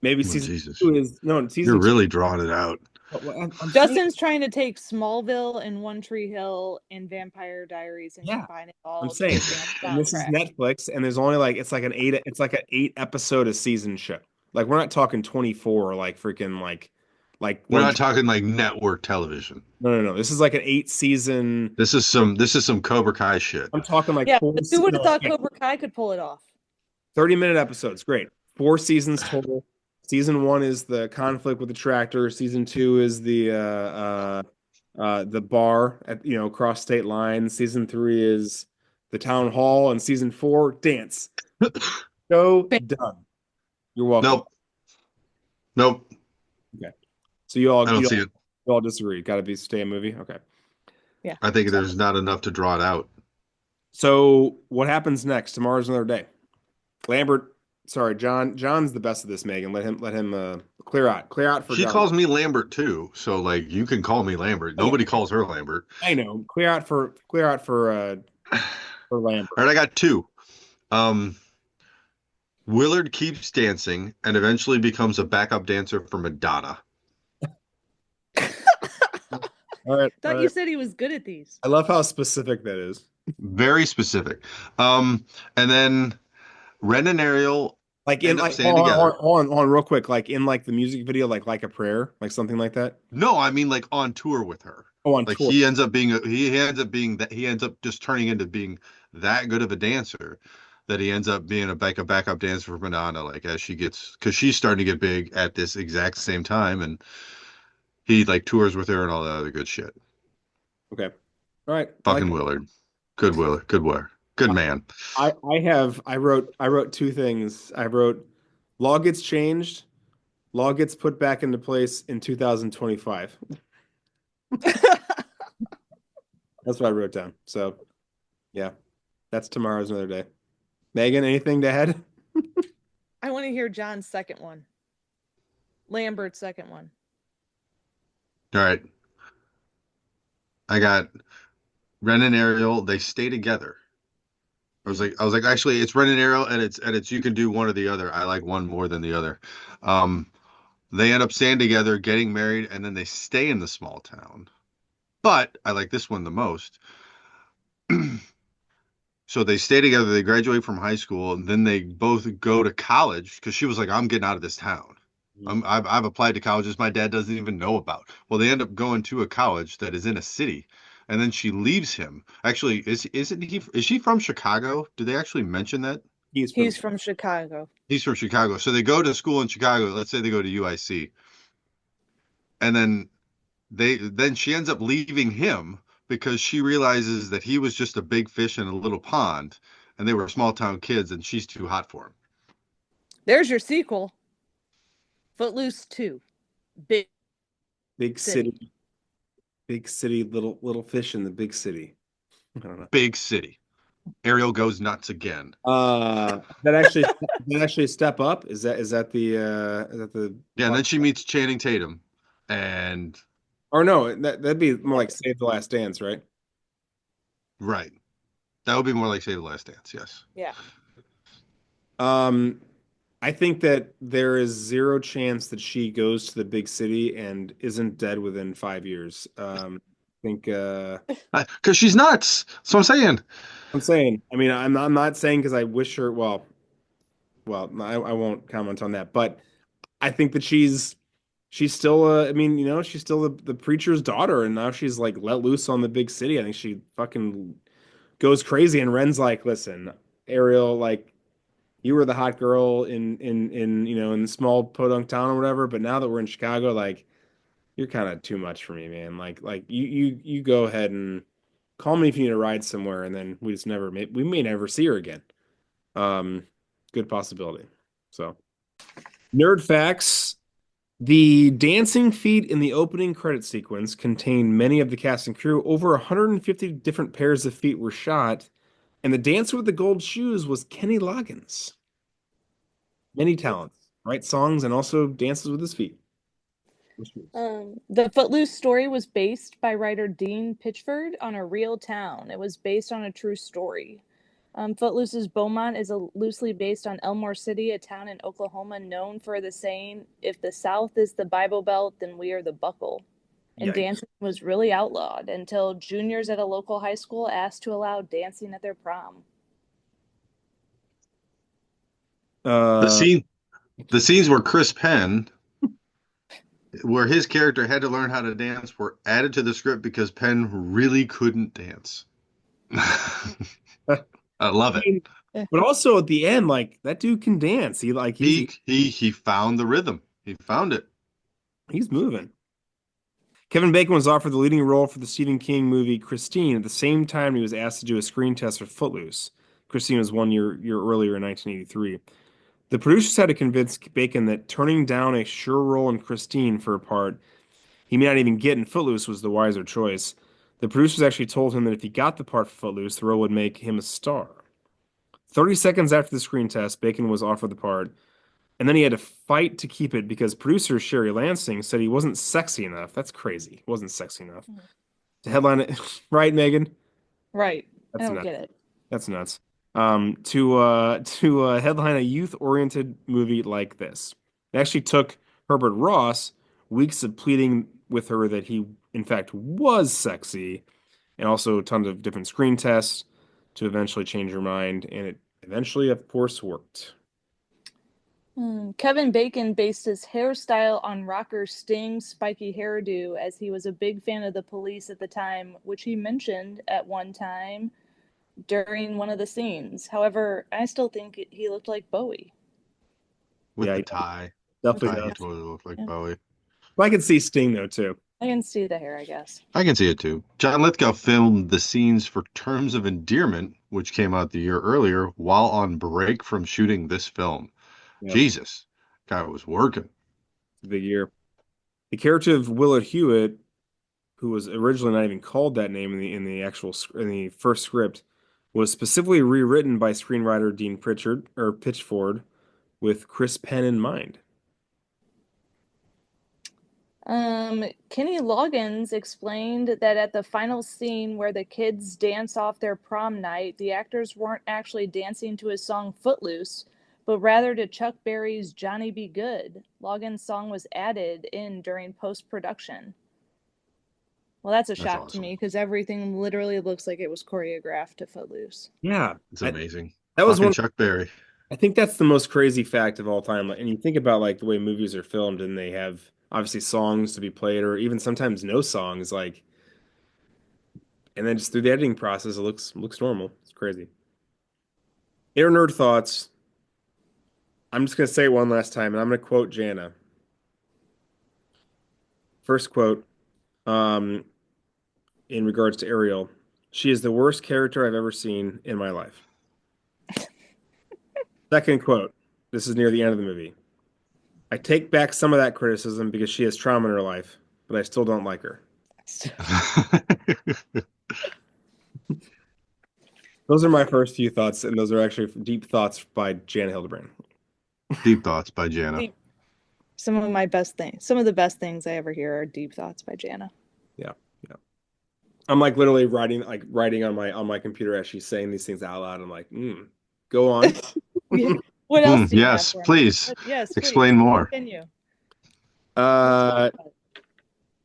[SPEAKER 1] Maybe
[SPEAKER 2] Oh,
[SPEAKER 1] season
[SPEAKER 2] Jesus.
[SPEAKER 1] two is no
[SPEAKER 2] You're
[SPEAKER 1] season two.
[SPEAKER 2] really drawing it out.
[SPEAKER 1] Well, I'm saying,
[SPEAKER 3] Justin's trying to take Smallville and One Tree Hill and Vampire Diaries and
[SPEAKER 1] yeah,
[SPEAKER 3] combine it
[SPEAKER 1] I'm
[SPEAKER 3] all to
[SPEAKER 1] saying,
[SPEAKER 3] a
[SPEAKER 1] and this is
[SPEAKER 3] soundtrack.
[SPEAKER 1] Netflix, and there's only like it's like an 8 episode a season show. Like we're not talking 24 like freaking like
[SPEAKER 2] We're
[SPEAKER 1] one.
[SPEAKER 2] not talking like network television.
[SPEAKER 1] No. This is like an 8 season.
[SPEAKER 2] This is some Cobra Kai shit.
[SPEAKER 1] I'm talking like
[SPEAKER 3] Yeah,
[SPEAKER 1] four.
[SPEAKER 3] but who would have
[SPEAKER 1] No,
[SPEAKER 3] thought
[SPEAKER 1] yeah,
[SPEAKER 3] Cobra Kai could pull it off?
[SPEAKER 1] 30-minute episodes. Great. 4 seasons total. Season one is the conflict with the tractor. Season two is the bar at across state lines. Season three is the town hall, and season four dance. So done. You're welcome.
[SPEAKER 2] Nope. Nope.
[SPEAKER 1] Okay. So you all
[SPEAKER 2] I don't
[SPEAKER 1] you
[SPEAKER 2] see
[SPEAKER 1] all,
[SPEAKER 2] it.
[SPEAKER 1] you all disagree. Got to be stay a movie. Okay.
[SPEAKER 3] Yeah.
[SPEAKER 2] I think there's not enough to draw it out.
[SPEAKER 1] So what happens next? Tomorrow's another day. Lambert, sorry, John. John's the best of this, Megan. Let him clear out. Clear out for
[SPEAKER 2] She
[SPEAKER 1] John.
[SPEAKER 2] calls me Lambert too, so like you can call me Lambert. Nobody calls her Lambert.
[SPEAKER 1] I know. Clear out for Lambert.
[SPEAKER 2] All right, I got two. Um, Willard keeps dancing and eventually becomes a backup dancer for Madonna.
[SPEAKER 1] All right.
[SPEAKER 3] Thought
[SPEAKER 1] All
[SPEAKER 3] you
[SPEAKER 1] right.
[SPEAKER 3] said he was good at these.
[SPEAKER 1] I love how specific that is.
[SPEAKER 2] Very specific. And then Ren and Ariel
[SPEAKER 1] Like in
[SPEAKER 2] end up
[SPEAKER 1] like
[SPEAKER 2] staying
[SPEAKER 1] hold on,
[SPEAKER 2] together.
[SPEAKER 1] hold on, real quick. Like in like the music video, like a prayer, like something like that.
[SPEAKER 2] No, I mean like on tour with her.
[SPEAKER 1] Oh, on
[SPEAKER 2] Like
[SPEAKER 1] tour.
[SPEAKER 2] he ends up just turning into being that good of a dancer that he ends up being a backup dancer for Madonna, like as she gets, because she's starting to get big at this exact same time, and he like tours with her and all that other good shit.
[SPEAKER 1] Okay. All right. I like
[SPEAKER 2] Fucking Willard, good Willard, good Willard, good man.
[SPEAKER 1] I wrote two things. I wrote law gets changed, law gets put back into place in 2025. That's what I wrote down. So yeah, that's tomorrow's another day. Megan, anything to add?
[SPEAKER 3] I want to hear John's second one. Lambert's second one.
[SPEAKER 2] All right, I got Ren and Ariel. They stay together. I was like, actually, it's Ren and Ariel, and it's you can do one or the other. I like one more than the other. Um, they end up staying together, getting married, and then they stay in the small town. But I like this one the most. So they stay together, they graduate from high school, and then they both go to college because she was like, I'm getting out of this town. I've applied to colleges my dad doesn't even know about. Well, they end up going to a college that is in a city, and then she leaves him. Actually, is she from Chicago? Did they actually mention that?
[SPEAKER 1] He's from
[SPEAKER 3] He's from Chicago.
[SPEAKER 2] He's from Chicago. So they go to school in Chicago. Let's say they go to UIC, and then she ends up leaving him because she realizes that he was just a big fish in a little pond, and they were small town kids, and she's too hot for him.
[SPEAKER 3] There's your sequel. Footloose 2. Big
[SPEAKER 1] big
[SPEAKER 3] City.
[SPEAKER 1] city, big city, little fish in the big city. I don't know.
[SPEAKER 2] Big city. Ariel goes nuts again.
[SPEAKER 1] That actually step up. Is that the
[SPEAKER 2] Yeah, and then she meets Channing Tatum, and
[SPEAKER 1] or no, that'd be more like Save the Last Dance, right?
[SPEAKER 2] right, that would be more like say the Last Dance. Yes.
[SPEAKER 3] Yeah.
[SPEAKER 1] Um, I think that there is zero chance that she goes to the big city and isn't dead within 5 years. I think
[SPEAKER 2] Because she's nuts. That's what I'm saying.
[SPEAKER 1] I'm saying. I mean, I'm not saying because I wish her well, I won't comment on that, but I think that she's still I mean, she's still the preacher's daughter, and now she's like let loose on the big city. I think she fucking goes crazy, and Ren's like, listen, Ariel, like you were the hot girl in the small podunk town or whatever, but now that we're in Chicago, like you're kind of too much for me, man. Like you go ahead and call me if you need a ride somewhere, and then we may never see her again. Um, Good possibility. So, nerd facts. The dancing feet in the opening credit sequence contain many of the cast and crew. Over 150 different pairs of feet were shot, and the dancer with the gold shoes was Kenny Loggins. Many talents, writes songs and also dances with his feet.
[SPEAKER 3] The Footloose story was based by writer Dean Pitchford on a real town. It was based on a true story. Footloose's Beaumont is loosely based on Elmore City, a town in Oklahoma known for the saying, "If the South is the Bible Belt, then we are the buckle." And
[SPEAKER 1] Yikes.
[SPEAKER 3] dancing was really outlawed until juniors at a local high school asked to allow dancing at their prom.
[SPEAKER 2] The
[SPEAKER 1] Uh,
[SPEAKER 2] scene, the scenes where Chris Penn, where his character had to learn how to dance, were added to the script because Penn really couldn't dance. I love
[SPEAKER 1] I
[SPEAKER 2] it.
[SPEAKER 1] mean, but also at the end, like that dude can dance. He like
[SPEAKER 2] He found the rhythm. He found it.
[SPEAKER 1] he's moving. Kevin Bacon was offered the leading role for the Stephen King movie Christine at the same time he was asked to do a screen test for Footloose. Christine was 1 year earlier in 1983. The producers had to convince Bacon that turning down a sure role in Christine for a part he may not even get in Footloose was the wiser choice. The producers actually told him that if he got the part for Footloose, the role would make him a star. 30 seconds after the screen test, Bacon was offered the part, and then he had to fight to keep it because producer Sherry Lansing said he wasn't sexy enough. That's crazy. He wasn't sexy enough to headline it. Right, Megan?
[SPEAKER 3] Right. I
[SPEAKER 1] That's
[SPEAKER 3] don't
[SPEAKER 1] nuts.
[SPEAKER 3] get it.
[SPEAKER 1] That's nuts. To headline a youth-oriented movie like this. It actually took Herbert Ross weeks of pleading with her that he, in fact, was sexy, and also tons of different screen tests to eventually change her mind, and it eventually, of course, worked.
[SPEAKER 3] Kevin Bacon based his hairstyle on rocker Sting's spiky hairdo, as he was a big fan of the Police at the time, which he mentioned at one time during one of the scenes. However, I still think he looked like Bowie
[SPEAKER 2] with
[SPEAKER 1] Yeah,
[SPEAKER 2] the
[SPEAKER 1] he
[SPEAKER 2] tie. The
[SPEAKER 3] with the
[SPEAKER 1] definitely
[SPEAKER 2] tie, he
[SPEAKER 1] does.
[SPEAKER 3] hair.
[SPEAKER 2] totally looked like
[SPEAKER 3] Yeah,
[SPEAKER 2] Bowie.
[SPEAKER 1] But I can see Sting though too.
[SPEAKER 3] I can see the hair, I guess.
[SPEAKER 2] I can see it too. John Lithgow filmed the scenes for Terms of Endearment, which came out the year earlier, while on break from shooting this film.
[SPEAKER 1] Yep,
[SPEAKER 2] Jesus, guy was working.
[SPEAKER 1] it's a big year. The character of Willard Hewitt, who was originally not even called that name in the actual in the first script, was specifically rewritten by screenwriter Dean Pritchard or Pitchford with Chris Penn in mind.
[SPEAKER 3] Kenny Loggins explained that at the final scene where the kids dance off their prom night, the actors weren't actually dancing to his song Footloose, but rather to Chuck Berry's Johnny Be Good. Loggins' song was added in during post production. Well, that's a
[SPEAKER 2] That's
[SPEAKER 3] shock to
[SPEAKER 2] awesome.
[SPEAKER 3] me because everything literally looks like it was choreographed to Footloose.
[SPEAKER 1] Yeah,
[SPEAKER 2] It's
[SPEAKER 1] I,
[SPEAKER 2] amazing.
[SPEAKER 1] that was
[SPEAKER 2] Fucking
[SPEAKER 1] one.
[SPEAKER 2] Chuck Berry.
[SPEAKER 1] I think that's the most crazy fact of all time. Like, and you think about like the way movies are filmed, and they have obviously songs to be played, or even sometimes no songs. Like, and then just through the editing process, it looks normal. It's crazy. Air nerd thoughts. I'm just gonna say it one last time, and I'm gonna quote Jana. First quote, um, in regards to Ariel, she is the worst character I've ever seen in my life. Second quote, this is near the end of the movie. I take back some of that criticism because she has trauma in her life, but I still don't like her. Those are my first few thoughts, and those are actually deep thoughts by Jan Hildebrand.
[SPEAKER 2] Deep Thoughts by Jana.
[SPEAKER 3] Deep. Some of my best things, some of the best things I ever hear are Deep Thoughts by Jana.
[SPEAKER 1] Yeah, yeah. I'm like literally writing on my computer as she's saying these things out loud. I'm like, go on.
[SPEAKER 3] Yeah. What else do you have
[SPEAKER 2] Yes,
[SPEAKER 3] for me?
[SPEAKER 2] please
[SPEAKER 3] Yes,
[SPEAKER 2] explain
[SPEAKER 3] please.
[SPEAKER 2] more.
[SPEAKER 3] Continue. Let's talk
[SPEAKER 1] Uh,
[SPEAKER 3] about it.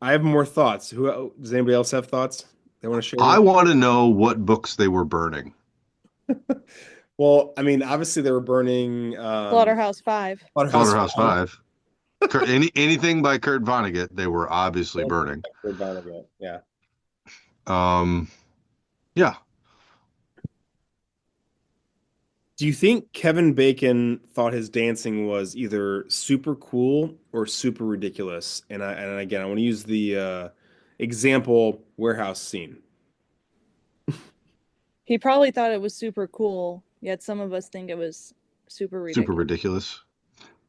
[SPEAKER 1] I have more thoughts. Who does anybody else have thoughts they want to share
[SPEAKER 2] I
[SPEAKER 1] with?
[SPEAKER 2] want to know what books they were burning.
[SPEAKER 1] Well, I mean, obviously they were burning
[SPEAKER 3] Slaughterhouse Five.
[SPEAKER 1] Slaughterhouse
[SPEAKER 2] Slaughterhouse
[SPEAKER 1] Five.
[SPEAKER 2] Five. Anything by Kurt Vonnegut, they were obviously burning.
[SPEAKER 1] Yeah.
[SPEAKER 2] Um, yeah,
[SPEAKER 1] Do you think Kevin Bacon thought his dancing was either super cool or super ridiculous? And again, I want to use the example warehouse scene.
[SPEAKER 3] He probably thought it was super cool, yet some of us think it was super
[SPEAKER 2] super
[SPEAKER 3] ridiculous.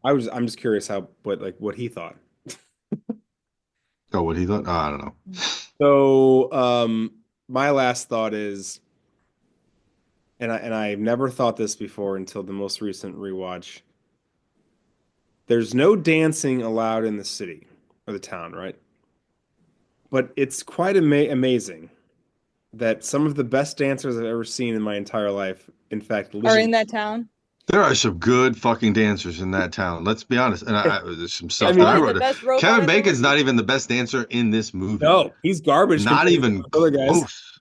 [SPEAKER 2] ridiculous.
[SPEAKER 1] I'm just curious how what he thought.
[SPEAKER 2] Oh, what he thought? Oh, I don't know.
[SPEAKER 1] So my last thought is, and I've never thought this before until the most recent rewatch. There's no dancing allowed in the city or the town, right? But it's quite amazing that some of the best dancers I've ever seen in my entire life, in fact, live
[SPEAKER 3] Are
[SPEAKER 1] in.
[SPEAKER 3] in that town.
[SPEAKER 2] There are some good fucking dancers in that town. Let's be honest. And there's some
[SPEAKER 1] I
[SPEAKER 2] stuff that
[SPEAKER 1] mean,
[SPEAKER 2] I
[SPEAKER 3] What? The
[SPEAKER 2] wrote.
[SPEAKER 3] best robot
[SPEAKER 2] Kevin
[SPEAKER 3] I've ever
[SPEAKER 2] Bacon's not
[SPEAKER 3] seen?
[SPEAKER 2] even the best dancer in this movie.
[SPEAKER 1] no, he's garbage
[SPEAKER 2] Not
[SPEAKER 1] compared to
[SPEAKER 2] even
[SPEAKER 1] the other guys.
[SPEAKER 2] close.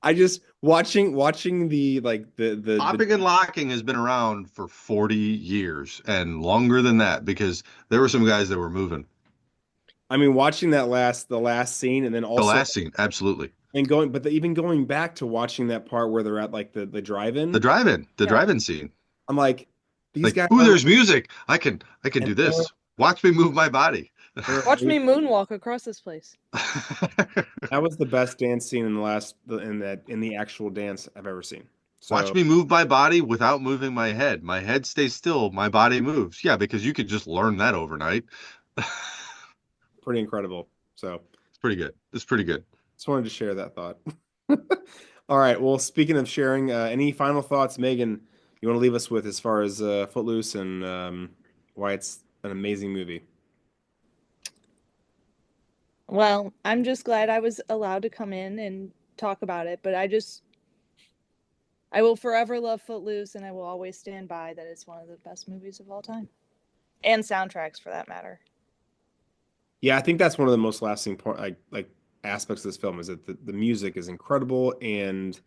[SPEAKER 1] I just watching the like the
[SPEAKER 2] Popping and locking has been around for 40 years and longer than that because there were some guys that were moving.
[SPEAKER 1] I mean watching the last scene and then
[SPEAKER 2] The
[SPEAKER 1] also
[SPEAKER 2] last scene, absolutely.
[SPEAKER 1] and going but even going back to watching that part where they're at like the
[SPEAKER 2] The
[SPEAKER 1] drive-in.
[SPEAKER 2] drive-in, the
[SPEAKER 3] Yeah.
[SPEAKER 2] drive-in scene.
[SPEAKER 1] I'm like these
[SPEAKER 2] Like,
[SPEAKER 1] guys
[SPEAKER 2] ooh,
[SPEAKER 1] are
[SPEAKER 2] there's music. I can
[SPEAKER 1] and
[SPEAKER 2] do this. Watch me move my body.
[SPEAKER 1] they're
[SPEAKER 3] Watch me
[SPEAKER 1] amazing.
[SPEAKER 3] moonwalk across this place.
[SPEAKER 1] That was the best dance scene in in the actual dance I've ever seen.
[SPEAKER 2] Watch
[SPEAKER 1] So
[SPEAKER 2] me move my body without moving my head. My head stays still, my body moves. Yeah, because you could just learn that overnight. It's
[SPEAKER 1] pretty incredible. So
[SPEAKER 2] pretty good. It's pretty good.
[SPEAKER 1] just wanted to share that thought. All right. Well, speaking of sharing, any final thoughts, Megan, you want to leave us with as far as Footloose and why it's an amazing movie?
[SPEAKER 3] Well, I'm just glad I was allowed to come in and talk about it, but I will forever love Footloose and I will always stand by that it's one of the best movies of all time. And soundtracks for that matter.
[SPEAKER 1] Yeah, I think that's one of the most lasting like aspects of this film is that the music is incredible and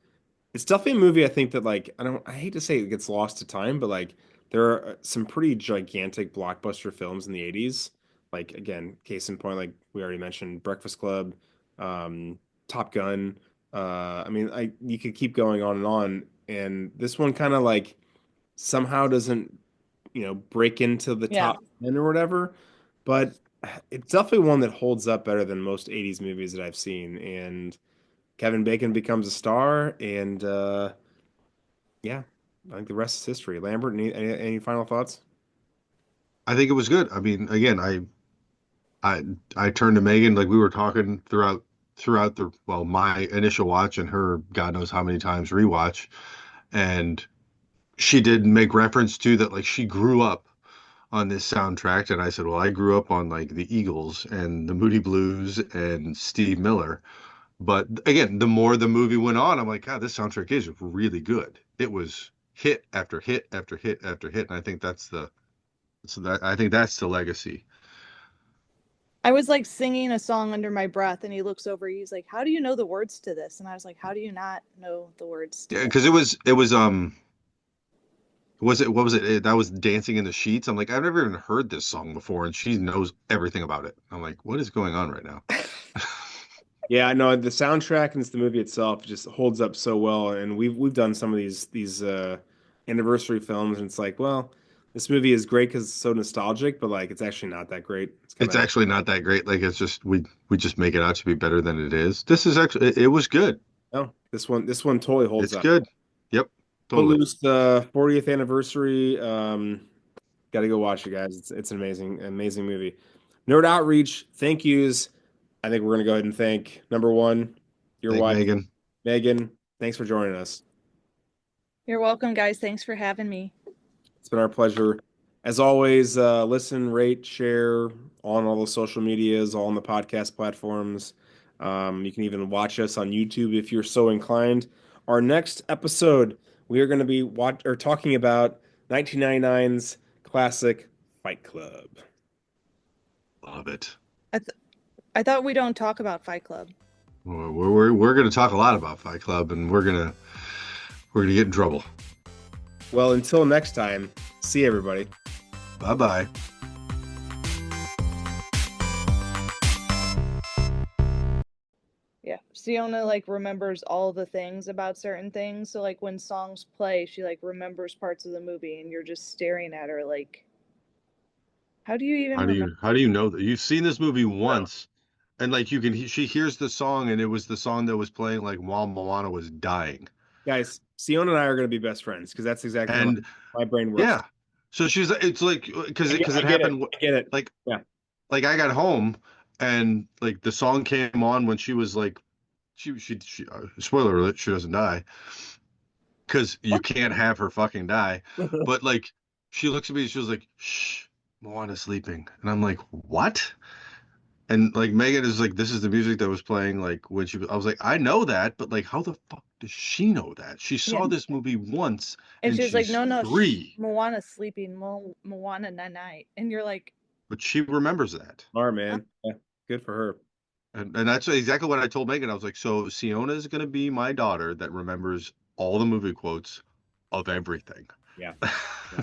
[SPEAKER 1] it's definitely a movie I think that like I hate to say it gets lost to time, but like there are some pretty gigantic blockbuster films in the 80s. Like again, case in point, like we already mentioned, Breakfast Club, um, Top Gun, I mean, I you could keep going on, and this one kind of like somehow doesn't, break into the
[SPEAKER 3] Yeah.
[SPEAKER 1] top 10 or whatever, but it's definitely one that holds up better than most 80s movies that I've seen. And Kevin Bacon becomes a star, and yeah, I think the rest is history. Lambert, any final thoughts?
[SPEAKER 2] I think it was good. I mean, again, I I turned to Megan like we were talking throughout the well, my initial watch and her God knows how many times rewatch, and she did make reference to that like she grew up on this soundtrack, and I said, well, I grew up on like the Eagles and the Moody Blues and Steve Miller. But again, the more the movie went on, I'm like, God, this soundtrack is really good. It was hit after hit after hit after hit, and I think I think that's the legacy.
[SPEAKER 3] I was like singing a song under my breath, and he looks over. He's like, "How do you know the words to this?" And I was like, "How do you not know the words to
[SPEAKER 2] Yeah,
[SPEAKER 3] this?"
[SPEAKER 2] because was it what was it? That was Dancing in the Sheets. I'm like, I've never even heard this song before, and she knows everything about it. I'm like, what is going on right now?
[SPEAKER 1] Yeah, no, the soundtrack and the movie itself just holds up so well, and we've done some of these anniversary films, and it's like, well, this movie is great because it's so nostalgic, but like it's actually not that great. It's kind
[SPEAKER 2] It's
[SPEAKER 1] of
[SPEAKER 2] actually not that great. Like it's just we just make it out to be better than it is. This is actually it was good.
[SPEAKER 1] no, this one totally holds
[SPEAKER 2] It's
[SPEAKER 1] up.
[SPEAKER 2] good. Yep, totally.
[SPEAKER 1] Footloose, 40th anniversary. Got to go watch it, guys. It's an amazing movie. Nerd Outreach, thank yous. I think we're gonna go ahead and thank number one, your
[SPEAKER 2] Thank
[SPEAKER 1] wife,
[SPEAKER 2] Megan.
[SPEAKER 1] Megan. Thanks for joining us.
[SPEAKER 3] You're welcome, guys. Thanks for having me.
[SPEAKER 1] It's been our pleasure. As always, listen, rate, share on all the social medias, all on the podcast platforms. You can even watch us on YouTube if you're so inclined. Our next episode, we are going to be talking about 1999's classic Fight Club.
[SPEAKER 2] Love it.
[SPEAKER 3] I th- I thought we don't talk about Fight Club.
[SPEAKER 2] We're going to talk a lot about Fight Club, and we're gonna get in trouble.
[SPEAKER 1] Well, until next time, see everybody.
[SPEAKER 2] Bye bye.
[SPEAKER 3] Yeah, Siona like remembers all the things about certain things. So like when songs play, she like remembers parts of the movie, and you're just staring at her like, how do you even remember?
[SPEAKER 2] How do you know that you've seen this movie
[SPEAKER 1] No.
[SPEAKER 2] once, and like she hears the song, and it was the song that was playing like while Moana was dying,
[SPEAKER 1] Guys, Siona and I are going to be best friends because that's exactly how
[SPEAKER 2] and
[SPEAKER 1] my brain works.
[SPEAKER 2] yeah. So she's it's like because
[SPEAKER 1] I
[SPEAKER 2] it
[SPEAKER 1] get it.
[SPEAKER 2] happened
[SPEAKER 1] I get it.
[SPEAKER 2] like
[SPEAKER 1] Yeah.
[SPEAKER 2] I got home and like the song came on when she was like spoiler alert, she doesn't die because you can't have her fucking die. But like she looks at me and she was like, "Shh, Moana's sleeping," and I'm like, "What?" And like Megan is like, "This is the music that was playing like when she was." I was like, "I know that, but like, how the fuck does she know that? She
[SPEAKER 3] Yeah.
[SPEAKER 2] saw this movie once
[SPEAKER 3] And
[SPEAKER 2] and
[SPEAKER 3] she's like,
[SPEAKER 2] she's
[SPEAKER 3] no, no, shh,
[SPEAKER 2] three,
[SPEAKER 3] Moana's sleeping. Moana night. And you're like,
[SPEAKER 2] but she remembers that."
[SPEAKER 1] Smart,
[SPEAKER 3] huh?
[SPEAKER 1] man. Yeah. Good for her.
[SPEAKER 2] And that's exactly what I told Megan. I was like, so Siona is going to be my daughter that remembers all the movie quotes of everything.
[SPEAKER 1] Yeah. Yeah.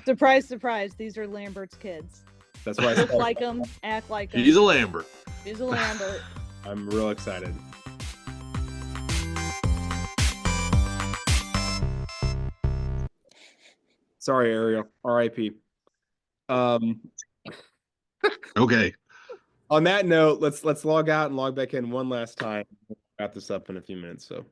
[SPEAKER 3] Surprise, surprise. These are Lambert's kids.
[SPEAKER 1] That's why I
[SPEAKER 3] Look
[SPEAKER 1] said
[SPEAKER 3] like them, act like them.
[SPEAKER 2] He's a Lambert.
[SPEAKER 3] He's a Lambert.
[SPEAKER 1] I'm real excited. Sorry, Ariel. R.I.P. Um,
[SPEAKER 2] Okay.
[SPEAKER 1] on that note, let's log out and log back in one last time. We'll wrap this up in a few minutes. So.